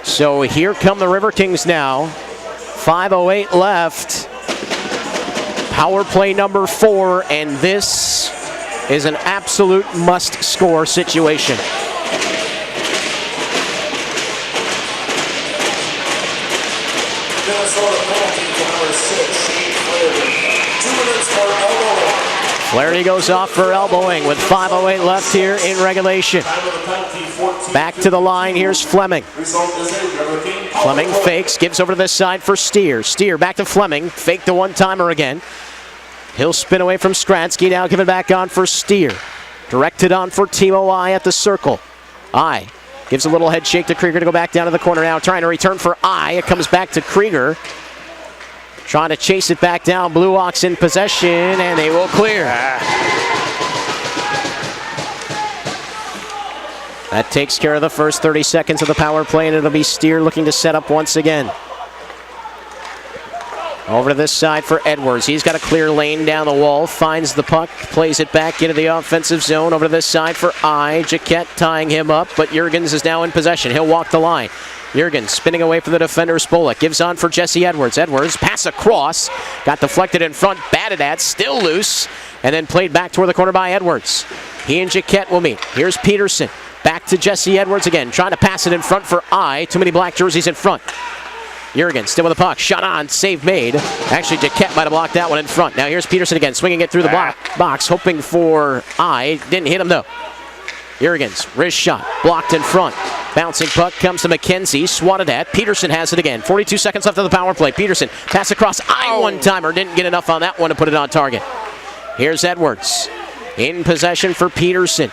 Speaker 1: So here come the Riverkings now. 5:08 left. Power play number 4, and this is an absolute must-score situation.
Speaker 3: Minnesota penalty to number 6, Flaherty. 2 minutes for elbowing.
Speaker 1: Flaherty goes off for elbowing with 5:08 left here in regulation.
Speaker 3: Time of the penalty, 14.
Speaker 1: Back to the line. Here's Fleming.
Speaker 3: Result is a Riverking power
Speaker 1: Fleming
Speaker 3: play.
Speaker 1: fakes, gives over to this side for Steer. Steer back to Fleming. Fake the one-timer again. He'll spin away from Skransky. Now give it back on for Steer. Directed on for Timo I at the circle. I gives a little head shake to Krieger to go back down to the corner now. Trying to return for I. It comes back to Krieger. Trying to chase it back down. BlueOx in possession, and they will clear. That takes care of the first 30 seconds of the power play, and it'll be Steer looking to set up once again. Over to this side for Edwards. He's got a clear lane down the wall. Finds the puck. Plays it back into the offensive zone. Over to this side for I. Jaquette tying him up, but Jurgens is now in possession. He'll walk the line. Jurgens spinning away from the defender Spolek. Gives on for Jesse Edwards. Edwards pass across. Got deflected in front. Batted at. Still loose. And then played back toward the corner by Edwards. He and Jaquette will meet. Here's Peterson. Back to Jesse Edwards again. Trying to pass it in front for I. Too many black jerseys in front. Jurgens still with the puck. Shot on. Save made. Actually, Jaquette might have blocked that one in front. Now here's Peterson again. Swinging it through the box. Hoping for I. Didn't hit him though. Jurgens. Wrist shot. Blocked in front. Bouncing puck comes to McKenzie. Swatted at. Peterson has it again. 42 seconds left of the power play. Peterson. Pass across. I one-timer. Didn't get enough on that one to put it on target. Here's Edwards. In possession for Peterson.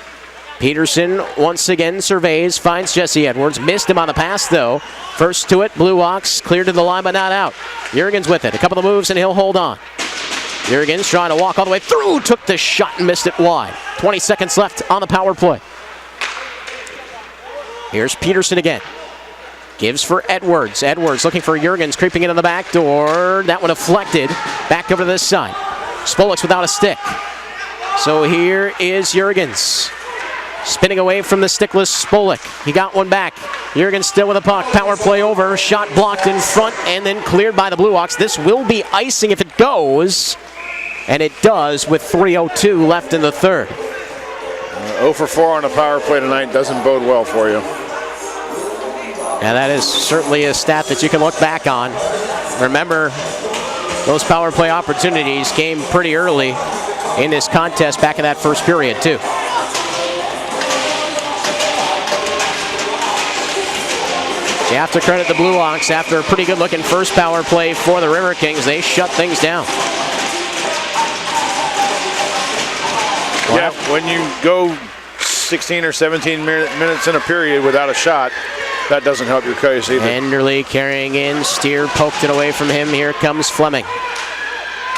Speaker 1: Peterson once again surveys, finds Jesse Edwards. Missed him on the pass, though. First to it, BlueOx cleared to the line, but not out. Jurgens with it. A couple of moves, and he'll hold on. Jurgens trying to walk all the way through. Took the shot and missed it wide. 20 seconds left on the power play. Here's Peterson again. Gives for Edwards. Edwards looking for Jurgens, creeping in on the back door. That one deflected. Back over to this side. Spolek's without a stick. So here is Jurgens. Spinning away from the stickless Spolek. He got one back. Jurgens still with a puck. Power play over. Shot blocked in front and then cleared by the BlueOx. This will be icing if it goes. And it does with 3:02 left in the third.
Speaker 2: 0 for 4 on the power play tonight doesn't bode well for you.
Speaker 1: Now that is certainly a stat that you can look back on. Remember, those power play opportunities came pretty early in this contest back in that first period too. You have to credit the BlueOx after a pretty good-looking first power play for the Riverkings. They shut things down.
Speaker 2: Yeah, when you go 16 or 17 minutes in a period without a shot, that doesn't help your case either.
Speaker 1: Enderle carrying in. Steer poked it away from him. Here comes Fleming.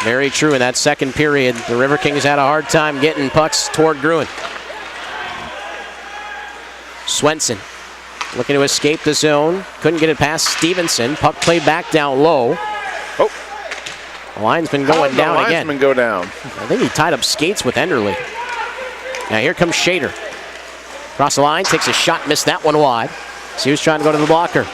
Speaker 1: Very true. In that second period, the Riverkings had a hard time getting pucks toward Gruen. Swenson looking to escape the zone. Couldn't get it past Stevenson. Puck played back down low.
Speaker 2: Oh.
Speaker 1: The line's been going down again.
Speaker 2: Linesman go down.
Speaker 1: I think he tied up skates with Enderle. Now here comes Shader. Cross the line, takes a shot, missed that one wide. So he was trying to go to the blocker.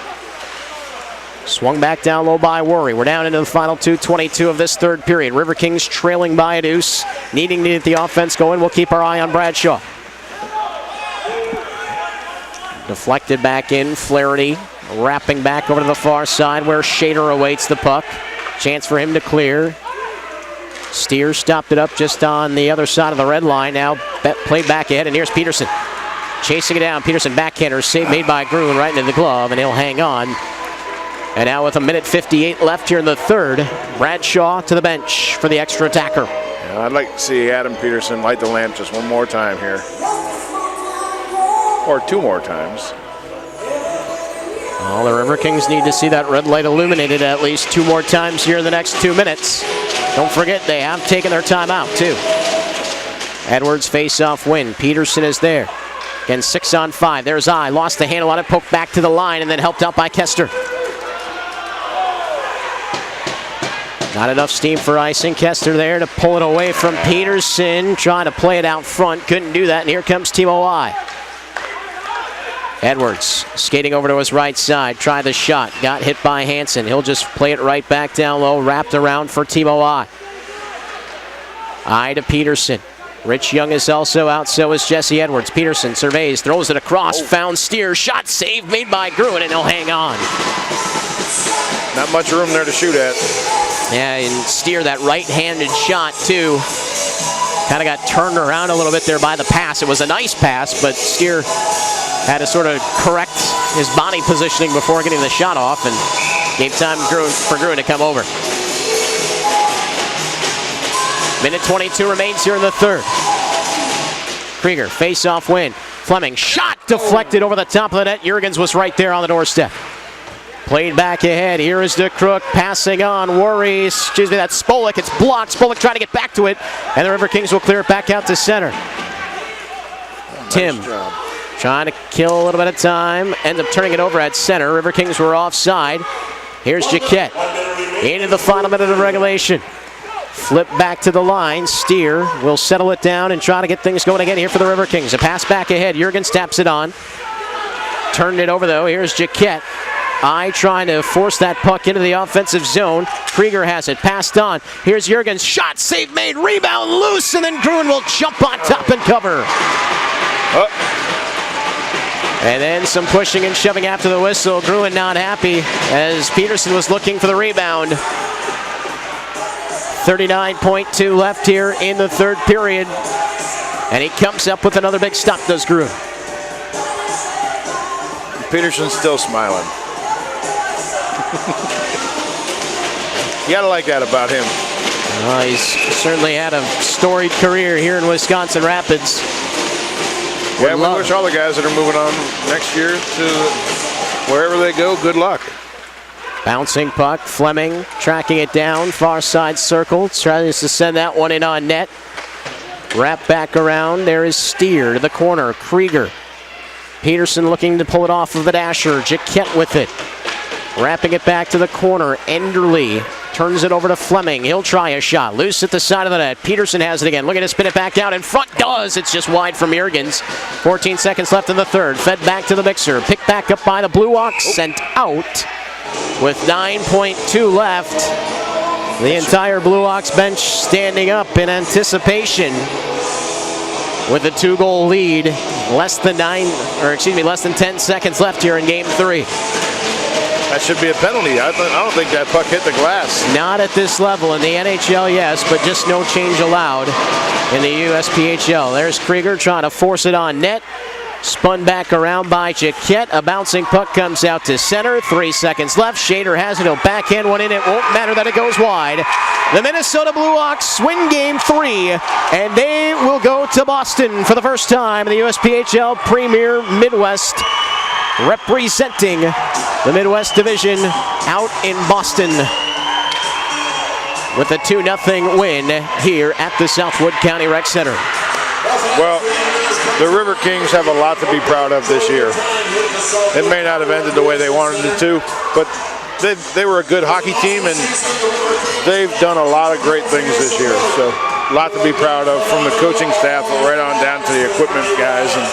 Speaker 1: Swung back down low by Worry. We're down into the final 2:22 of this third period. Riverkings trailing by a deuce, needing to get the offense going. We'll keep our eye on Bradshaw. Deflected back in, Flaherty wrapping back over to the far side where Shader awaits the puck. Chance for him to clear. Steer stopped it up just on the other side of the red line. Now played back ahead, and here's Peterson. Chasing it down, Peterson backhander, save made by Gruen right into the glove, and he'll hang on. And now with 1:58 left here in the third, Bradshaw to the bench for the extra attacker.
Speaker 2: I'd like to see Adam Peterson light the lamp just one more time here. Or 2 more times.
Speaker 1: Well, the Riverkings need to see that red light illuminated at least 2 more times here in the next 2 minutes. Don't forget, they have taken their time out, too. Edwards face-off win. Peterson is there. Again, 6 on 5. There's I. Lost the handle on it, poked back to the line, and then helped out by Kester. Not enough steam for icing. Kester there to pull it away from Peterson. Trying to play it out front. Couldn't do that, and here comes Team OI. Edwards skating over to his right side. Tried the shot. Got hit by Hansen. He'll just play it right back down low. Wrapped around for Team OI. I to Peterson. Rich Young is also out, so is Jesse Edwards. Peterson surveys, throws it across, found Steer. Shot save made by Gruen, and he'll hang on.
Speaker 2: Not much room there to shoot at.
Speaker 1: Yeah, and Steer, that right-handed shot, too. Kind of got turned around a little bit there by the pass. It was a nice pass, but Steer had to sort of correct his body positioning before getting the shot off, and gave time for Gruen to come over. Minute 22 remains here in the third. Krieger, face-off win. Fleming, shot deflected over the top of the net. Jurgens was right there on the doorstep. Played back ahead. Here is the Crook passing on. That's Spolik. It's blocked. Spolik trying to get back to it, and the Riverkings will clear it back out to center. Tim trying to kill a little bit of time. Ends up turning it over at center. Riverkings were offside. Here's Jaquette into the final minute of regulation. Flip back to the line. Steer will settle it down and try to get things going again here for the Riverkings. A pass back ahead. Jurgens taps it on. Turned it over, though. Here's Jaquette. I trying to force that puck into the offensive zone. Krieger has it. Passed on. Here's Jurgens. Shot. Save made. Rebound loose. And then Gruen will jump on top and cover. And then some pushing and shoving after the whistle. Gruen not happy as Peterson was looking for the rebound. 39.2 left here in the third period. And he comes up with another big stop, does Gruen.
Speaker 2: Peterson's still smiling. You gotta like that about him.
Speaker 1: He's certainly had a storied career here in Wisconsin Rapids.
Speaker 2: Yeah, we wish all the guys that are moving on next year to wherever they go, good luck.
Speaker 1: Bouncing puck, Fleming tracking it down, far side circle, tries to send that one in on net. Wrap back around, there is Steer to the corner, Krieger. Peterson looking to pull it off of the dasher, Jaquette with it. Wrapping it back to the corner, Enderle turns it over to Fleming. He'll try a shot, loose at the side of the net. Peterson has it again, looking to spin it back down in front, does. It's just wide from Jurgens. 14 seconds left in the third, fed back to the mixer, picked back up by the BlueOx, sent out. With 9.2 left, the entire BlueOx bench standing up in anticipation with a 2-goal lead. Less than 10 seconds left here in game 3.
Speaker 2: That should be a penalty. I don't think that puck hit the glass.
Speaker 1: Not at this level. In the NHL, yes, but just no change allowed in the USPHL. There's Krieger trying to force it on net. Spun back around by Jaquette. A bouncing puck comes out to center. 3 seconds left. Shader has it. He'll backhand one in. It won't matter that it goes wide. The Minnesota BlueOx win game 3, and they will go to Boston for the first time in the USPHL Premier Midwest, representing the Midwest Division out in Boston with a 2-0 win here at the Southwood County Rec Center.
Speaker 2: Well, the Riverkings have a lot to be proud of this year. It may not have ended the way they wanted it to, but they were a good hockey team, and they've done a lot of great things this year. So a lot to be proud of from the coaching staff right on down to the equipment guys. And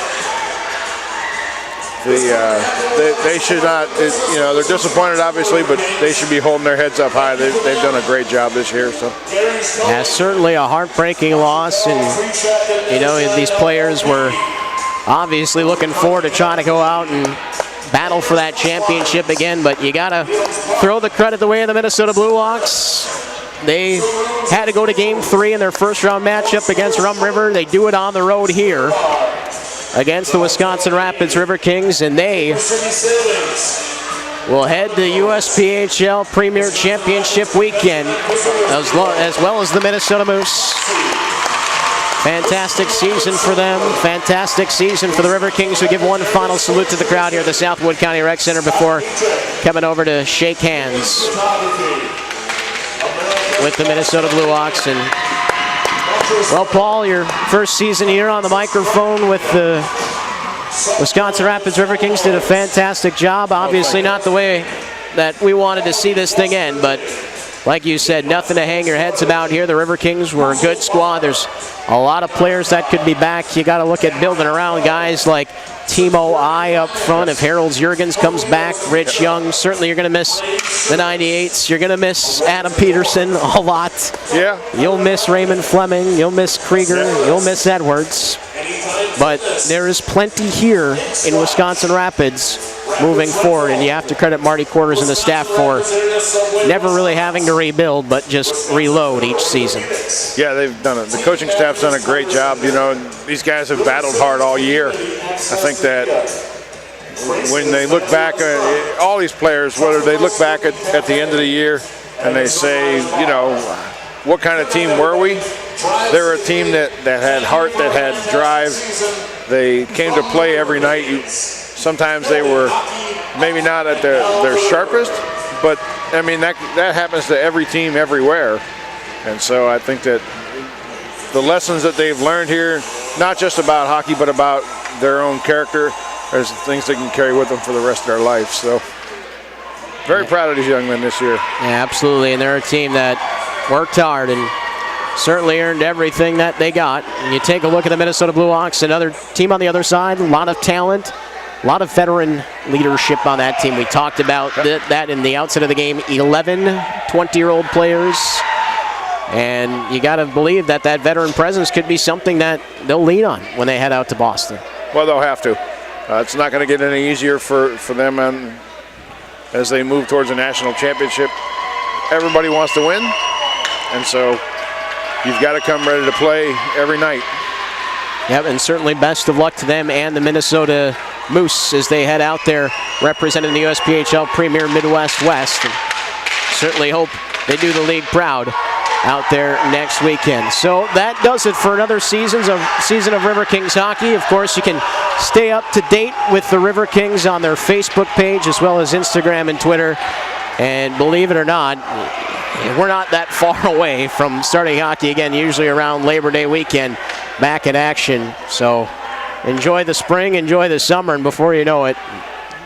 Speaker 2: they should not, they're disappointed obviously, but they should be holding their heads up high. They've done a great job this year. So
Speaker 1: yeah, certainly a heartbreaking loss, and these players were obviously looking forward to trying to go out and battle for that championship again, but you gotta throw the credit the way of the Minnesota BlueOx. They had to go to game 3 in their first round matchup against Rum River. They do it on the road here against the Wisconsin Rapids Riverkings, and they will head to USPHL Premier Championship weekend, as well as the Minnesota Moose. Fantastic season for them. Fantastic season for the Riverkings, who give one final salute to the crowd here at the Southwood County Rec Center before coming over to shake hands with the Minnesota BlueOx. And well, Paul, your first season here on the microphone with the Wisconsin Rapids Riverkings did a fantastic job. Obviously not the way that we wanted to see this thing end, but like you said, nothing to hang your heads about here. The Riverkings were a good squad. There's a lot of players that could be back. You got to look at building around guys like Timo I up front. If Harold Jurgens comes back, Rich Young, certainly you're going to miss the 98s. You're going to miss Adam Peterson a lot.
Speaker 2: Yeah.
Speaker 1: You'll miss Raymond Fleming. You'll miss Krieger. You'll miss Edwards. But there is plenty here in Wisconsin Rapids moving forward, and you have to credit Marty Quarters and the staff for never really having to rebuild, but just reload each season.
Speaker 2: Yeah, they've done it. The coaching staff's done a great job. You know, these guys have battled hard all year. I think that when they look back, all these players, whether they look back at the end of the year and they say, you know, what kind of team were we? They were a team that had heart, that had drive. They came to play every night. Sometimes they were maybe not at their sharpest, but I mean that happens to every team everywhere. And so I think that the lessons that they've learned here, not just about hockey, but about their own character, there's things they can carry with them for the rest of their life. So very proud of these young men this year.
Speaker 1: Yeah, absolutely, and they're a team that worked hard and certainly earned everything that they got. And you take a look at the Minnesota BlueOx, another team on the other side, a lot of talent. A lot of veteran leadership on that team. We talked about that in the outset of the game. 11 20-year-old players. And you got to believe that veteran presence could be something that they'll lean on when they head out to Boston.
Speaker 2: Well, they'll have to. It's not going to get any easier for them as they move towards a national championship. Everybody wants to win. And so you've got to come ready to play every night.
Speaker 1: Yep, and certainly best of luck to them and the Minnesota Moose as they head out there representing the USPHL Premier Midwest West. And certainly hope they do the league proud out there next weekend. So that does it for another season of Riverkings hockey. Of course, you can stay up to date with the Riverkings on their Facebook page as well as Instagram and Twitter. And believe it or not, we're not that far away from starting hockey again, usually around Labor Day weekend, back in action. So enjoy the spring, enjoy the summer, and before you know it,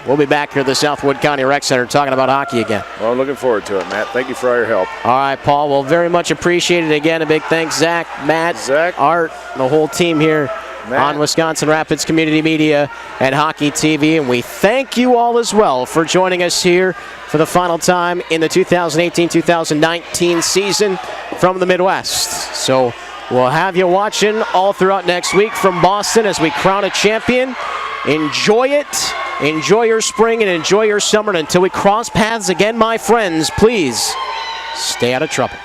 Speaker 1: we'll be back here at the Southwood County Rec Center talking about hockey again.
Speaker 2: Well, looking forward to it, Matt. Thank you for all your help.
Speaker 1: All right, Paul. Well, very much appreciated. Again, a big thanks, Zach, Matt, Art, the whole team here on Wisconsin Rapids Community Media and Hockey TV. And we thank you all as well for joining us here for the final time in the 2018-2019 season from the Midwest. So we'll have you watching all throughout next week from Boston as we crown a champion. Enjoy it. Enjoy your spring and enjoy your summer. And until we cross paths again, my friends, please stay out of trouble.